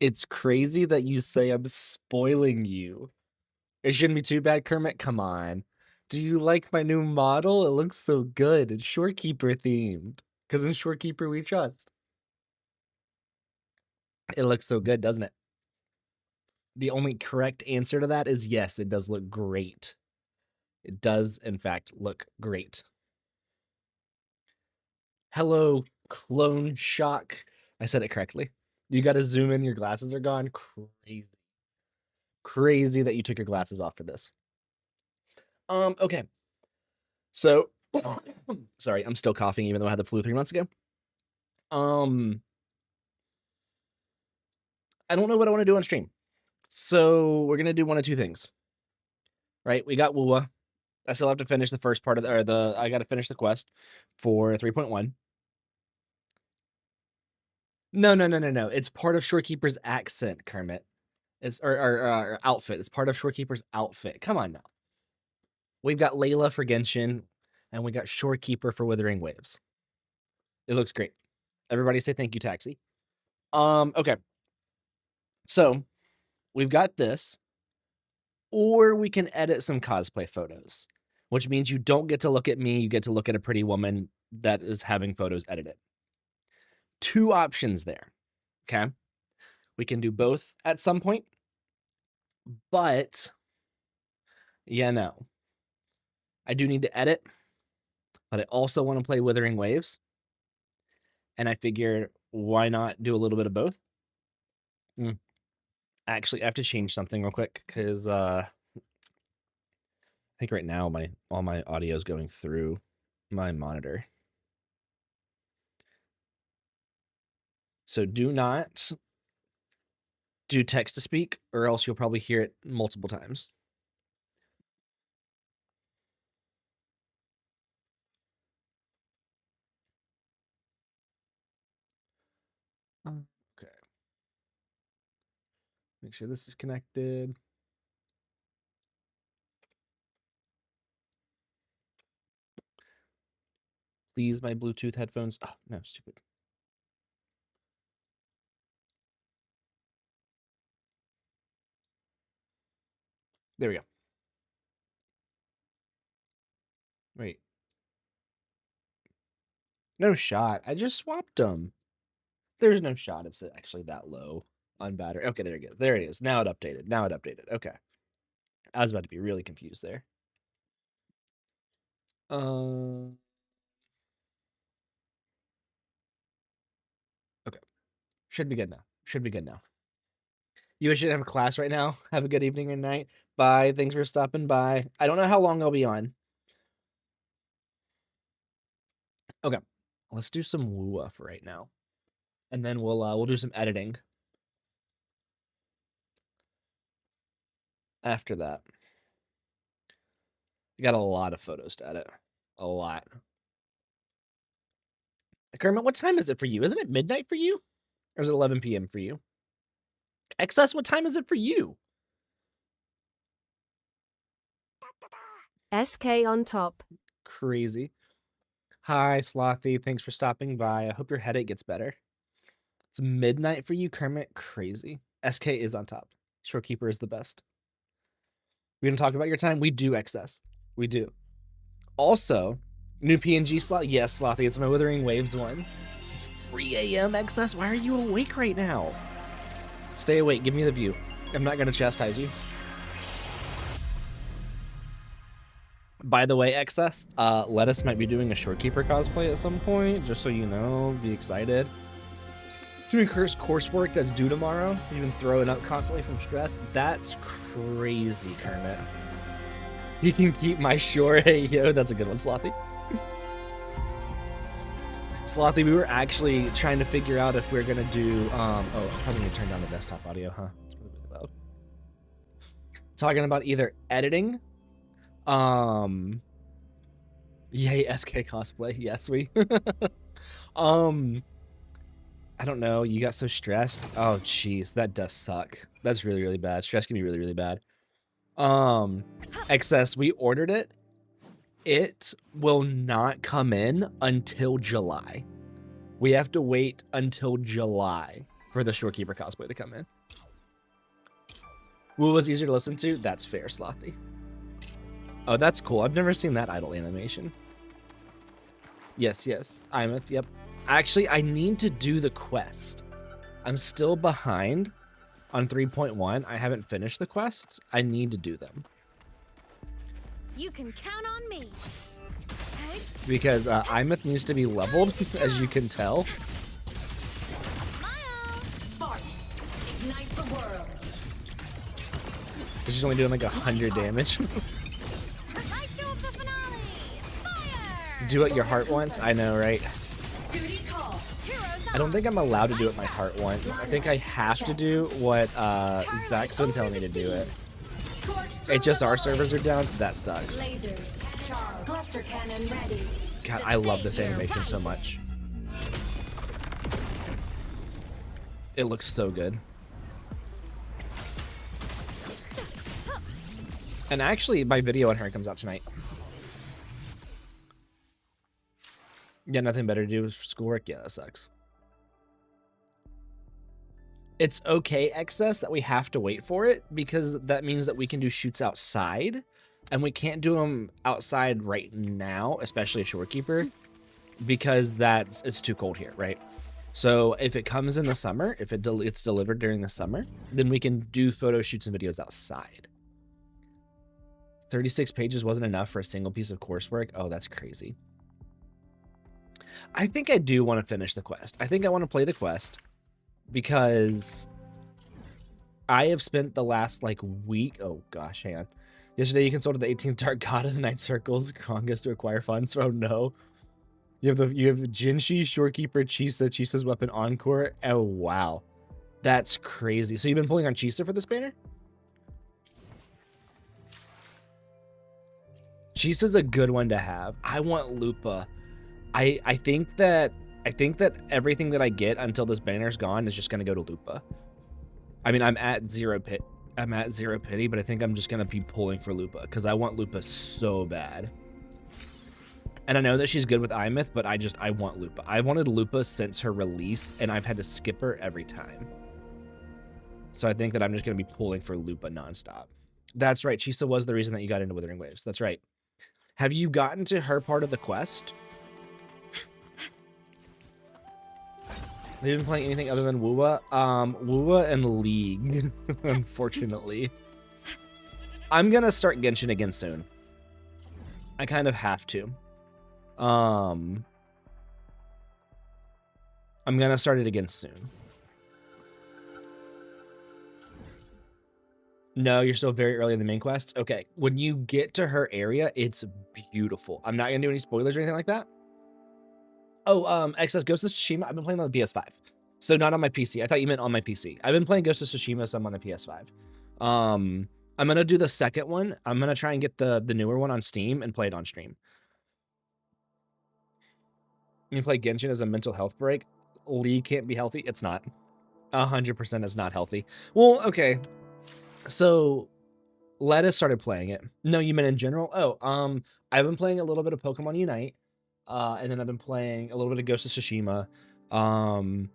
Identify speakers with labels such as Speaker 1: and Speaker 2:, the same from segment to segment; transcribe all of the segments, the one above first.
Speaker 1: It's crazy that you say I'm spoiling you. It shouldn't be too bad, Kermit. Come on. Do you like my new model? It looks so good. It's Shorekeeper themed. Because in Shorekeeper we trust. It looks so good, doesn't it? The only correct answer to that is yes, it does look great. It does, in fact, look great. Hello, Clone Shock. I said it correctly. You got to zoom in. Your glasses are gone. Crazy. Crazy that you took your glasses off for this. Okay. So, sorry, I'm still coughing even though I had the flu 3 months ago. I don't know what I want to do on stream. So we're going to do one of two things. Right? We got WuWa. I still have to finish the first part of I got to finish the quest for 3.1. No. It's part of Shorekeeper's accent, Kermit. It's or outfit. It's part of Shorekeeper's outfit. Come on now. We've got Layla for Genshin, and we got Shorekeeper for Withering Waves. It looks great. Everybody say thank you, Taxi. Okay. So we've got this, or we can edit some cosplay photos, which means you don't get to look at me. You get to look at a pretty woman that is having photos edited. 2 options there. Okay. We can do both at some point, but I do need to edit, but I also want to play Withering Waves. And I figured, why not do a little bit of both? Actually, I have to change something real quick because I think right now all my audio is going through my monitor. So do not do text to speak, or else you'll probably hear it multiple times. Okay. Make sure this is connected. Please, my Bluetooth headphones. Oh, no, stupid. There we go. Wait. No shot. I just swapped them. There's no shot. It's actually that low on battery. Okay, there it goes. There it is. Now it updated. Okay. I was about to be really confused there. Okay. Should be good now. You should have a class right now. Have a good evening and night. Bye. Thanks for stopping by. I don't know how long I'll be on. Okay. Let's do some WuWa for right now. And then we'll do some editing after that. We got a lot of photos to edit. A lot. Kermit, what time is it for you? Isn't it midnight for you? Or is it 11 p.m. for you? Excess, what time is it for you?
Speaker 2: SK on top.
Speaker 1: Crazy. Hi, Slothy. Thanks for stopping by. I hope your headache gets better. It's midnight for you, Kermit. Crazy. SK is on top. Shorekeeper is the best. We gonna talk about your time? We do, Excess. We do. Also, new PNG slot. Yes, Slothy. It's my Withering Waves one. It's 3 a.m. Excess. Why are you awake right now? Stay awake. Give me the view. I'm not gonna chastise you. By the way, Excess, Lettuce might be doing a Shorekeeper cosplay at some point, just so you know. Be excited. Doing coursework that's due tomorrow, even throwing up constantly from stress. That's crazy, Kermit. You can keep my shore. Hey, yo, that's a good one, Slothy. Slothy, we were actually trying to figure out if we're gonna do, I'm probably gonna turn down the desktop audio, huh? It's really loud. Talking about either editing, yay, SK cosplay. Yes, we, I don't know. You got so stressed. Oh, jeez, that does suck. That's really, really bad. Stress can be really, really bad. Excess, we ordered it. It will not come in until July. We have to wait until July for the Shorekeeper cosplay to come in. Woo was easier to listen to? That's fair, Slothy. Oh, that's cool. I've never seen that idle animation. Yes, yes. Imeth, yep. Actually, I need to do the quest. I'm still behind on 3.1. I haven't finished the quests. I need to do them.
Speaker 2: You can count on me. Hey.
Speaker 1: Because Imeth needs to be leveled, as you can tell.
Speaker 2: Smile. Sparks. Ignite the world.
Speaker 1: She's only doing like 100 damage.
Speaker 2: Light show of the finale. Fire.
Speaker 1: Do what your heart wants. I know, right?
Speaker 2: Duty call. Heroes
Speaker 1: I don't think I'm allowed to do what my heart wants. I think I have to do what Zach's been telling me to do it. HSR servers are down. That sucks.
Speaker 2: Lasers. Charge. Cluster cannon ready.
Speaker 1: God, I love this animation so much. It looks so good. And actually, my video on her comes out tonight. Yeah, nothing better to do with schoolwork. Yeah, that sucks. It's okay, excess, that we have to wait for it, because that means that we can do shoots outside, and we can't do them outside right now, especially a shorekeeper, because it's too cold here, right? So if it comes in the summer, if it's delivered during the summer, then we can do photo shoots and videos outside. 36 pages wasn't enough for a single piece of coursework. Oh, that's crazy. I think I do want to finish the quest. I think I want to play the quest because I have spent the last like week. Oh gosh, hang on. Yesterday you consulted the 18th Dark God of the Night Circles, Krongus to acquire funds. Oh no. You have Jinshi, Shorekeeper, Chisa's weapon Encore. Oh wow. That's crazy. So you've been pulling on Chisa for this banner? Chisa's a good one to have. I want Lupa. I think that everything that I get until this banner's gone is just gonna go to Lupa. I mean, I'm at zero pity, but I think I'm just gonna be pulling for Lupa because I want Lupa so bad. And I know that she's good with Imeth, but I want Lupa. I wanted Lupa since her release, and I've had to skip her every time. So I think that I'm just gonna be pulling for Lupa nonstop. That's right. Chisa was the reason that you got into Withering Waves. That's right. Have you gotten to her part of the quest? Have you been playing anything other than WuWa? WuWa and League, unfortunately. I'm gonna start Genshin again soon. I kind of have to. I'm gonna start it again soon. No, you're still very early in the main quests. Okay, when you get to her area, it's beautiful. I'm not gonna do any spoilers or anything like that. Oh, XS Ghost of Tsushima. I've been playing on the PS5, so not on my PC. I thought you meant on my PC. I've been playing Ghost of Tsushima, so I'm on the PS5. I'm gonna do the second one. I'm gonna try and get the newer one on Steam and play it on stream. You play Genshin as a mental health break. Lee can't be healthy. It's not. 100% is not healthy. Well, okay. So, Lettuce started playing it. No, you meant in general? Oh, I've been playing a little bit of Pokemon Unite. And then I've been playing a little bit of Ghost of Tsushima. And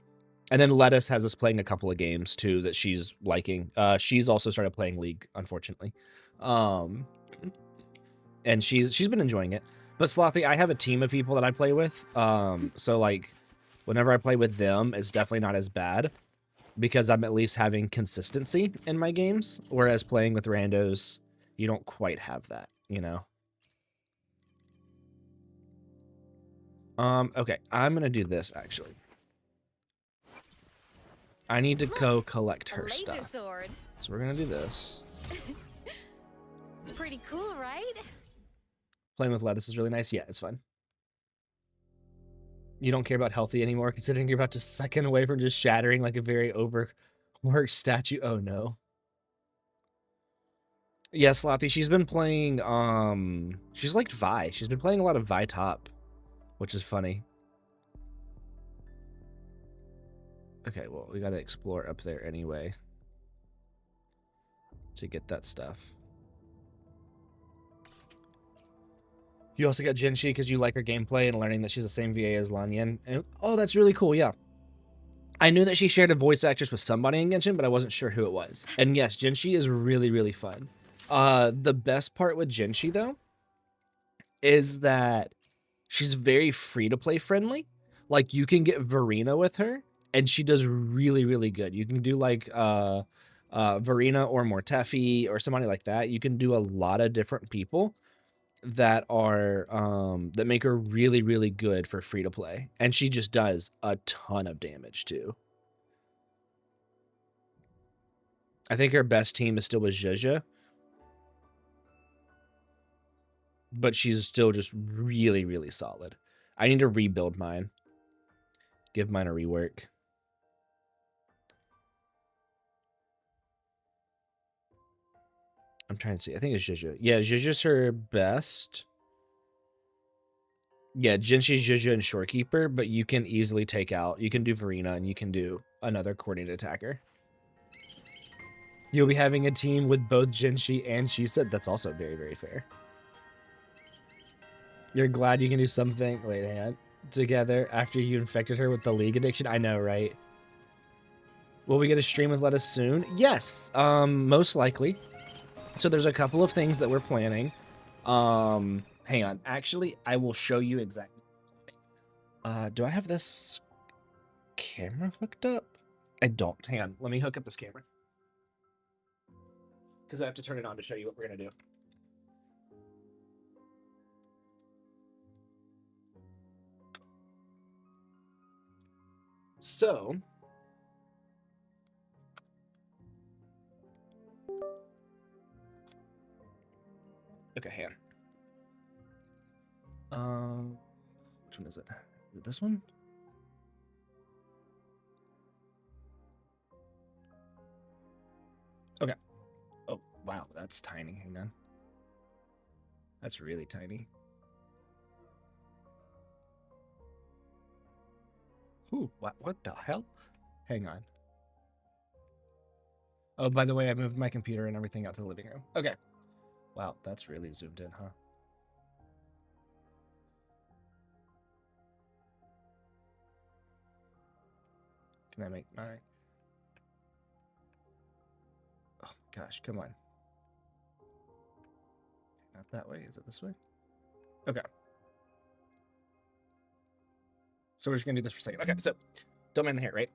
Speaker 1: then Lettuce has us playing a couple of games too that she's liking. She's also started playing League, unfortunately. And she's been enjoying it. But Slothy, I have a team of people that I play with. So like whenever I play with them, it's definitely not as bad because I'm at least having consistency in my games. Whereas playing with randos, you don't quite have that, you know? Okay, I'm gonna do this actually. I need to go collect her stuff.
Speaker 2: Sword.
Speaker 1: So we're gonna do this.
Speaker 2: Pretty cool, right?
Speaker 1: Playing with Lettuce is really nice. Yeah, it's fun. You don't care about healthy anymore, considering you're about to second away from just shattering like a very overworked statue. Oh no. Yeah, Slothy, she's been playing, she's liked Vi. She's been playing a lot of Vi Top, which is funny. Okay, well, we gotta explore up there anyway to get that stuff. You also got Jinshi because you like her gameplay and learning that she's the same VA as Lanyan. And, oh, that's really cool, yeah. I knew that she shared a voice actress with somebody in Genshin, but I wasn't sure who it was. And yes, Jinshi is really, really fun. The best part with Jinshi, though, is that she's very free-to-play friendly. Like, you can get Verena with her, and she does really, really good. You can do, like, Verena or Mortefi or somebody like that. You can do a lot of different people that are, that make her really, really good for free-to-play. And she just does a ton of damage, too. I think her best team is still with Zhezha, but she's still just really, really solid. I need to rebuild mine. Give mine a rework. I'm trying to see. I think it's Zhezha. Yeah, Zhezha's her best. Yeah, Jinshi, Zhezha, and Shorekeeper, but you can easily take out. You can do Verena, and you can do another coordinated attacker. You'll be having a team with both Jinshi and Shisa. That's also very, very fair. You're glad you can do something. Wait, hang on. Together after you infected her with the League addiction. I know, right? Will we get a stream with Lettuce soon? Yes, most likely. So there's a couple of things that we're planning. Hang on. Actually, I will show you exactly. Do I have this camera hooked up? I don't. Hang on. Let me hook up this camera. Because I have to turn it on to show you what we're going to do. So, okay, hang on. Which one is it? Is it this one? Okay. Oh, wow, that's tiny. Hang on. That's really tiny. Ooh, what the hell? Hang on. Oh, by the way, I moved my computer and everything out to the living room. Okay. Wow, that's really zoomed in, huh? Can I make my... Oh, gosh, come on. Not that way. Is it this way? Okay. So we're just gonna do this for a second. Okay, so don't mind the hair, right?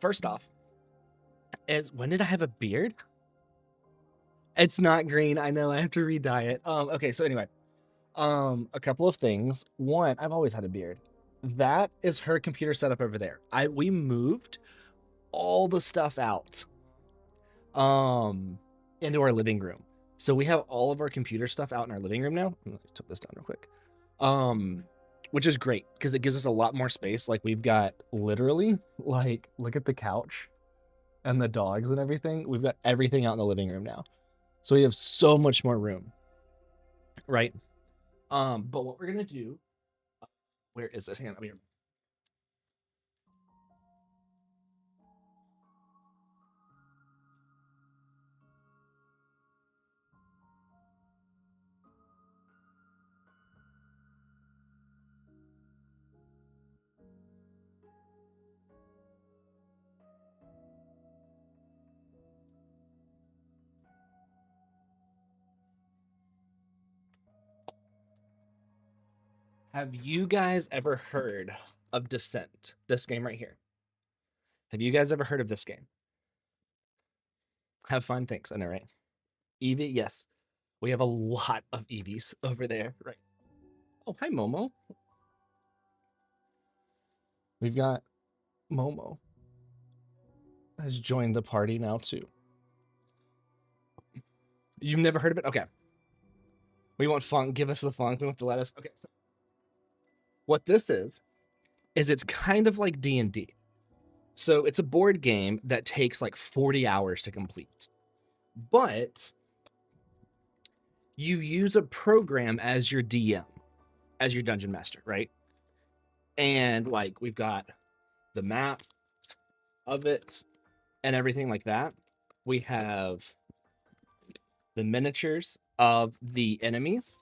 Speaker 1: First off, is when did I have a beard? It's not green. I know I have to re-dye it. Okay, so anyway, a couple of things. One, I've always had a beard. That is her computer setup over there. We moved all the stuff out into our living room. So we have all of our computer stuff out in our living room now. Let me took this down real quick. Which is great because it gives us a lot more space. Like we've got literally, like, look at the couch and the dogs and everything. We've got everything out in the living room now. So we have so much more room, right? But what we're gonna do, where is it? Hang on, here. Have you guys ever heard of Descent? This game right here. Have you guys ever heard of this game? Have fun, thanks. I know, right? Eevee, yes. We have a lot of Eevees over there, right? Oh, hi, Momo. We've got Momo has joined the party now too. You've never heard of it? Okay. We want funk. Give us the funk. We want the lettuce. Okay. So what this is it's kind of like D&D. So it's a board game that takes like 40 hours to complete. But you use a program as your DM, as your dungeon master, right? And like we've got the map of it and everything like that. We have the miniatures of the enemies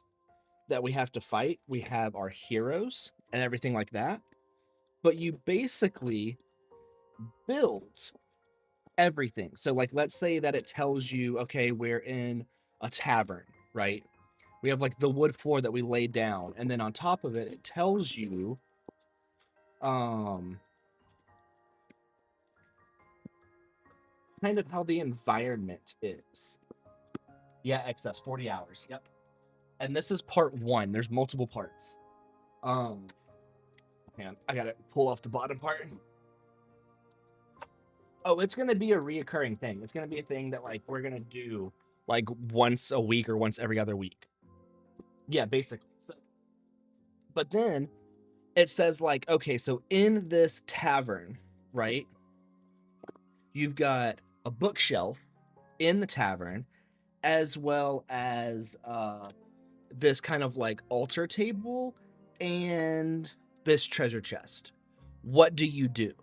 Speaker 1: that we have to fight. We have our heroes and everything like that. But you basically build everything. So like let's say that it tells you, okay, we're in a tavern, right? We have like the wood floor that we laid down, and then on top of it, it tells you kind of how the environment is. Yeah, excess 40 hours. Yep. And this is part 1. There's multiple parts. Man, I gotta pull off the bottom part. Oh, it's gonna be a reoccurring thing. It's gonna be a thing that like we're gonna do like once a week or once every other week. Yeah, basically. So, but then it says like, okay, so in this tavern, right? You've got a bookshelf in the tavern, as well as this kind of like altar table and this treasure chest. What do you do?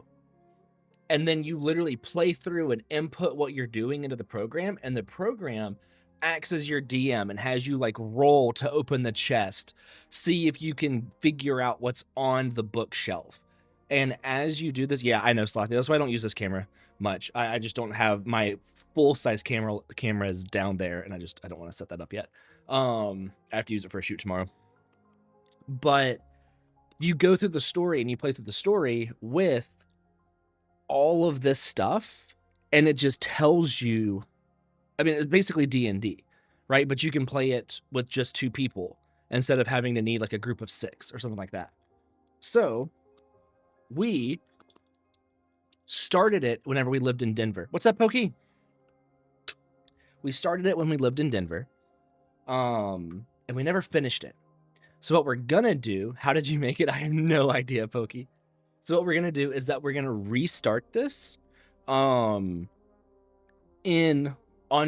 Speaker 1: And then you literally play through and input what you're doing into the program, and the program acts as your DM and has you like roll to open the chest, see if you can figure out what's on the bookshelf. And as you do this, yeah, I know, Slothy. That's why I don't use this camera much. I just don't have my full size cameras down there, and I don't want to set that up yet. I have to use it for a shoot tomorrow. But you go through the story and you play through the story with all of this stuff, and it just tells you, I mean, it's basically D&D, right? But you can play it with just 2 people instead of having to need like a group of 6 or something like that. So we started it whenever we lived in Denver. What's up, Pokey? We started it when we lived in Denver, and we never finished it. So what we're gonna do, how did you make it? I have no idea, Pokey. So what we're gonna do is that we're gonna restart this on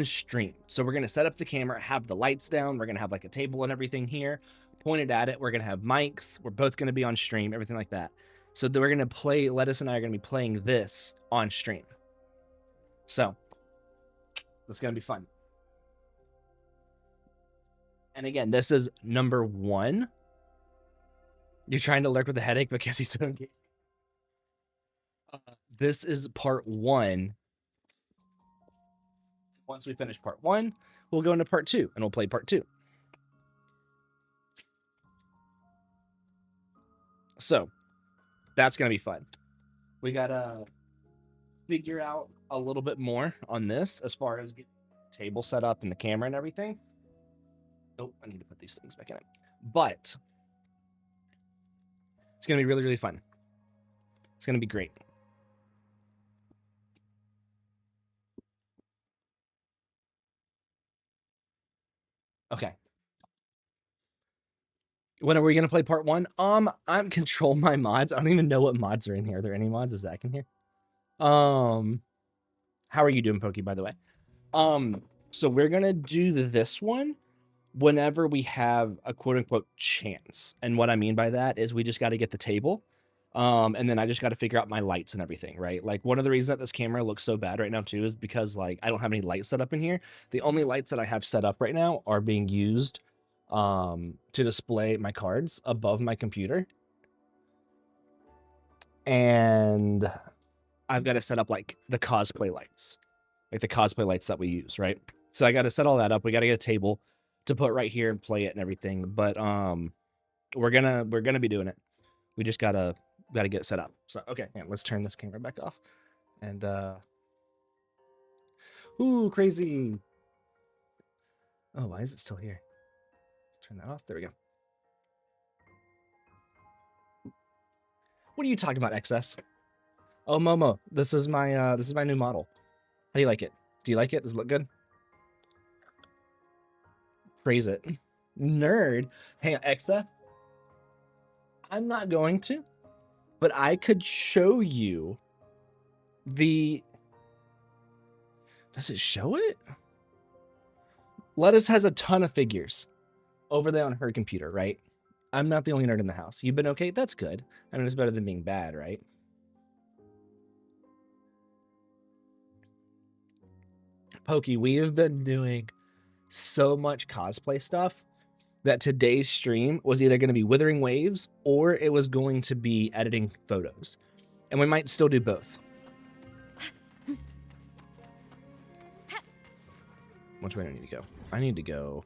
Speaker 1: stream. So we're gonna set up the camera, have the lights down, we're gonna have like a table and everything here, pointed at it, we're gonna have mics, we're both gonna be on stream, everything like that. So then we're gonna play, Lettuce and I are gonna be playing this on stream. So that's gonna be fun. And again, this is number 1. You're trying to lurk with a headache because he's so engaged. This is part 1. Once we finish part 1, we'll go into part 2 and we'll play part 2. So that's going to be fun. We got to figure out a little bit more on this as far as getting the table set up and the camera and everything. Oh, I need to put these things back in it. But it's going to be really, really fun. It's going to be great. Okay. When are we going to play part 1? I'm control my mods. I don't even know what mods are in here. Are there any mods? Is Zach in here? How are you doing, Pokey, by the way? So we're going to do this one whenever we have a quote unquote chance. And what I mean by that is we just got to get the table. And then I just got to figure out my lights and everything, right? Like one of the reasons that this camera looks so bad right now too is because like I don't have any lights set up in here. The only lights that I have set up right now are being used to display my cards above my computer. And I've got to set up like the cosplay lights, like the cosplay lights that we use, right? So I got to set all that up. We got to get a table to put right here and play it and everything. But we're gonna be doing it. We just gotta get set up. So okay, yeah, let's turn this camera back off. And ooh, crazy. Oh, why is it still here? Let's turn that off. There we go. What are you talking about, XS? Oh, Momo, this is my new model. How do you like it? Do you like it? Does it look good? Praise it. Nerd. Hey, Exa. I'm not going to, but I could show you the... Does it show it? Lettuce has a ton of figures over there on her computer, right? I'm not the only nerd in the house. You've been okay? That's good. I mean, it's better than being bad, right? Pokey, we have been doing so much cosplay stuff that today's stream was either going to be Withering Waves or it was going to be editing photos. And we might still do both. Which way do I need to go? I need to go.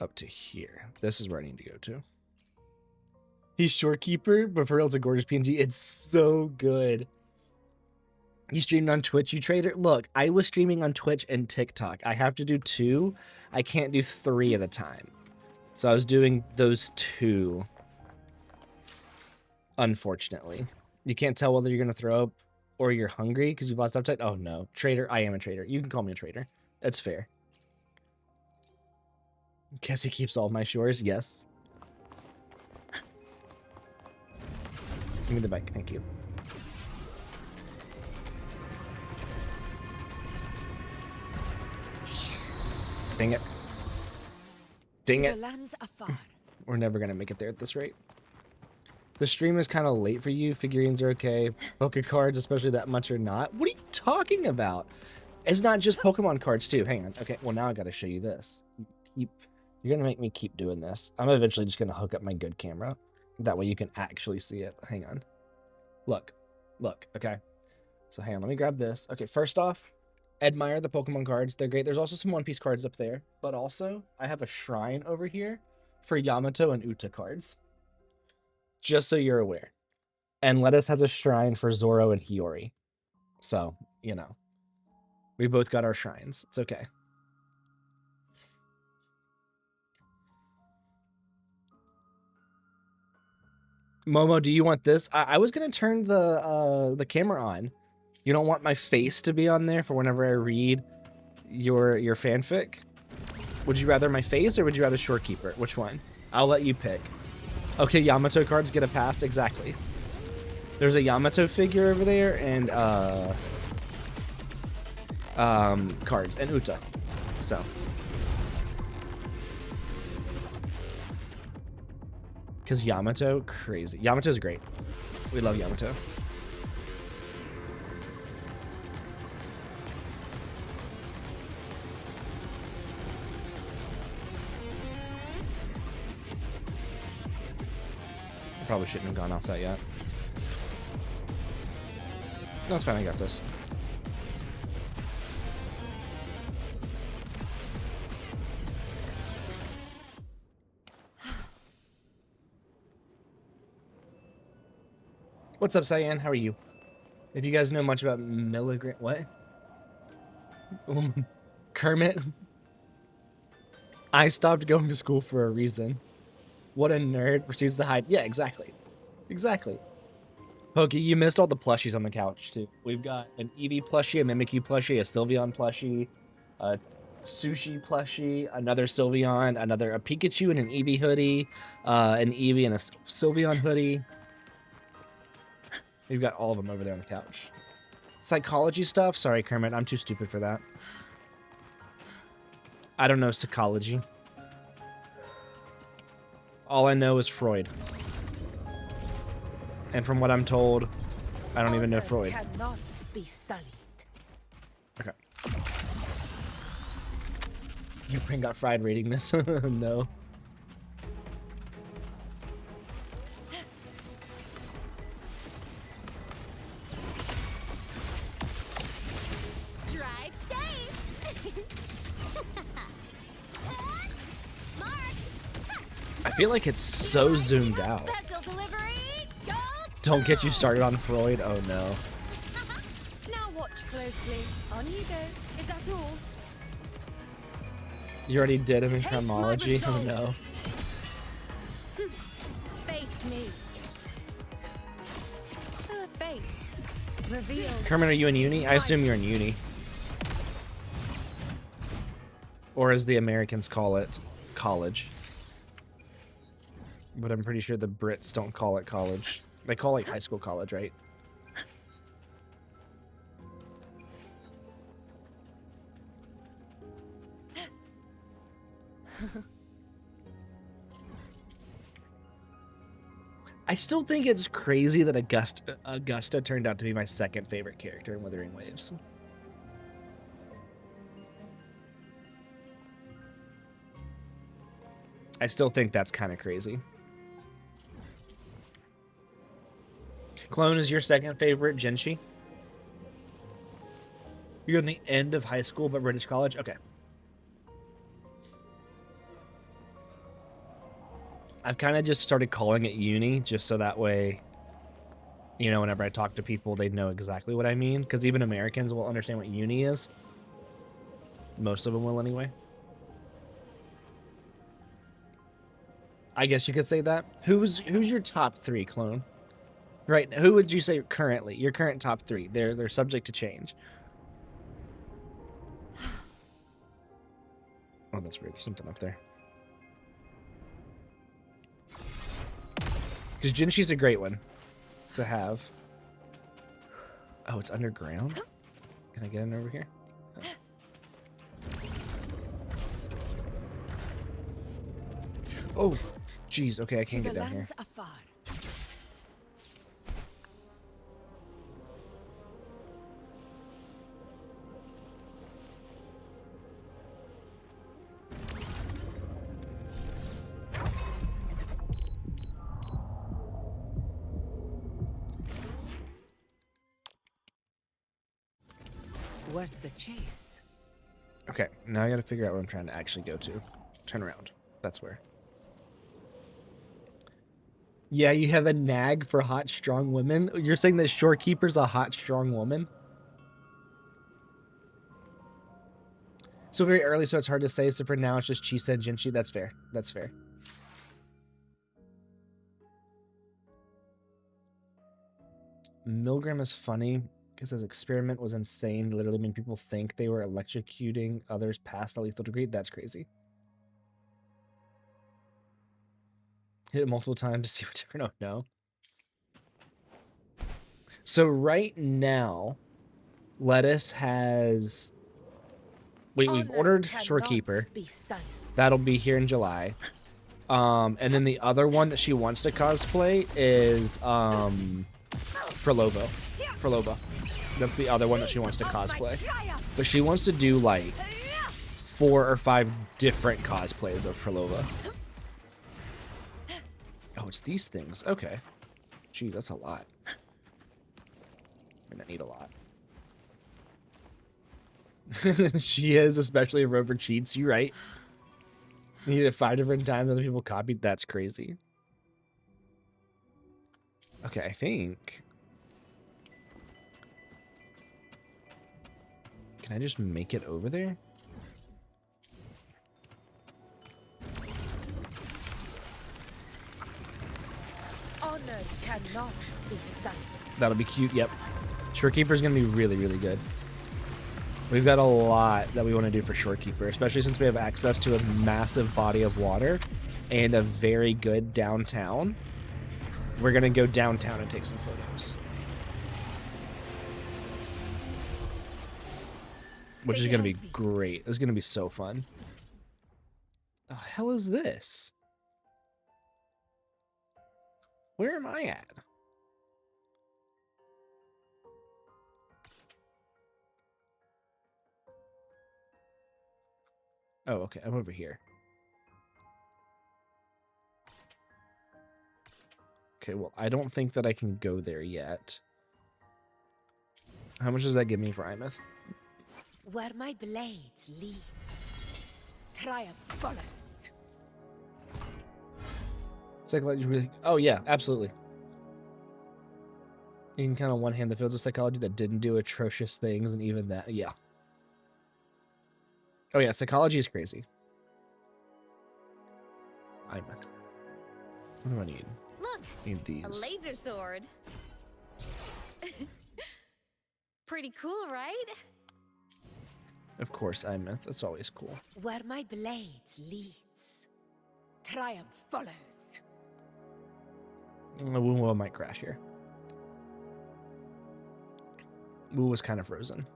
Speaker 1: Up to here. This is where I need to go to. He's Shorekeeper, but for real, it's a gorgeous PNG. It's so good. You streamed on Twitch, you trader? Look, I was streaming on Twitch and TikTok. I have to do 2. I can't do 3 at a time. So I was doing those 2. Unfortunately. You can't tell whether you're going to throw up or you're hungry because you've lost appetite. Oh, no. Trader, I am a trader. You can call me a trader. That's fair. Guess he keeps all my shores. Yes. Give me the bike. Thank you. Dang it. Dang it. We're never going to make it there at this rate. The stream is kind of late for you. Figurines are okay. Poke cards, especially that much, are not. What are you talking about? It's not just Pokemon cards, too. Hang on. Okay, well, now I got to show you this. You're going to make me keep doing this. I'm eventually just going to hook up my good camera. That way you can actually see it. Hang on. Look. Look, okay. So hang on, let me grab this. Okay, first off, admire the Pokemon cards. They're great. There's also some One Piece cards up there. But also, I have a shrine over here for Yamato and Uta cards. Just so you're aware. And Lettuce has a shrine for Zoro and Hiyori. So, you know. We both got our shrines. It's okay. Momo, do you want this? I was going to turn the camera on. You don't want my face to be on there for whenever I read your fanfic? Would you rather my face or would you rather Shorekeeper? Which one? I'll let you pick. Okay, Yamato cards get a pass. Exactly. There's a Yamato figure over there and cards and Uta. So. Because Yamato, crazy. Yamato's great. We love Yamato. I probably shouldn't have gone off that yet. No, it's fine. I got this. What's up, Cyan? How are you? If you guys know much about milligram... What? Kermit? I stopped going to school for a reason. What a nerd proceeds to hide. Yeah, exactly. Exactly. Pokey, you missed all the plushies on the couch, too. We've got an Eevee plushie, a Mimikyu plushie, a Sylveon plushie, a Sushi plushie, another Sylveon, a Pikachu and an Eevee hoodie, an Eevee and a Sylveon hoodie. We've got all of them over there on the couch. Psychology stuff? Sorry, Kermit. I'm too stupid for that. I don't know psychology. All I know is Freud. And from what I'm told, I don't even know Freud.
Speaker 2: Cannot be sullied.
Speaker 1: Okay. Your brain got fried reading this. No.
Speaker 2: Drive safe.
Speaker 1: I feel like it's so zoomed out.
Speaker 2: Special delivery. Go.
Speaker 1: Don't get you started on Freud. Oh no.
Speaker 2: Now watch closely. On you go. Is that all?
Speaker 1: You already did him in
Speaker 2: Taste my
Speaker 1: chronology. Oh
Speaker 2: result.
Speaker 1: no.
Speaker 2: Face me. Fate. Reveal.
Speaker 1: Kermit, are you in uni? I assume you're in uni. Or as the Americans call it, college. But I'm pretty sure the Brits don't call it college. They call it high school college, right? I still think it's crazy that Augusta turned out to be my second favorite character in Withering Waves. I still think that's kind of crazy. Clone is your second favorite Genshi? You're in the end of high school, but British college? Okay. I've kind of just started calling it uni, just so that way, you know, whenever I talk to people, they know exactly what I mean. Because even Americans will understand what uni is. Most of them will anyway. I guess you could say that. Who's your top 3, Clone? Right, who would you say currently? Your current top 3. They're subject to change. Oh, that's weird. There's something up there. Because Jinshi's a great one to have. Oh, it's underground? Can I get in over here? Oh, jeez. Okay, I can't get down here.
Speaker 2: Afar. Worth the chase.
Speaker 1: Okay, now I gotta figure out where I'm trying to actually go to. Turn around. That's where. Yeah, you have a nag for hot, strong women? You're saying that Shorekeeper's a hot, strong woman? So very early, so it's hard to say. So for now, it's just Chisa and Jinchi. That's fair. That's fair. Milgram is funny because his experiment was insane. Literally made people think they were electrocuting others past a lethal degree. That's crazy. Hit it multiple times to see what different. Oh, no. So right now, Lettuce has... Wait, we've ordered Shorekeeper. That'll be here in July. And then the other one that she wants to cosplay is Frolova. Frolova. That's the other one that she wants to cosplay. But she wants to do like 4 or 5 different cosplays of Frolova. Oh, it's these things. Okay. Gee, that's a lot. I need a lot. She is, especially if Rover cheats. You're right. You need it 5 different times. Other people copied. That's crazy. Okay, I think. Can I just make it over there?
Speaker 2: Honor cannot be silenced.
Speaker 1: That'll be cute. Yep. Shorekeeper's gonna be really, really good. We've got a lot that we want to do for Shorekeeper, especially since we have access to a massive body of water and a very good downtown. We're gonna go downtown and take some photos. Which is gonna be great. It's gonna be so fun. The hell is this? Where am I at? Oh, okay. I'm over here. Okay, well, I don't think that I can go there yet. How much does that give me for Imeth?
Speaker 2: Where my blade leads, triumph follows.
Speaker 1: Psychology really... Oh, yeah, absolutely. You can kind of one-hand the fields of psychology that didn't do atrocious things, and even that, yeah. Oh, yeah, psychology is crazy. Imeth. What do I need?
Speaker 2: Look,
Speaker 1: I need these.
Speaker 2: a laser sword. Pretty cool, right?
Speaker 1: Of course, Imeth. That's always cool.
Speaker 2: Where my blade leads, triumph follows.
Speaker 1: WuWa might crash here. WuWa was kind of frozen.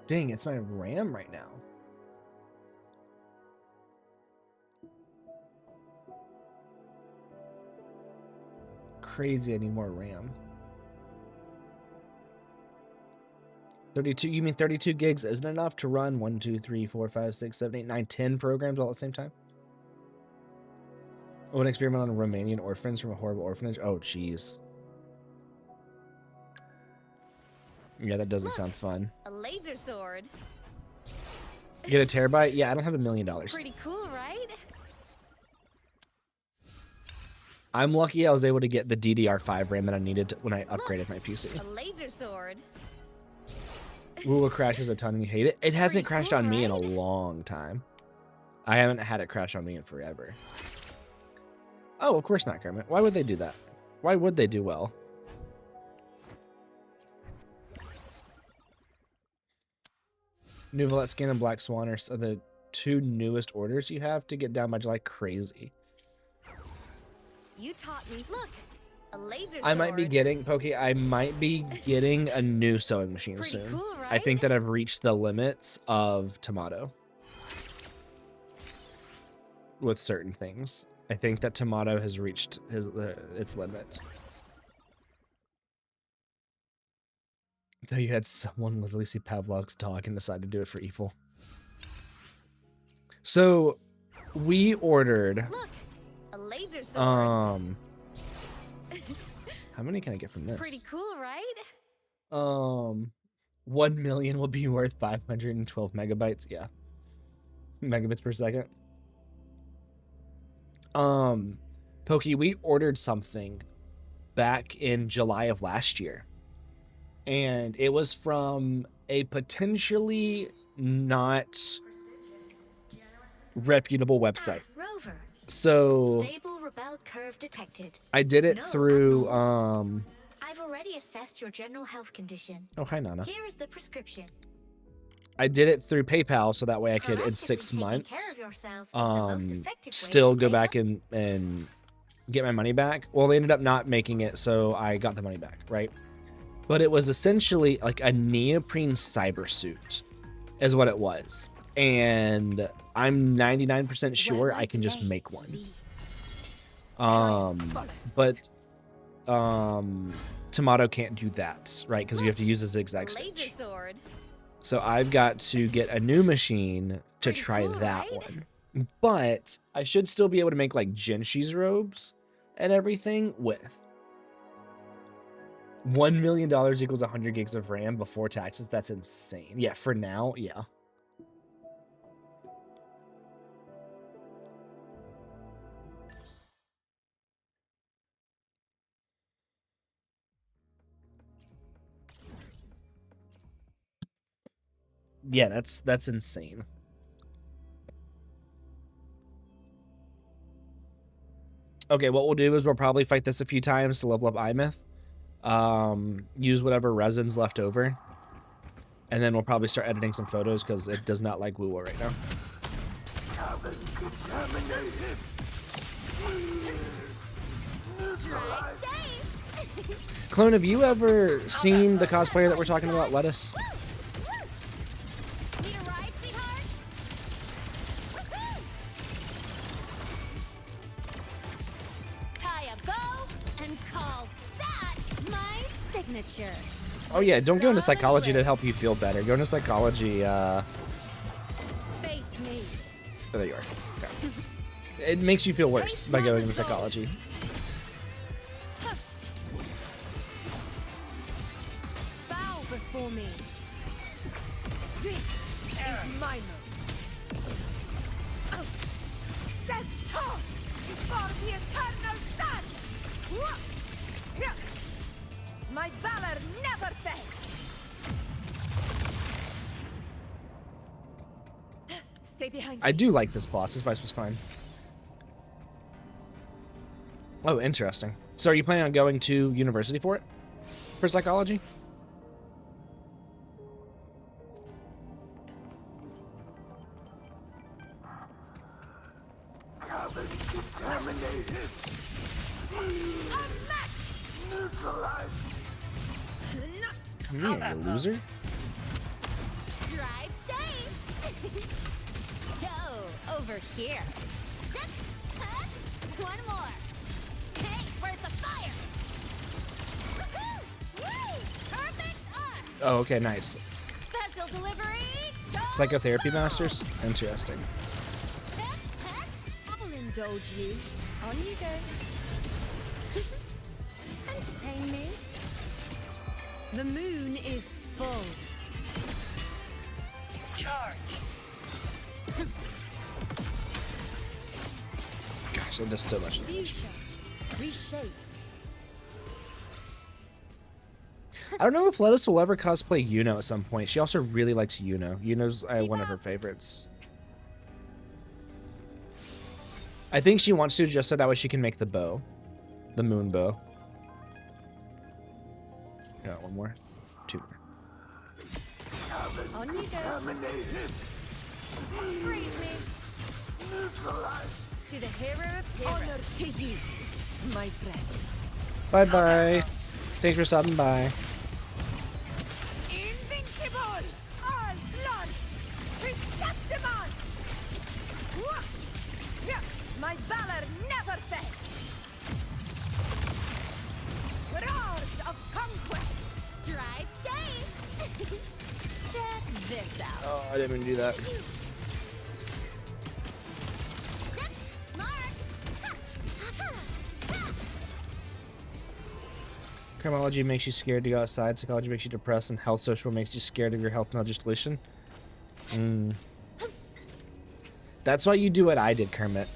Speaker 1: Dang, it's my RAM right now. Crazy, I need more RAM. 32, you mean 32 gigs isn't enough to run 1, 2, 3, 4, 5, 6, 7, 8, 9, 10 programs all at the same time? Oh, an experiment on Romanian orphans from a horrible orphanage. Oh, jeez. Yeah, that doesn't sound fun.
Speaker 2: A laser sword.
Speaker 1: Get a terabyte? Yeah, I don't have $1 million.
Speaker 2: Pretty cool, right?
Speaker 1: I'm lucky I was able to get the DDR5 RAM that I needed when I upgraded my PC.
Speaker 2: A laser sword.
Speaker 1: WuWa crashes a ton and you hate it. It hasn't
Speaker 2: Pretty
Speaker 1: crashed
Speaker 2: cool,
Speaker 1: on me in a
Speaker 2: right?
Speaker 1: long time. I haven't had it crash on me in forever. Oh, of course not, Kermit. Why would they do that? Why would they do well? New Valette Skin and Black Swan are the two newest orders you have to get down by July. Crazy.
Speaker 2: You taught me. Look, a laser sword.
Speaker 1: I might be getting, Pokey, I might be getting a new sewing machine
Speaker 2: Pretty
Speaker 1: soon.
Speaker 2: cool, right?
Speaker 1: I think that I've reached the limits of Tomato with certain things. I think that Tomato has reached its limit. Though you had someone literally see Pavlov's dog and decide to do it for evil. So we ordered
Speaker 2: Look, a laser sword.
Speaker 1: how many can I get from this?
Speaker 2: Pretty cool, right?
Speaker 1: 1 million will be worth 512 megabytes. Yeah. Megabits per second. Pokey, we ordered something back in July of last year. And it was from a potentially not reputable website.
Speaker 3: Rover.
Speaker 1: So
Speaker 3: Stable rebel curve detected.
Speaker 1: I did it
Speaker 3: No,
Speaker 1: through
Speaker 3: I've already assessed your general health condition.
Speaker 1: oh, hi Nana.
Speaker 3: Here is the prescription.
Speaker 1: I did it through PayPal so that way I could in 6
Speaker 3: Proactively taking
Speaker 1: months
Speaker 3: care of yourself is the most effective way
Speaker 1: still
Speaker 3: to
Speaker 1: go
Speaker 3: stay
Speaker 1: back
Speaker 3: healthy.
Speaker 1: and get my money back. Well, they ended up not making it, so I got the money back, right? But it was essentially like a neoprene cyber suit is what it was. And I'm 99% sure I can just make one. But Tomato can't do that, right? Because you have to use a
Speaker 2: A
Speaker 1: zigzag
Speaker 2: laser
Speaker 1: stitch.
Speaker 2: sword.
Speaker 1: So I've got to get a new machine to
Speaker 2: Pretty
Speaker 1: try
Speaker 2: cool,
Speaker 1: that
Speaker 2: right?
Speaker 1: one. But I should still be able to make like Genshi's robes and everything with $1 million equals 100 gigs of RAM before taxes. That's insane. Yeah, for now, yeah. Yeah, that's insane. Okay, what we'll do is we'll probably fight this a few times to level up Imyth. Use whatever resin's left over. And then we'll probably start editing some photos because it does not like WuWa right now.
Speaker 2: Drive safe.
Speaker 1: Clone, have you ever seen the cosplayer that we're talking about, Lettuce?
Speaker 2: Need a ride, sweetheart? Woohoo! Tie a bow and call that my signature.
Speaker 1: Oh yeah, don't go into psychology to help you feel better. Go into psychology,
Speaker 2: Face me.
Speaker 1: oh, there you are. Okay. It makes you feel worse by going into psychology.
Speaker 2: Bow before me. This is my moment. Stand tall before the eternal sun. My valor never fails. Stay behind
Speaker 1: I
Speaker 2: me.
Speaker 1: do like this boss. This boss was fine. Oh, interesting. So are you planning on going to university for it? For psychology? Come here, you loser.
Speaker 2: Drive safe. Go over here. Zip. Huh? One more. Hey, where's the fire? Woohoo! Woo! Perfect arc.
Speaker 1: Oh, okay, nice.
Speaker 2: Special delivery. Go,
Speaker 1: Psychotherapy
Speaker 2: go.
Speaker 1: masters? Interesting.
Speaker 2: I'll indulge you. On you go. Entertain me. The moon is full.
Speaker 1: Gosh, that does so much damage.
Speaker 2: Future. Reshape.
Speaker 1: I don't know if Lettuce will ever cosplay Yuno at some point. She also really likes Yuno. Yuno's one of her favorites. I think she wants to just so that way she can make the bow. The moon bow. Got one more. Two more.
Speaker 2: On you go. Praise me. To the hero of heroes. Honor to you, my friend.
Speaker 1: Bye-bye. Thanks for stopping by.
Speaker 2: Invincible! All blood! Receptible! My valor never fails! Roars of conquest! Drive safe! Check this out.
Speaker 1: Oh, I didn't mean to do that. Criminology makes you scared to go outside. Psychology makes you depressed, and health social makes you scared of your health legislation. That's why you do what I did, Kermit.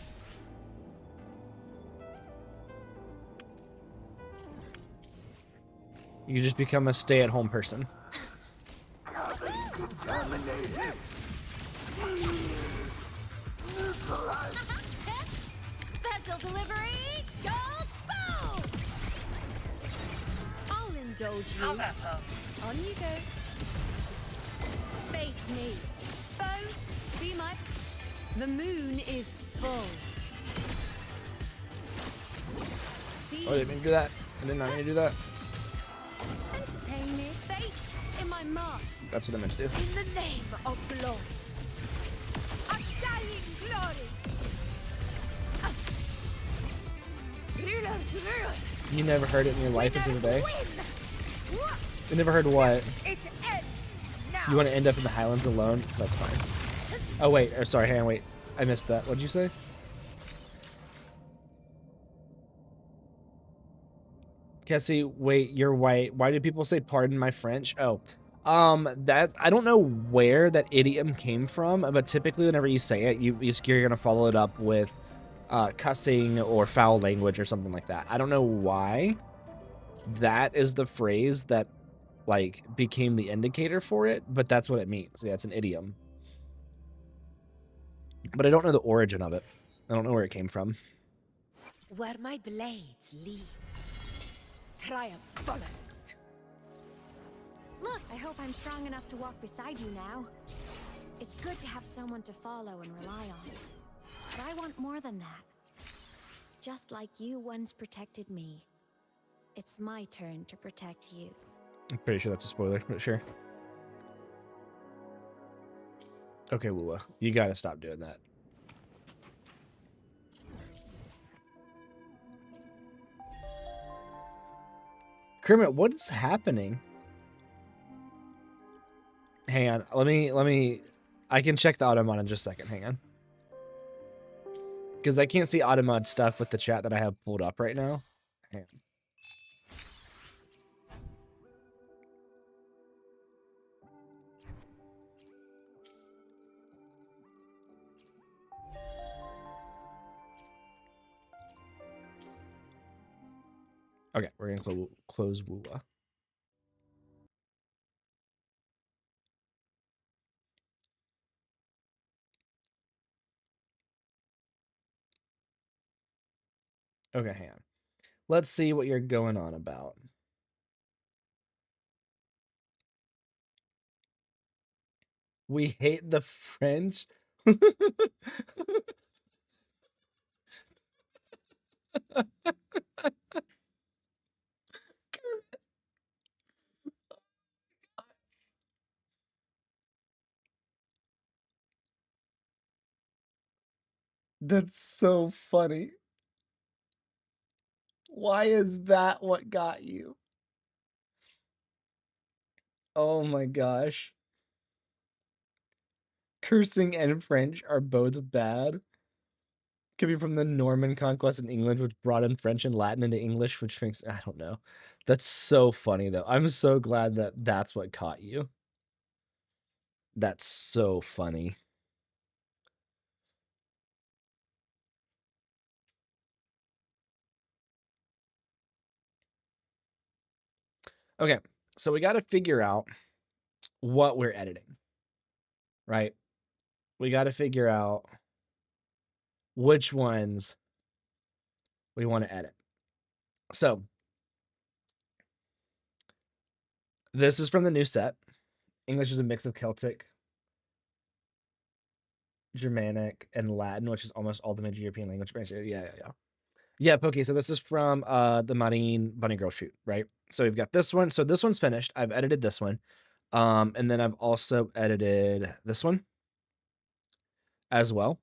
Speaker 1: You just become a stay-at-home person.
Speaker 2: Special delivery! Go boom! I'll indulge you. On you go. Face me. Foe, be my... The moon is full. See?
Speaker 1: Oh, I didn't mean to do that. I did not mean to do that.
Speaker 2: Entertain me. Fate in my mark.
Speaker 1: That's what I meant to do.
Speaker 2: In the name of glory. Undying glory. Rulers rule.
Speaker 1: You never heard it in your life until
Speaker 2: Winners
Speaker 1: today?
Speaker 2: win.
Speaker 1: You never heard what?
Speaker 2: It ends now.
Speaker 1: You want to end up in the Highlands alone? That's fine. Oh, wait. Or, sorry, hang on, wait. I missed that. What did you say? Cassie, wait, you're white. Why do people say pardon my French? Oh, that I don't know where that idiom came from, but typically whenever you say it, you're gonna follow it up with cussing or foul language or something like that. I don't know why that is the phrase that like became the indicator for it, but that's what it means. Yeah, it's an idiom. But I don't know the origin of it. I don't know where it came from.
Speaker 2: Where my blades leads, triumph follows.
Speaker 3: Look, I hope I'm strong enough to walk beside you now. It's good to have someone to follow and rely on. But I want more than that. Just like you once protected me, it's my turn to protect you.
Speaker 1: I'm pretty sure that's a spoiler, but sure. Okay, WuWa, you gotta stop doing that. Kermit, what is happening? Hang on, let me. I can check the automod in just a second. Hang on, because I can't see automod stuff with the chat that I have pulled up right now. Hang on. Okay, we're gonna close WuWa. Okay, hang on. Let's see what you're going on about. We hate the French. That's so funny. Why is that what got you? Oh my gosh. Cursing and French are both bad. Could be from the Norman conquest in England, which brought in French and Latin into English, which makes I don't know. That's so funny though. I'm so glad that that's what caught you. That's so funny. Okay, so we got to figure out what we're editing, right? We got to figure out which ones we want to edit. So this is from the new set. English is a mix of Celtic, Germanic, and Latin, which is almost all the major European language branches. Yeah. Yeah, okay, so this is from the Marine Bunny Girl shoot, right? So we've got this one. So this one's finished. I've edited this one. And then I've also edited this one as well.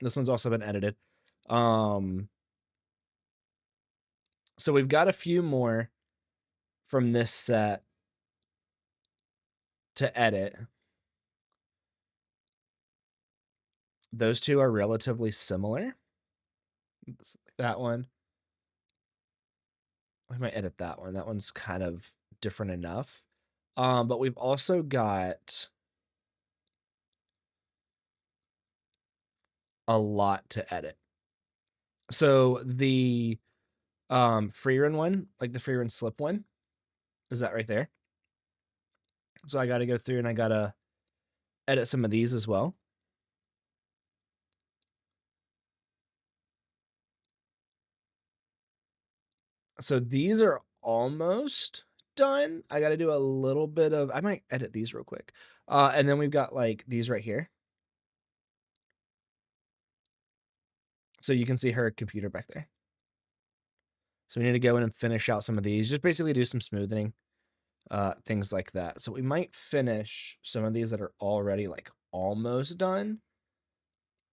Speaker 1: This one's also been edited. So we've got a few more from this set to edit. Those two are relatively similar. That one. I might edit that one. That one's kind of different enough. But we've also got a lot to edit. So the free run one, like the free run slip one, is that right there. So I got to go through and I got to edit some of these as well. So these are almost done. I got to do a little bit of, I might edit these real quick. And then we've got like these right here. So you can see her computer back there. So we need to go in and finish out some of these, just basically do some smoothing, things like that. So we might finish some of these that are already like almost done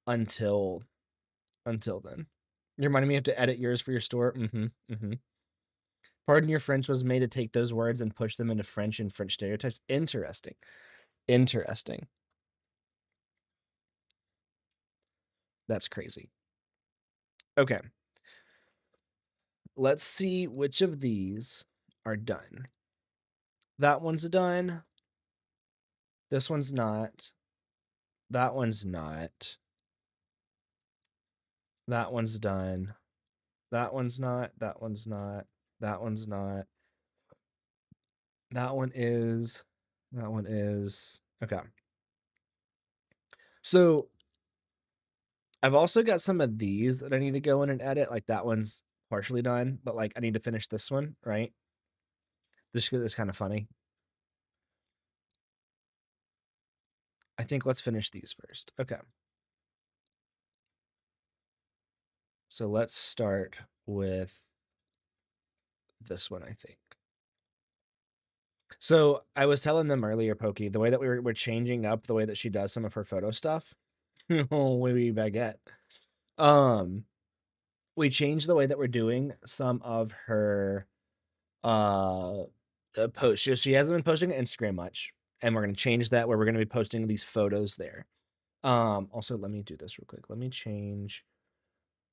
Speaker 1: until then. You're reminding me you have to edit yours for your store. Pardon your French was made to take those words and push them into French and French stereotypes. Interesting. That's crazy. Okay. Let's see which of these are done. That one's done. This one's not. That one's not. That one's done. That one's not. That one's not. That one's not. That one is. That one is. Okay. So I've also got some of these that I need to go in and edit. Like that one's partially done, but like I need to finish this one, right? This is kind of funny. I think let's finish these first. Okay. So let's start with this one, I think. So I was telling them earlier, Pokey, the way that we're changing up the way that she does some of her photo stuff. Oh, oui, baguette. We changed the way that we're doing some of her posts. She hasn't been posting on Instagram much, and we're gonna change that where we're gonna be posting these photos there. Also, let me do this real quick. Let me change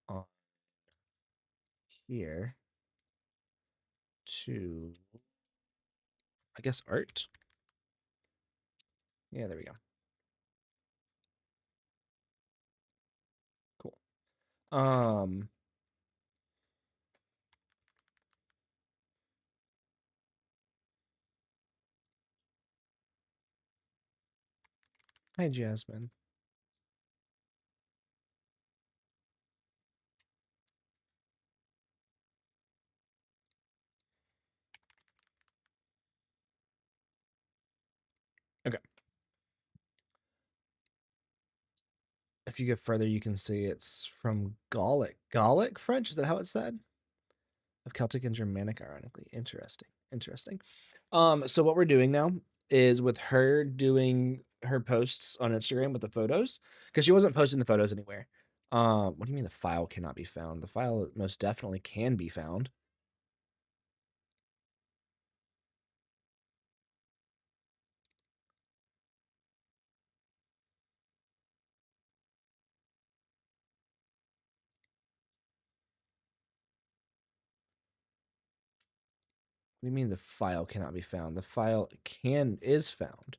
Speaker 1: on here to, I guess, art. Yeah, there we go. Cool. Hi, Jasmine. Okay. If you get further, you can see it's from Gallic. Gallic French? Is that how it's said? Of Celtic and Germanic, ironically. Interesting. So what we're doing now is with her doing her posts on Instagram with the photos, because she wasn't posting the photos anywhere. What do you mean the file cannot be found? The file most definitely can be found. What do you mean the file cannot be found? The file is found.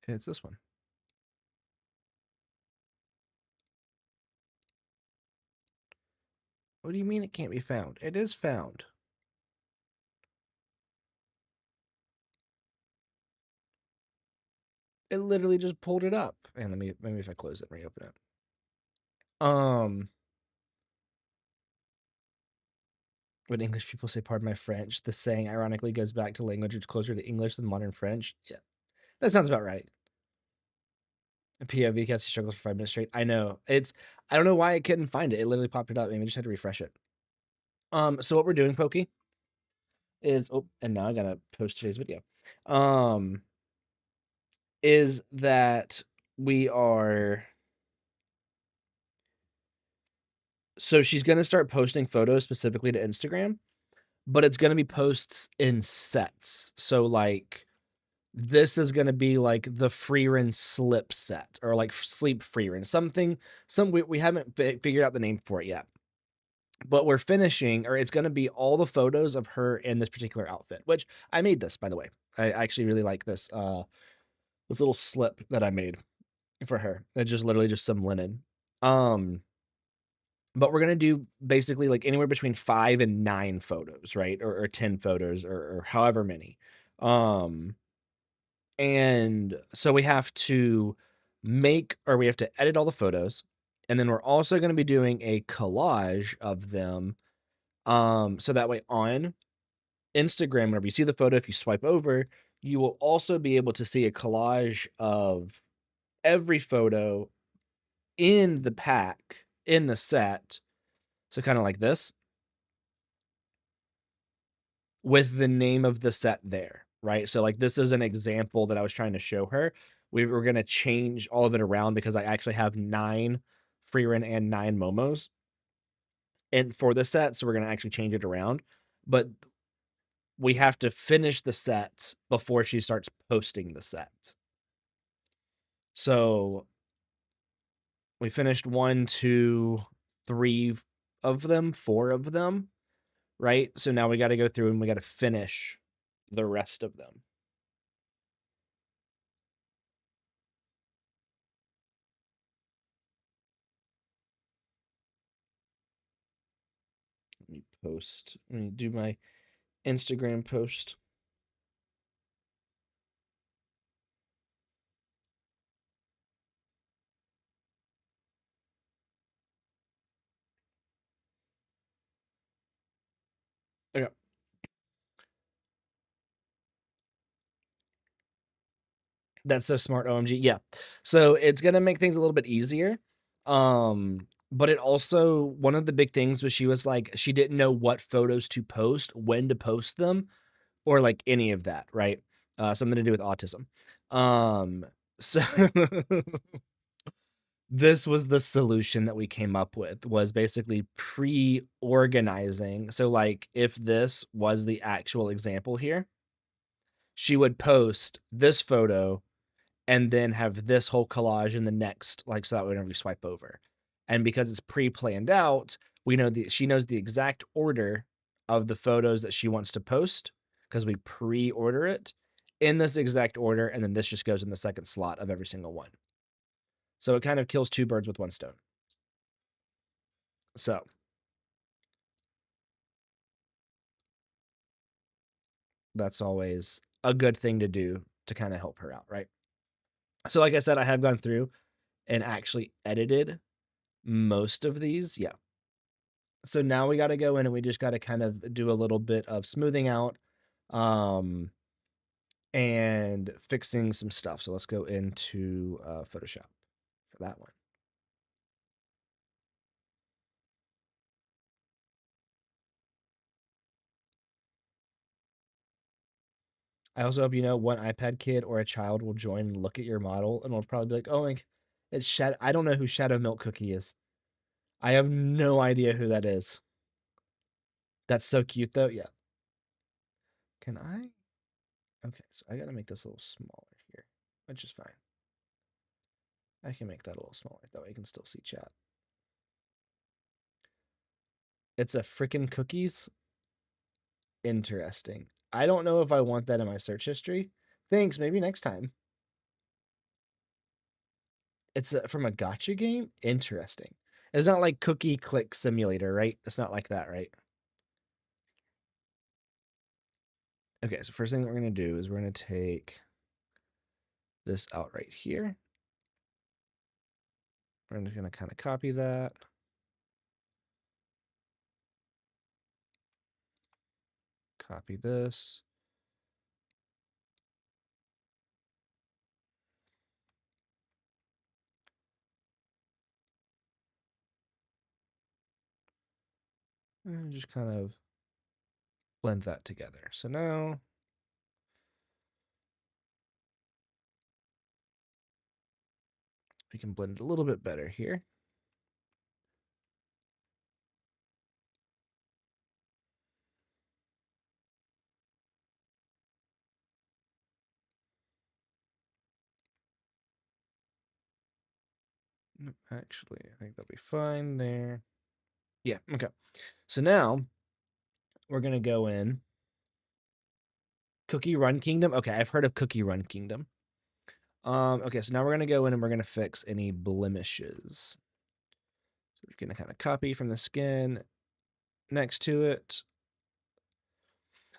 Speaker 1: It's this one. What do you mean it can't be found? It is found. It literally just pulled it up. And maybe if I close it and reopen it. When English people say "pardon my French," the saying ironically goes back to language which is closer to English than modern French. Yeah, that sounds about right. POV Cassie struggles for 5 minutes straight. I know. I don't know why I couldn't find it. It literally popped it up. Maybe I just had to refresh it. So what we're doing, Pokey, is and now I gotta post today's video. Is that we are so she's gonna start posting photos specifically to Instagram, but it's gonna be posts in sets. So like this is gonna be like the Freerin slip set or like sleep Freerin. We haven't figured out the name for it yet. But we're finishing, or it's gonna be all the photos of her in this particular outfit, which I made this, by the way. I actually really like this this little slip that I made for her. It's just literally just some linen. But we're gonna do basically like anywhere between 5 and 9 photos, right? Or 10 photos or however many. And so we have to we have to edit all the photos, and then we're also gonna be doing a collage of them. So that way on Instagram, whenever you see the photo, if you swipe over, you will also be able to see a collage of every photo in the pack, in the set. So kind of like this, with the name of the set there, right? So like this is an example that I was trying to show her. We were going to change all of it around because I actually have 9 Freerin and 9 Momos and for the set, so we're going to actually change it around. But we have to finish the sets before she starts posting the set. So we finished 1, 2, 3 of them, 4 of them, right? So now we got to go through and we got to finish the rest of them. Let me do my Instagram post. Okay. That's so smart, OMG. Yeah. So it's gonna make things a little bit easier. But it also one of the big things was she was like, she didn't know what photos to post, when to post them, or like any of that, right? Something to do with autism. So this was the solution that we came up with, was basically pre-organizing. So like if this was the actual example here, she would post this photo and then have this whole collage in the next, like, so that whenever we swipe over. And because it's pre-planned out, we know she knows the exact order of the photos that she wants to post because we pre-order it in this exact order, and then this just goes in the second slot of every single one. So it kind of kills 2 birds with 1 stone. So that's always a good thing to do to kind of help her out, right? So like I said, I have gone through and actually edited most of these. Yeah. So now we got to go in and we just got to kind of do a little bit of smoothing out and fixing some stuff. So let's go into Photoshop for that one. I also hope you know one iPad kid or a child will join and look at your model and will probably be like, oh, it's Shadow. I don't know who Shadow Milk Cookie is. I have no idea who that is. That's so cute though. Yeah. Can I? Okay, so I gotta make this a little smaller here, which is fine. I can make that a little smaller. That way I can still see chat. It's a frickin' cookies. Interesting. I don't know if I want that in my search history. Thanks. Maybe next time. It's from a gotcha game? Interesting. It's not like Cookie Click Simulator, right? It's not like that, right? Okay, so first thing that we're going to do is we're going to take this out right here. We're just going to kind of copy that. Copy this. And just kind of blend that together. So now we can blend it a little bit better here. Actually, I think that'll be fine there. Yeah, okay. So now we're going to go in. Cookie Run Kingdom. Okay, I've heard of Cookie Run Kingdom. Okay, so now we're going to go in and we're going to fix any blemishes. So we're going to kind of copy from the skin next to it.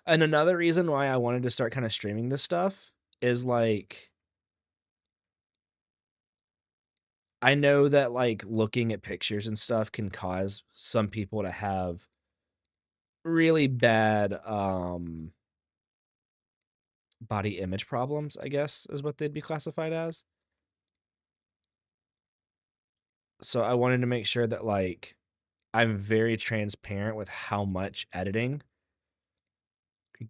Speaker 1: And another reason why I wanted to start kind of streaming this stuff is like, I know that like looking at pictures and stuff can cause some people to have really bad body image problems, I guess is what they'd be classified as. So I wanted to make sure that like I'm very transparent with how much editing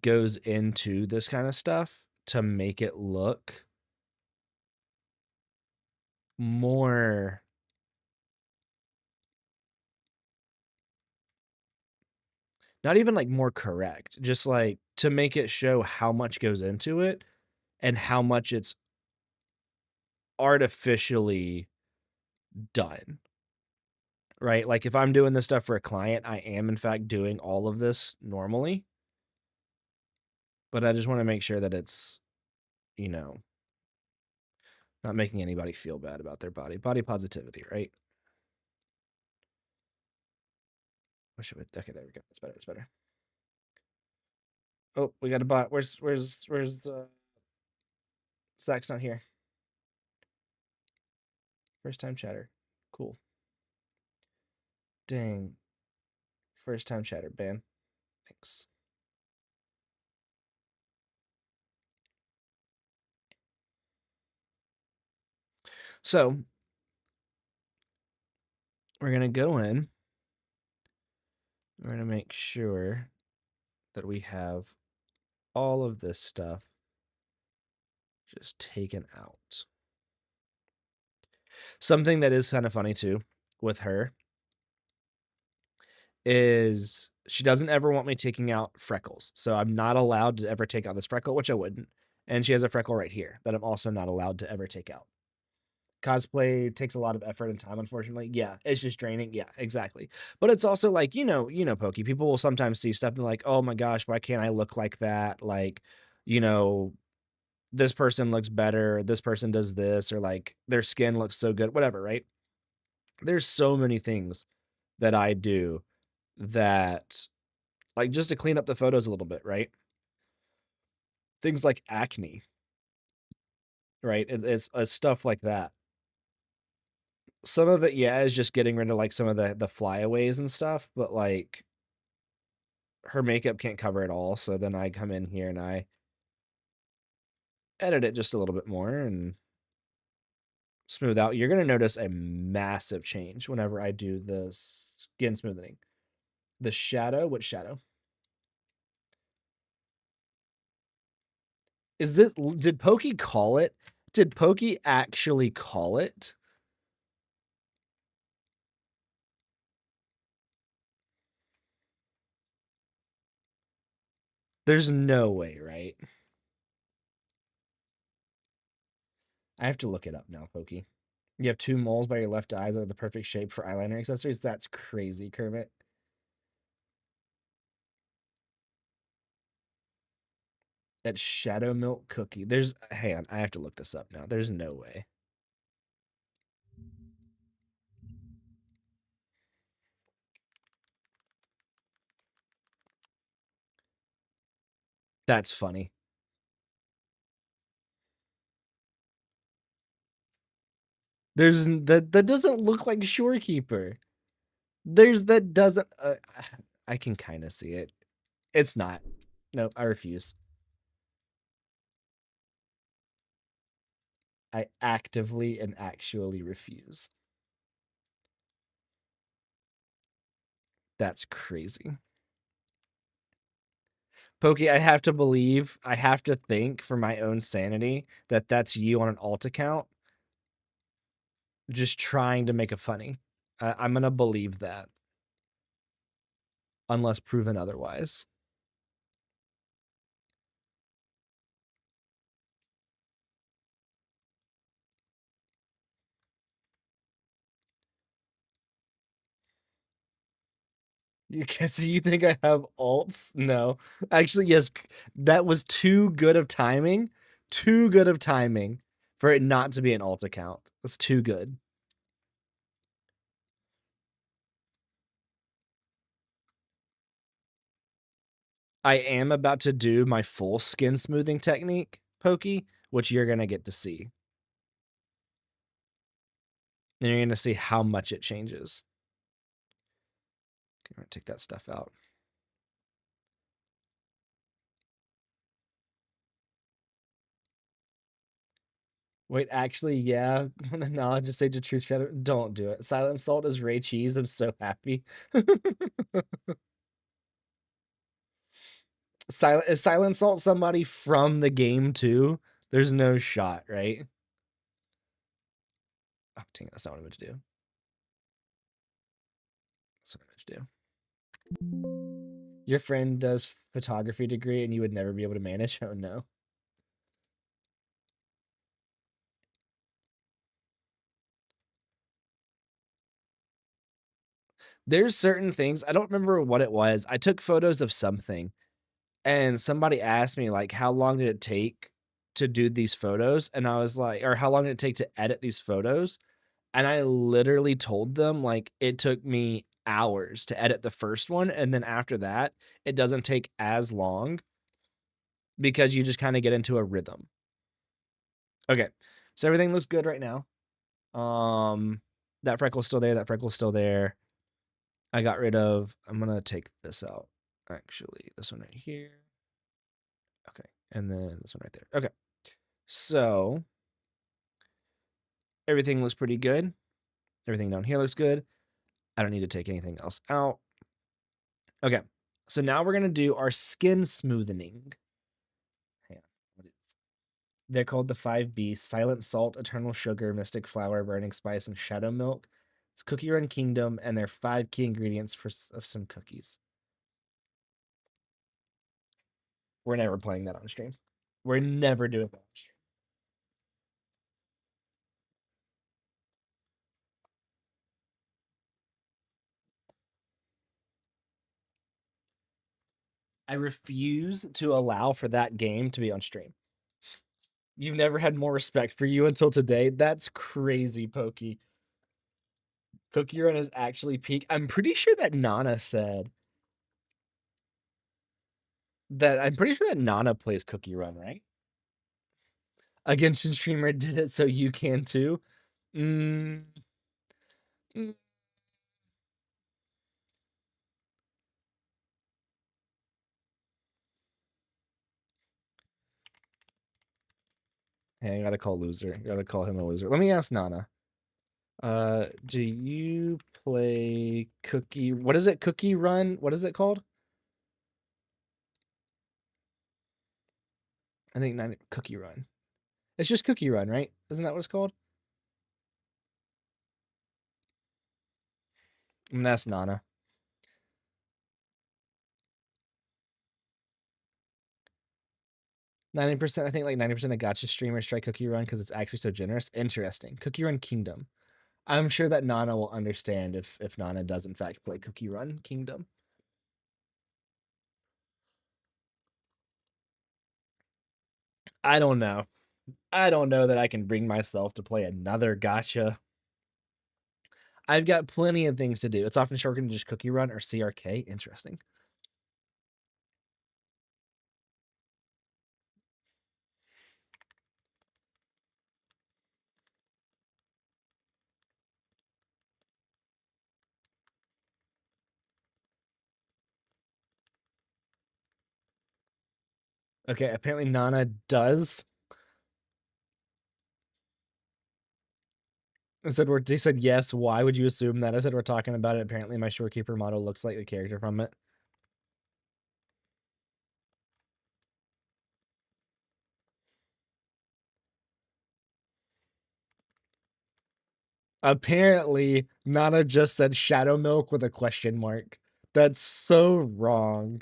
Speaker 1: goes into this kind of stuff to make it look more not even like more correct, just like to make it show how much goes into it and how much it's artificially done. Right? Like if I'm doing this stuff for a client, I am in fact doing all of this normally. But I just want to make sure that it's, you know, not making anybody feel bad about their body. Body positivity, right? What should we? Okay, there we go. It's better. It's better. Oh, we got a bot. Where's Zach's not here. First time chatter. Cool. Dang. First time chatter. Ban. Thanks. So we're gonna go in. We're gonna make sure that we have all of this stuff just taken out. Something that is kind of funny too with her is she doesn't ever want me taking out freckles. So I'm not allowed to ever take out this freckle, which I wouldn't. And she has a freckle right here that I'm also not allowed to ever take out. Cosplay takes a lot of effort and time, unfortunately. Yeah, it's just draining. Yeah, exactly. But it's also like, Pokey, people will sometimes see stuff and like, oh my gosh, why can't I look like that? Like, you know, this person looks better, this person does this, or like their skin looks so good, whatever, right? There's so many things that I do that, like, just to clean up the photos a little bit, right? Things like acne, right? It's stuff like that. Some of it, yeah, is just getting rid of like some of the flyaways and stuff, but like her makeup can't cover it all. So then I come in here and I edit it just a little bit more and smooth out. You're gonna notice a massive change whenever I do the skin smoothing. The shadow, what shadow? Is this, did Pokey call it? Did Pokey actually call it? There's no way, right? I have to look it up now, Pokey. You have 2 moles by your left eyes that are the perfect shape for eyeliner accessories. That's crazy, Kermit. That Shadow Milk Cookie. There's, hang on, I have to look this up now. There's no way. That's funny. There's that doesn't look like Shorekeeper. There's that doesn't. I can kind of see it. It's not. Nope, I refuse. I actively and actually refuse. That's crazy. Pokey, I have to believe, I have to think for my own sanity that that's you on an alt account just trying to make a funny. I'm going to believe that unless proven otherwise. Because you think I have alts? No. Actually, yes, that was too good of timing. Too good of timing for it not to be an alt account. That's too good. I am about to do my full skin smoothing technique, Pokey, which you're going to get to see. And you're going to see how much it changes. Okay, I'm going to take that stuff out. Wait, actually, yeah. When the knowledge is sage of truth, shadow. Don't do it. Silent Salt is Ray Cheese. I'm so happy. Is Silent Salt somebody from the game too? There's no shot, right? Oh, dang it, that's not what I meant to do. That's what I meant to do. Your friend does photography degree and you would never be able to manage? Oh no. There's certain things, I don't remember what it was. I took photos of something and somebody asked me like how long did it take to do these photos? And I was like, or how long did it take to edit these photos? And I literally told them like it took me hours to edit the first one, and then after that, it doesn't take as long because you just kind of get into a rhythm. Okay. So everything looks good right now. That freckle's still there, that freckle's still there. I got rid of, I'm gonna take this out. Actually, this one right here. Okay. And then this one right there. Okay. So everything looks pretty good. Everything down here looks good. I don't need to take anything else out. Okay. So now we're gonna do our skin smoothing. Hang on. What is They're called the 5 Bs: Silent Salt, Eternal Sugar, Mystic Flower, Burning Spice, and Shadow Milk. It's Cookie Run Kingdom, and they're 5 key ingredients of some cookies. We're never playing that on stream. We're never doing that on stream. I refuse to allow for that game to be on stream. You've never had more respect for you until today. That's crazy, Pokey. Cookie Run is actually peak. I'm pretty sure that Nana said that. I'm pretty sure that Nana plays Cookie Run, right? A Genshin streamer did it, so you can too. Mm, mm. Hey, I gotta call loser. Gotta call him a loser. Let me ask Nana. Do you play Cookie? What is it? Cookie Run? What is it called? I think not Cookie Run. It's just Cookie Run, right? Isn't that what it's called? I'm gonna ask Nana. 90%, I think like 90% of gacha streamers try Cookie Run because it's actually so generous. Interesting. Cookie Run Kingdom. I'm sure that Nana will understand if Nana does in fact play Cookie Run Kingdom. I don't know. I don't know that I can bring myself to play another gacha. I've got plenty of things to do. It's often shortened to just Cookie Run or CRK. Interesting. Okay, apparently Nana does. They said yes. Why would you assume that? I said we're talking about it. Apparently my Shorekeeper model looks like the character from it. Apparently, Nana just said Shadow Milk with a question mark. That's so wrong.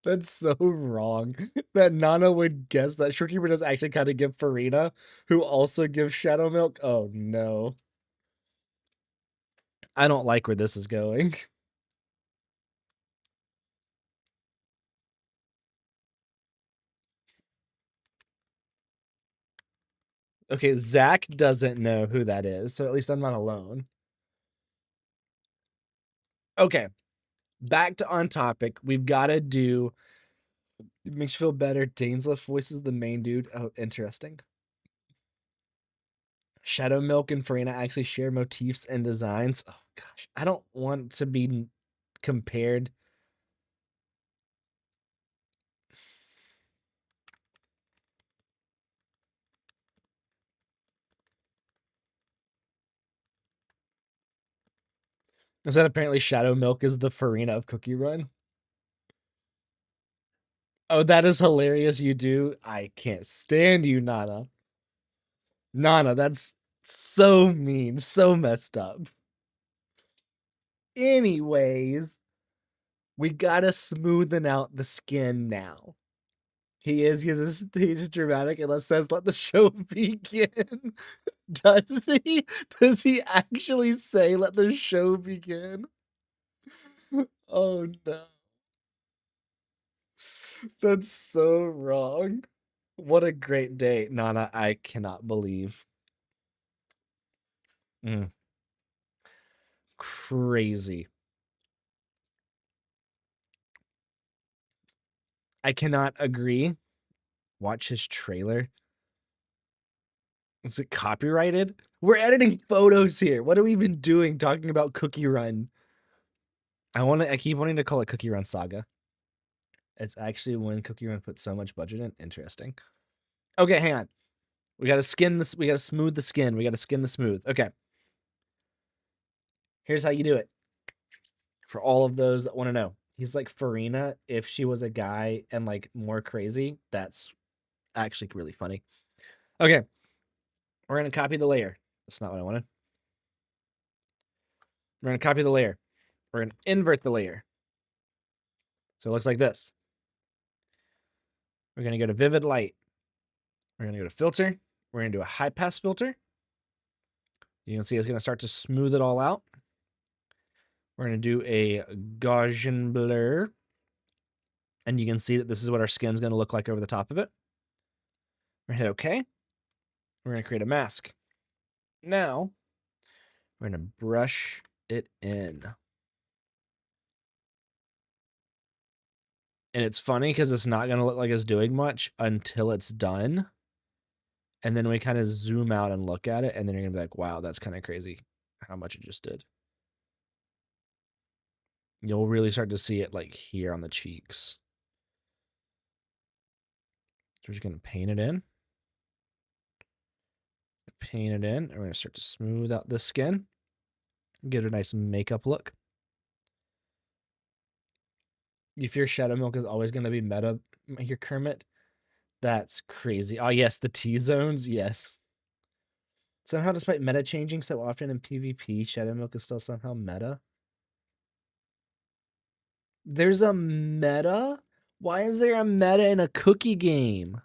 Speaker 1: That's so wrong that Nana would guess that. Shorekeeper does actually kind of give Farina, who also gives Shadow Milk. Oh no. I don't like where this is going. Okay, Zach doesn't know who that is, so at least I'm not alone. Okay, back to on topic. We've got to do. It makes you feel better. Dainsleif voices the main dude. Oh, interesting. Shadow Milk and Farina actually share motifs and designs. Oh gosh, I don't want to be compared. Is that apparently Shadow Milk is the Farina of Cookie Run? Oh, that is hilarious. You do. I can't stand you, Nana. Nana, that's so mean, so messed up. Anyways, we gotta smoothen out the skin now. He's dramatic and says, let the show begin. Does he? Does he actually say, let the show begin? Oh no. That's so wrong. What a great day, Nana. I cannot believe. Mm. Crazy. I cannot agree. Watch his trailer. Is it copyrighted? We're editing photos here. What have we been doing talking about Cookie Run? I keep wanting to call it Cookie Run Saga. It's actually when Cookie Run put so much budget in. Interesting. Okay, hang on. We gotta skin this. We gotta smooth the skin. We gotta skin the smooth. Okay. Here's how you do it. For all of those that want to know, he's like Farina if she was a guy and like more crazy. That's actually really funny. Okay. We're gonna copy the layer. That's not what I wanted. We're gonna copy the layer. We're gonna invert the layer. So it looks like this. We're gonna go to vivid light. We're gonna go to filter. We're gonna do a high pass filter. You can see it's gonna start to smooth it all out. We're gonna do a Gaussian blur. And you can see that this is what our skin's gonna look like over the top of it. We're gonna hit OK. We're gonna create a mask. Now, we're gonna brush it in. And it's funny because it's not gonna look like it's doing much until it's done. And then we kind of zoom out and look at it, and then you're gonna be like, wow, that's kind of crazy how much it just did. You'll really start to see it like here on the cheeks. So we're just gonna paint it in. Paint it in, and we're gonna start to smooth out the skin. Get a nice makeup look. If your Shadow Milk is always gonna be meta, your Kermit, That's crazy. Oh, yes, the T-zones, yes. Somehow, despite meta changing so often in PvP, Shadow Milk is still somehow meta. There's a meta? Why is there a meta in a cookie game?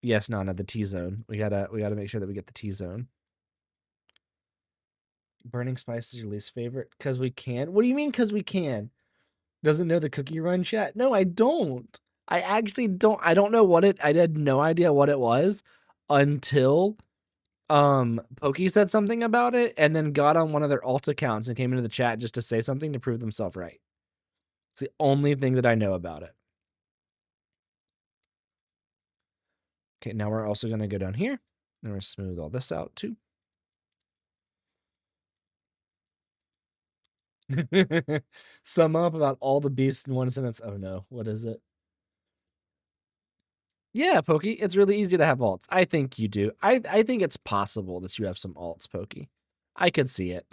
Speaker 1: Yes, Nana, the T-zone. We gotta make sure that we get the T-zone. Burning spice is your least favorite? Because we can? What do you mean because we can? Doesn't know the cookie run chat? No, I don't. I actually don't. I don't know what it. I had no idea what it was until Pokey said something about it and then got on one of their alt accounts and came into the chat just to say something to prove themselves right. It's the only thing that I know about it. Okay, now we're also going to go down here and we're going to smooth all this out too. Sum up about all the beasts in one sentence. Oh no, what is it? Yeah, Pokey, it's really easy to have alts. I think you do. I think it's possible that you have some alts, Pokey. I could see it.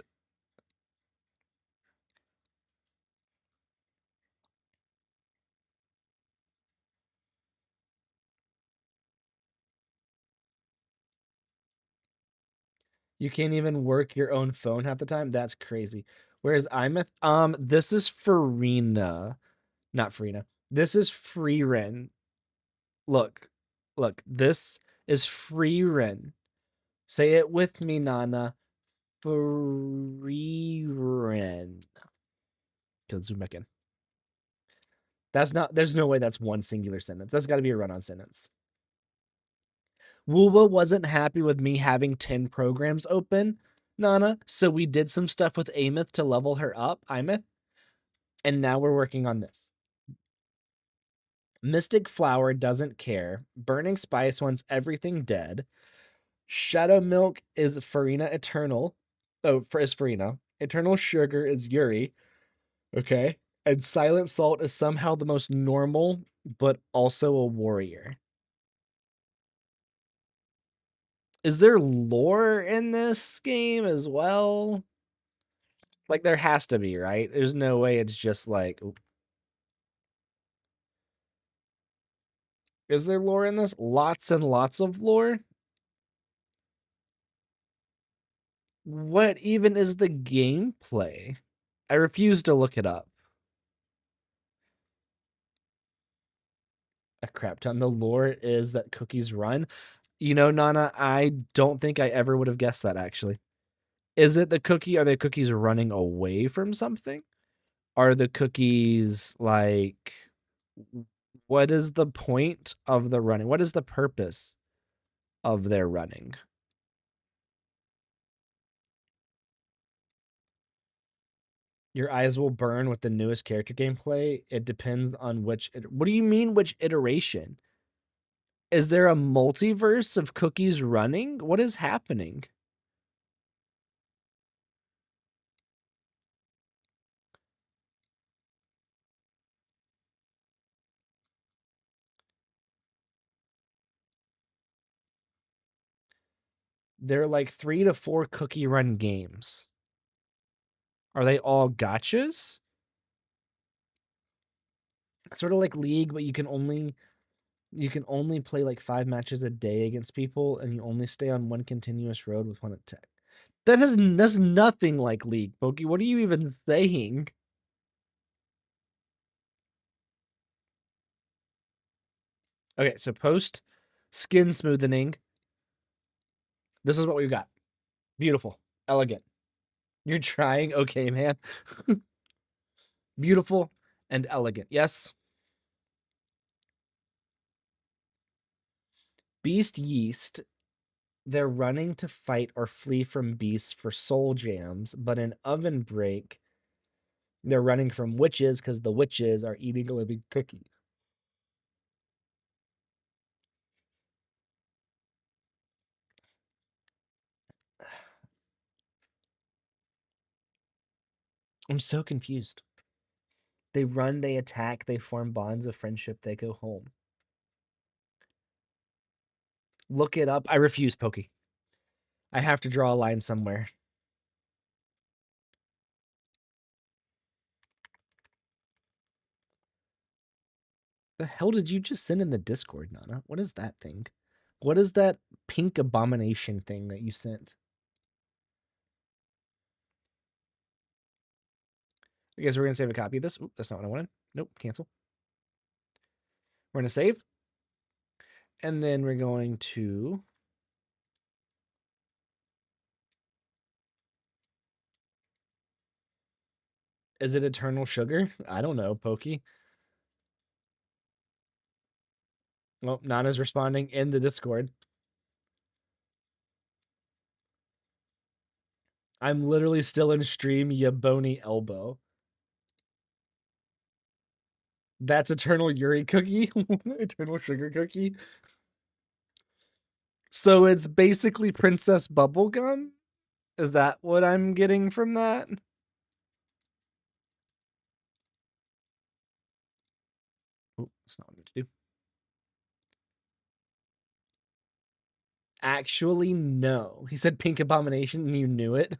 Speaker 1: You can't even work your own phone half the time. That's crazy. Whereas I'm this is Farina, not Farina. This is Freerin. Look, this is Freerin. Say it with me, Nana. Freerin. Okay, let's zoom back in. There's no way that's one singular sentence. That's got to be a run-on sentence. WuWa wasn't happy with me having 10 programs open, Nana, so we did some stuff with Amith to level her up, Imith, and now we're working on this. Mystic Flower doesn't care. Burning Spice wants everything dead. Shadow Milk is Farina Eternal. Is Farina. Eternal Sugar is Yuri. Okay. And Silent Salt is somehow the most normal, but also a warrior. Is there lore in this game as well? Like, there has to be, right? There's no way it's just like... Is there lore in this? Lots and lots of lore? What even is the gameplay? I refuse to look it up. A crap ton. The lore is that cookies run. You know, Nana, I don't think I ever would have guessed that, actually. Is it the cookie? Are the cookies running away from something? Are the cookies like... What is the point of the running? What is the purpose of their running? Your eyes will burn with the newest character gameplay. It depends on which... What do you mean, which iteration? Is there a multiverse of cookies running? What is happening? They're like 3 to 4 cookie run games. Are they all gotchas? Sort of like League, but you can only play like 5 matches a day against people, and you only stay on one continuous road with one attack. That's nothing like League, Pokey. What are you even saying? Okay, so post skin smoothening. This is what we've got. Beautiful, elegant. You're trying, okay, man. Beautiful and elegant. Yes. Beast Yeast. They're running to fight or flee from beasts for soul jams, but in Oven Break, they're running from witches because the witches are eating a living cookie. I'm so confused. They run, they attack, they form bonds of friendship, they go home. Look it up. I refuse, Pokey. I have to draw a line somewhere. The hell did you just send in the Discord, Nana? What is that thing? What is that pink abomination thing that you sent? I guess we're gonna save a copy of this. Oop, that's not what I wanted. Nope, cancel. We're gonna save. And then we're going to is it Eternal Sugar? I don't know, Pokey. Well, Nana's responding in the Discord. I'm literally still in stream, ya bony elbow. That's Eternal Yuri cookie? Eternal Sugar cookie? So it's basically Princess Bubblegum? Is that what I'm getting from that? Oh, that's not what I meant to do. Actually, no. He said pink abomination and you knew it.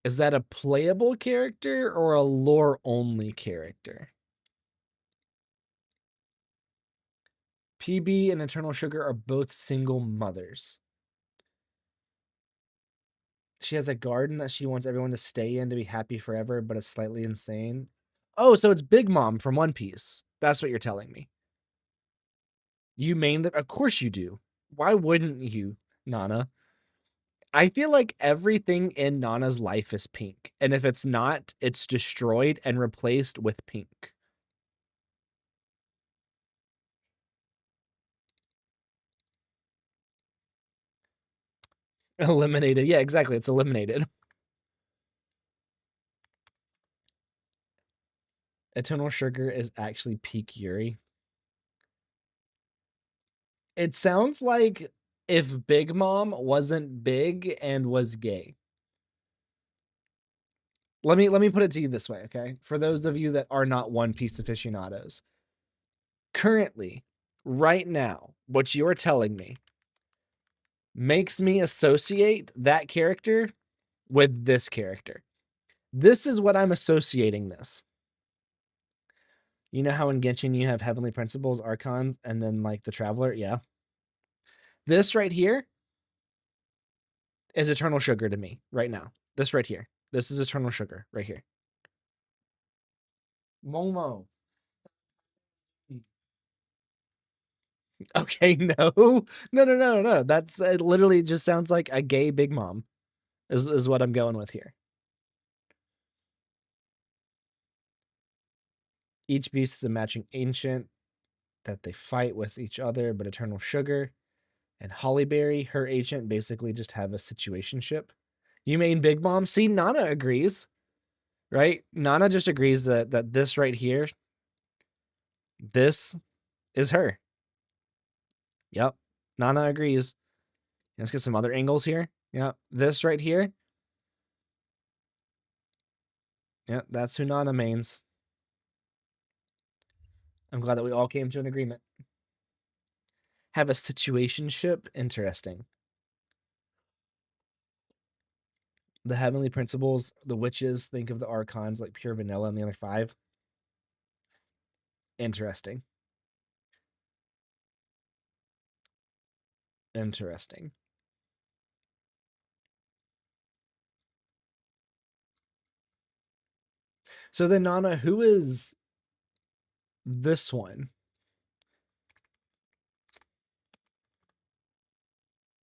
Speaker 1: Is that a playable character or a lore only character? PB and Eternal Sugar are both single mothers. She has a garden that she wants everyone to stay in to be happy forever, but it's slightly insane. Oh, so it's Big Mom from One Piece. That's what you're telling me. You main the, of course you do. Why wouldn't you, Nana? I feel like everything in Nana's life is pink. And if it's not, it's destroyed and replaced with pink. Eliminated. Yeah, exactly. It's eliminated. Eternal Sugar is actually peak Yuri. It sounds like if Big Mom wasn't big and was gay. Let me put it to you this way, okay? For those of you that are not One Piece aficionados. Currently, right now, what you are telling me makes me associate that character with this character. This is what I'm associating this. You know how in Genshin you have heavenly principles, archons, and then like the traveler? Yeah. This right here is Eternal Sugar to me right now. This right here. This is Eternal Sugar right here. Momo. Okay, no. No. That's it literally just sounds like a gay Big Mom is what I'm going with here. Each beast is a matching ancient that they fight with each other, but Eternal Sugar and Hollyberry, her ancient, basically just have a situationship. You mean Big Mom? See, Nana agrees, right? Nana just agrees that this right here, this is her. Yep. Nana agrees. Let's get some other angles here. Yep. This right here. Yep. That's who Nana mains. I'm glad that we all came to an agreement. Have a situationship? Interesting. The heavenly principles, the witches, think of the archons like pure vanilla and the other 5. Interesting. Interesting. So then, Nana, who is this one?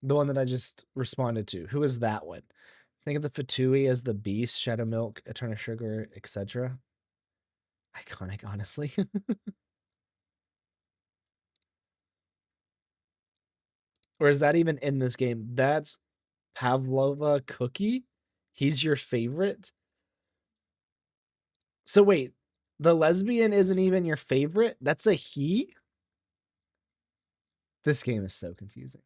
Speaker 1: The one that I just responded to. Who is that one? Think of the Fatui as the beast, Shadow Milk, Eternal Sugar, etc. Iconic, honestly. Or is that even in this game? That's Pavlova Cookie? He's your favorite? So wait, the lesbian isn't even your favorite? That's a he? This game is so confusing.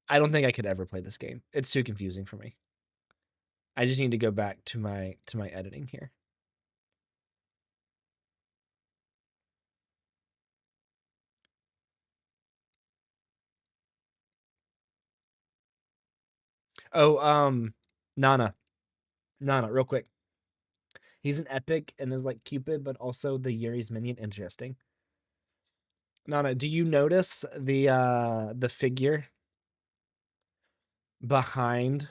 Speaker 1: I don't think I could ever play this game. It's too confusing for me. I just need to go back to my editing here. Oh, Nana. Nana, real quick. He's an epic and is like Cupid, but also the Yuri's minion. Interesting. Nana, do you notice the figure behind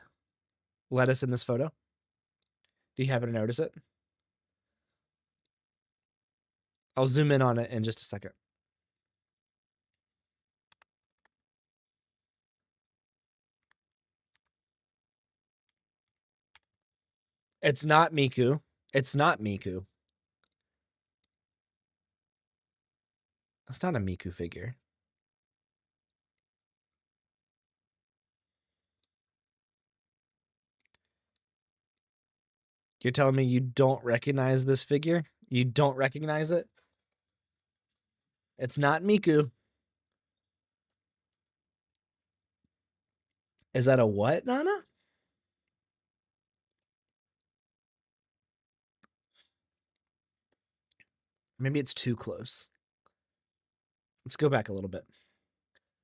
Speaker 1: Lettuce in this photo? Do you happen to notice it? I'll zoom in on it in just a second. It's not Miku. It's not Miku. It's not a Miku figure. You're telling me you don't recognize this figure? You don't recognize it? It's not Miku. Is that a what, Nana? Maybe it's too close. Let's go back a little bit.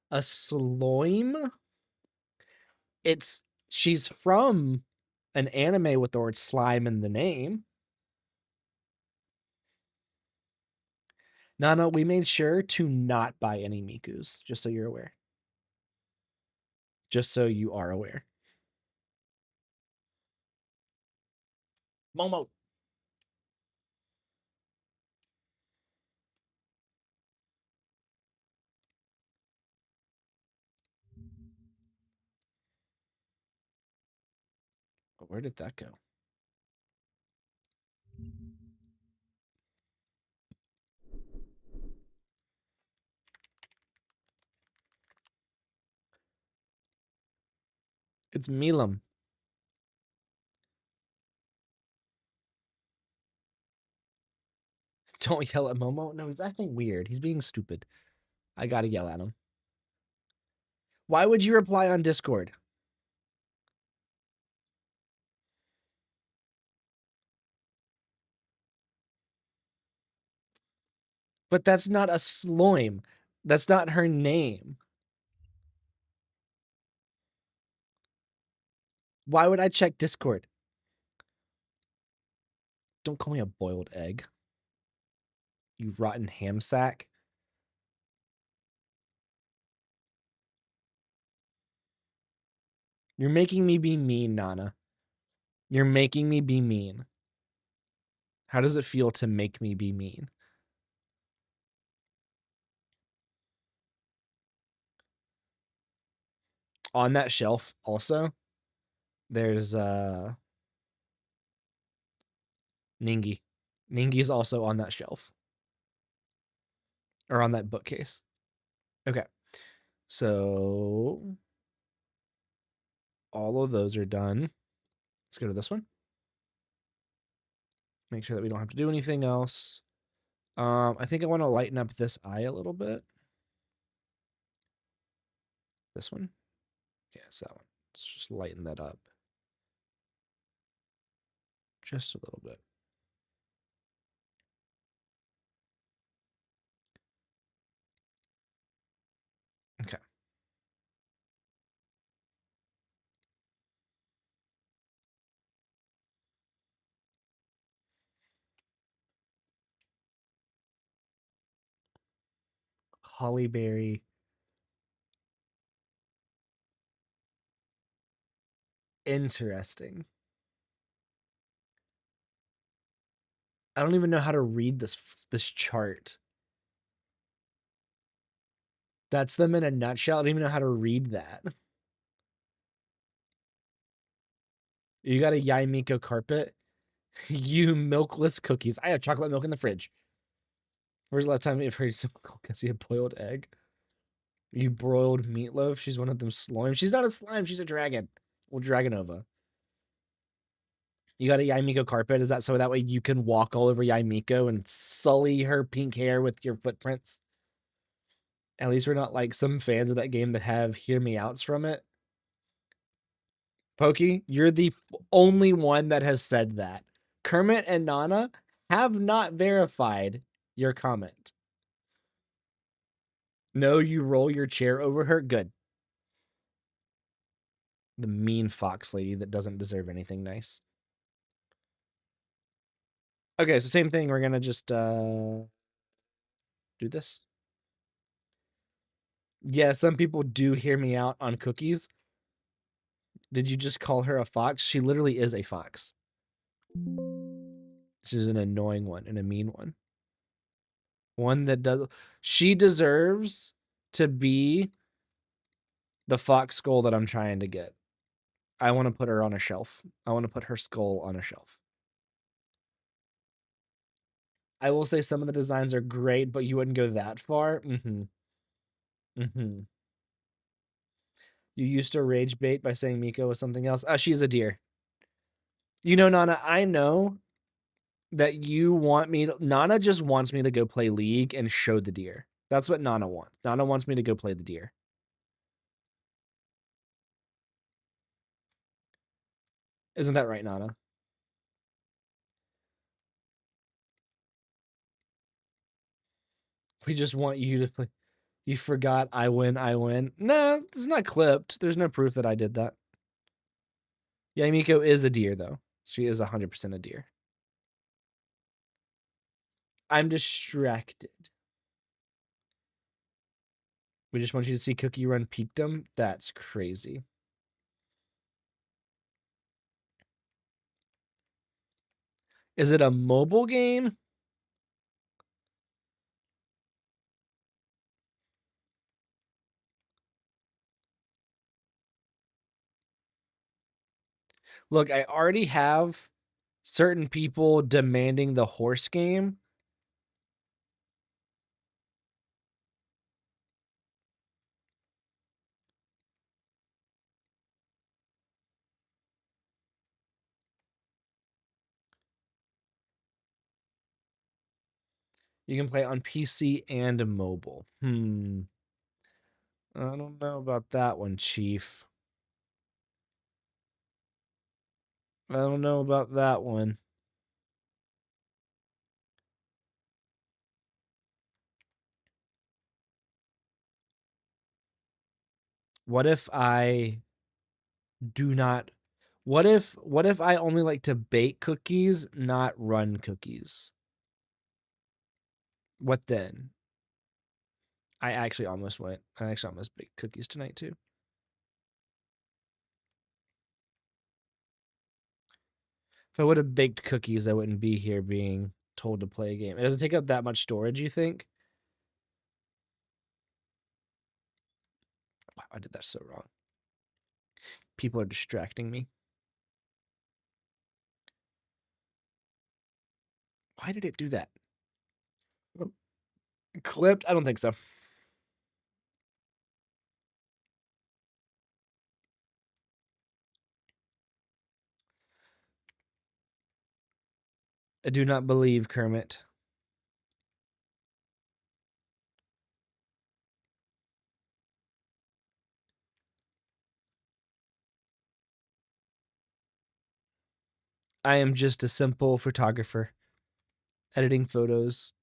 Speaker 1: A Sloime? She's from an anime with the word slime in the name. Nana, we made sure to not buy any Mikus, just so you're aware. Just so you are aware. Momo. Where did that go? It's Milam. Don't yell at Momo. No, he's acting weird. He's being stupid. I gotta yell at him. Why would you reply on Discord? But that's not a Sloime. That's not her name. Why would I check Discord? Don't call me a boiled egg. You rotten ham sack. You're making me be mean, Nana. You're making me be mean. How does it feel to make me be mean? On that shelf also, there's Ningi. Ningi's also on that shelf. Or on that bookcase. Okay. So all of those are done. Let's go to this one. Make sure that we don't have to do anything else. I think I want to lighten up this eye a little bit. This one? Yes, that one. Let's just lighten that up. Just a little bit. Okay. Hollyberry. Interesting. I don't even know how to read this chart. That's them in a nutshell. I don't even know how to read that. You got a Yaimiko carpet? You milkless cookies. I have chocolate milk in the fridge. Where's the last time you've heard someone call Cassie a boiled egg? You broiled meatloaf? She's one of them slime. She's not a slime. She's a dragon. Well, Dragonova. You got a Yaimiko carpet? Is that so that way you can walk all over Yaimiko and sully her pink hair with your footprints? At least we're not like some fans of that game that have hear me outs from it. Pokey, you're the only one that has said that. Kermit and Nana have not verified your comment. No, you roll your chair over her. Good. The mean fox lady that doesn't deserve anything nice. Okay, so same thing. We're gonna just do this. Yeah, some people do hear me out on cookies. Did you just call her a fox? She literally is a fox. She's an annoying one and a mean one. One that does. She deserves to be the fox skull that I'm trying to get. I want to put her on a shelf. I want to put her skull on a shelf. I will say some of the designs are great, but you wouldn't go that far. Mm-hmm. Mm-hmm. You used to rage bait by saying Miko was something else. She's a deer. You know, Nana, I know that you want me to, Nana just wants me to go play League and show the deer. That's what Nana wants. Nana wants me to go play the deer. Isn't that right, Nana? We just want you to play. You forgot I win, I win. No, it's not clipped. There's no proof that I did that. Yeah, Miko is a deer, though. She is 100% a deer. I'm distracted. We just want you to see Cookie Run Peakdom. That's crazy. Is it a mobile game? Look, I already have certain people demanding the horse game. You can play on PC and mobile. I don't know about that one, Chief. I don't know about that one. What if I do not what if I only like to bake cookies, not run cookies? What then? I actually almost baked cookies tonight too. If I would have baked cookies, I wouldn't be here being told to play a game. It doesn't take up that much storage, you think? Wow, I did that so wrong. People are distracting me. Why did it do that? Clipped? I don't think so. I do not believe Kermit. I am just a simple photographer editing photos.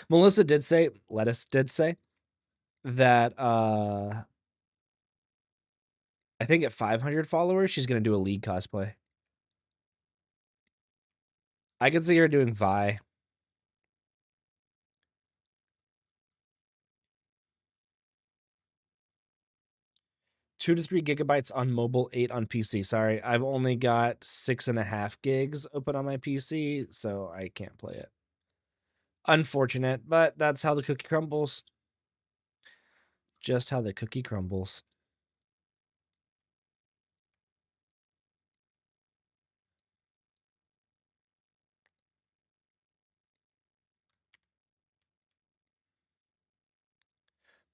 Speaker 1: Melissa did say, Lettuce did say that I think at 500 followers, she's going to do a League cosplay. I could see her doing Vi. 2 to 3 gigabytes on mobile, 8 on PC. Sorry, I've only got 6.5 gigs open on my PC, so I can't play it. Unfortunate, but that's how the cookie crumbles. Just how the cookie crumbles.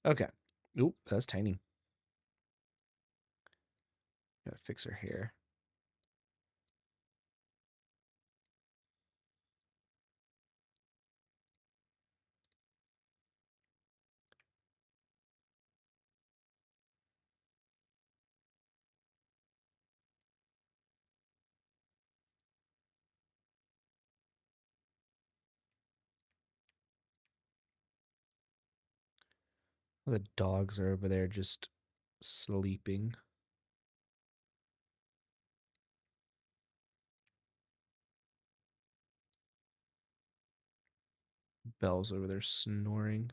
Speaker 1: Okay. Oop, that's tiny. Gotta fix her hair. The dogs are over there just sleeping. Belle's over there snoring.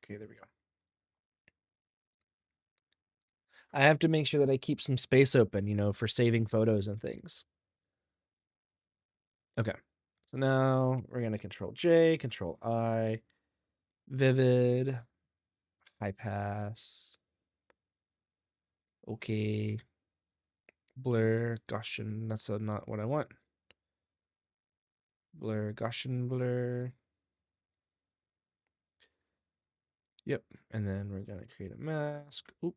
Speaker 1: Okay, there we go. I have to make sure that I keep some space open, you know, for saving photos and things. Okay. So now we're going to Control J, Control I, Vivid, High Pass. Okay. Blur, Gaussian. That's not what I want. Blur, Gaussian blur. Yep. And then we're going to create a mask. Oop.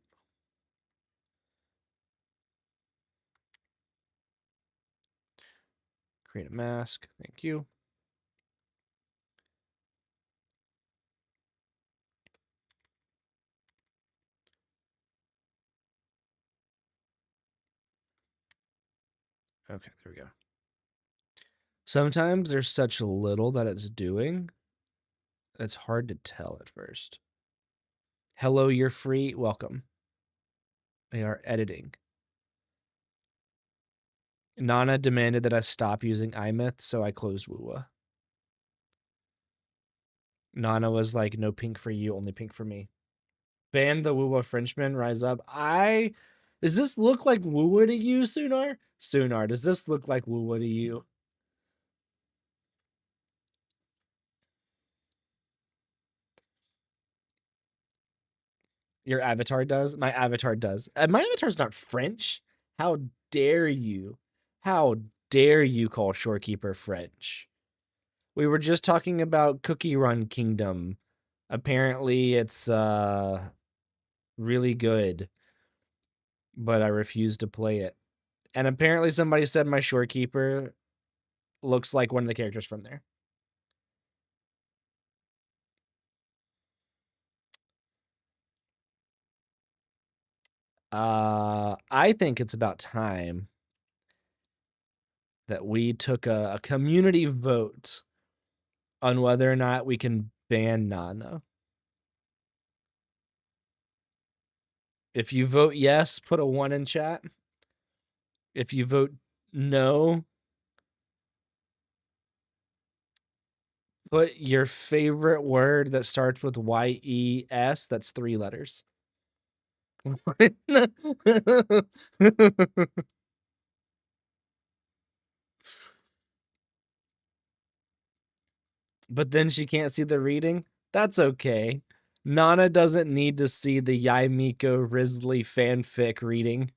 Speaker 1: Create a mask. Thank you. Okay, there we go. Sometimes there's such little that it's doing, it's hard to tell at first. Hello, you're free. Welcome. We are editing. Nana demanded that I stop using iMyth, so I closed WuWa. Nana was like, no pink for you, only pink for me. Ban the WuWa Frenchman, rise up. Does this look like WuWa to you, Sunar? Sunar, does this look like WuWa to you? Your avatar does? My avatar does. My avatar's not French. How dare you? How dare you call Shorekeeper French? We were just talking about Cookie Run Kingdom. Apparently it's really good, but I refuse to play it. And apparently somebody said my Shorekeeper looks like one of the characters from there. I think it's about time that we took a community vote on whether or not we can ban Nana. If you vote yes, put a 1 in chat. If you vote no, put your favorite word that starts with YES. That's 3 letters. But then she can't see the reading. That's okay. Nana doesn't need to see the Yaimiko Risley fanfic reading.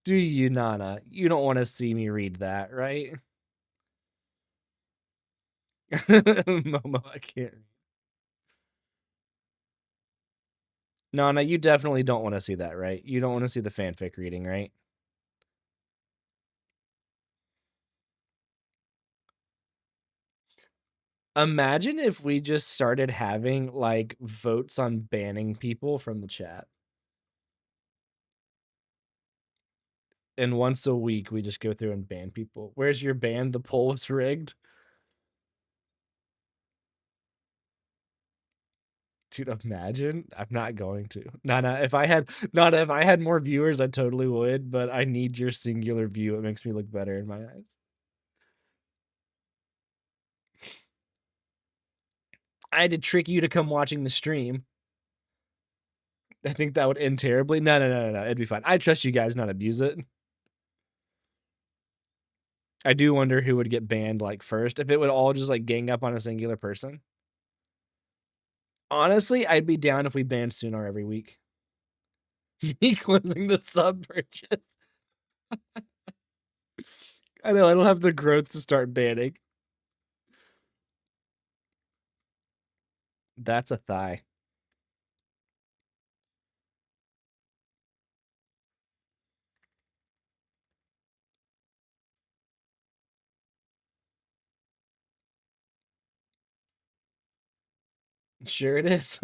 Speaker 1: Do you, Nana? You don't want to see me read that, right? Momo, I can't. Nana, you definitely don't want to see that, right? You don't want to see the fanfic reading, right? Imagine if we just started having like votes on banning people from the chat. And once a week we just go through and ban people. Where's your ban? The poll was rigged. Dude, imagine. I'm not going to. Nana, if I had more viewers, I totally would, but I need your singular view. It makes me look better in my eyes. I had to trick you to come watching the stream. I think that would end terribly. No. It'd be fine. I trust you guys, not abuse it. I do wonder who would get banned like first. If it would all just like gang up on a singular person. Honestly, I'd be down if we banned Sunar every week. Me closing the sub purchase. I know, I don't have the growth to start banning. That's a thigh. Sure it is.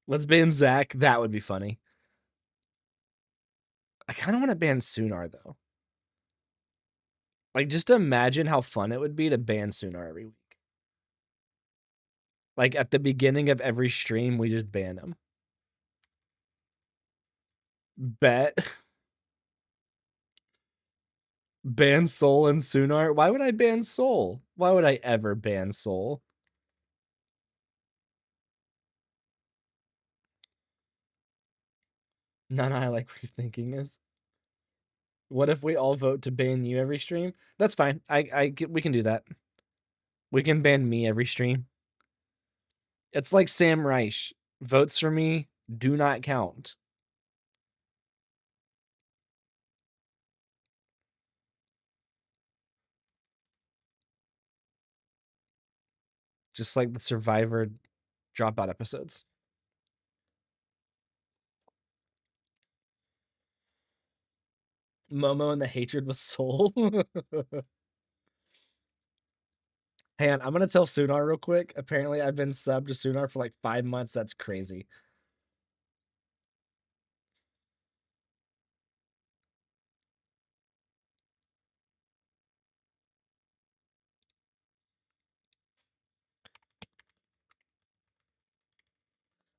Speaker 1: Let's ban Zach. That would be funny. I kind of want to ban Sunar, though. Like, just imagine how fun it would be to ban Sunar every week. Like, at the beginning of every stream, we just ban him. Bet. Ban Soul and Sunar. Why would I ban Soul? Why would I ever ban Soul? None I like what your thinking is. What if we all vote to ban you every stream? That's fine. We can do that. We can ban me every stream. It's like Sam Reich. Votes for me do not count. Just like the Survivor dropout episodes. Momo and the hatred with Soul. Hey, I'm gonna tell Sunar real quick. Apparently, I've been subbed to Sunar for like 5 months. That's crazy.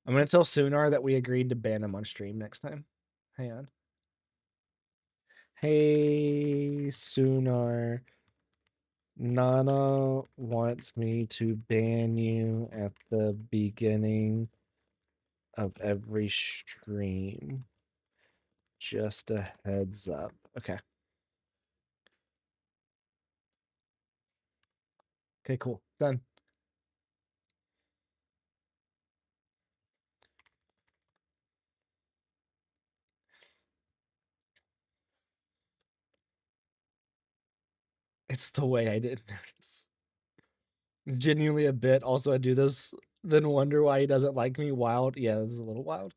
Speaker 1: I'm gonna tell Sunar that we agreed to ban him on stream next time. Hang on. Hey, Sunar. Nana wants me to ban you at the beginning of every stream. Just a heads up. Okay. Okay, cool. Done. It's the way I didn't notice. Genuinely a bit. Also, I do this, then wonder why he doesn't like me. Wild. Yeah, this is a little wild.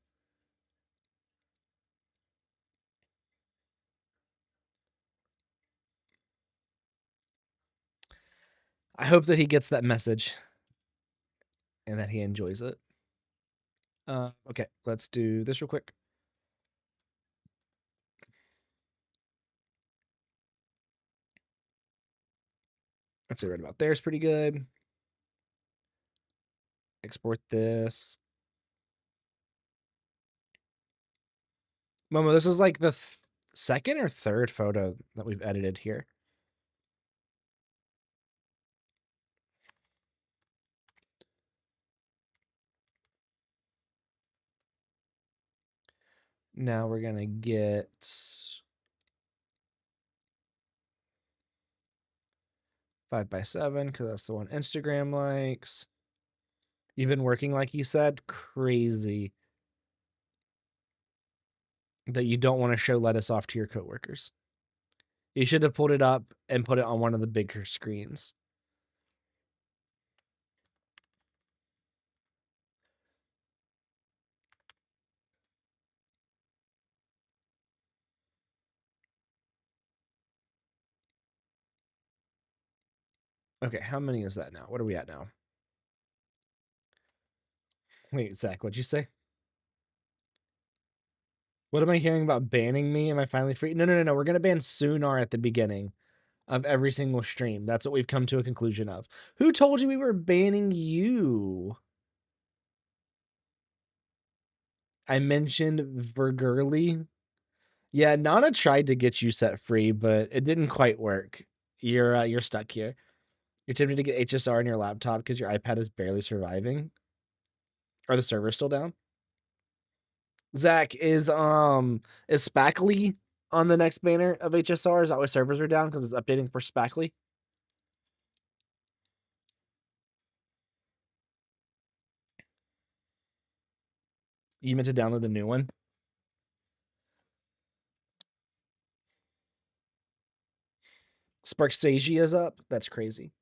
Speaker 1: I hope that he gets that message and that he enjoys it. Okay, let's do this real quick. Let's say right about there is pretty good. Export this. Momo, this is like the second or third photo that we've edited here. Now we're gonna get 5x7 because that's the one Instagram likes. You've been working like you said. Crazy that you don't want to show lettuce off to your coworkers. You should have pulled it up and put it on one of the bigger screens. Okay, how many is that now? What are we at now? Wait, Zach, what'd you say? What am I hearing about banning me? Am I finally free? No. We're gonna ban Sunar at the beginning of every single stream. That's what we've come to a conclusion of. Who told you we were banning you? I mentioned Vergurley. Yeah, Nana tried to get you set free, but it didn't quite work. You're stuck here. You're attempting to get HSR on your laptop because your iPad is barely surviving. Are the servers still down? Zach, is Spackly on the next banner of HSR? Is that why servers are down because it's updating for Spackly? You meant to download the new one? Sparksasia is up? That's crazy.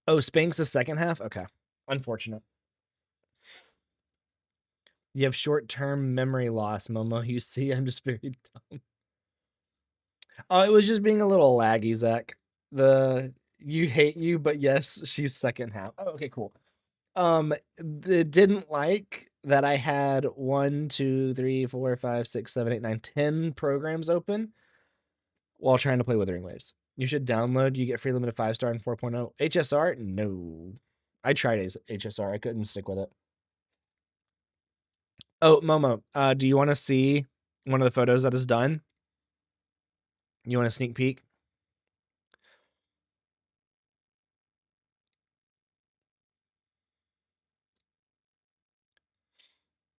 Speaker 1: Oh, Spanx the second half? Okay. Unfortunate. You have short-term memory loss, Momo. You see, I'm just very dumb. Oh, it was just being a little laggy, Zach. You hate you, but yes, she's second half. Oh, okay, cool. It didn't like that I had 1, 2, 3, 4, 5, 6, 7, 8, 9, 10 programs open while trying to play Withering Waves. You should download. You get free limited 5-star and 4.0. HSR? No. I tried HSR. I couldn't stick with it. Oh, Momo, do you want to see one of the photos that is done? You want a sneak peek?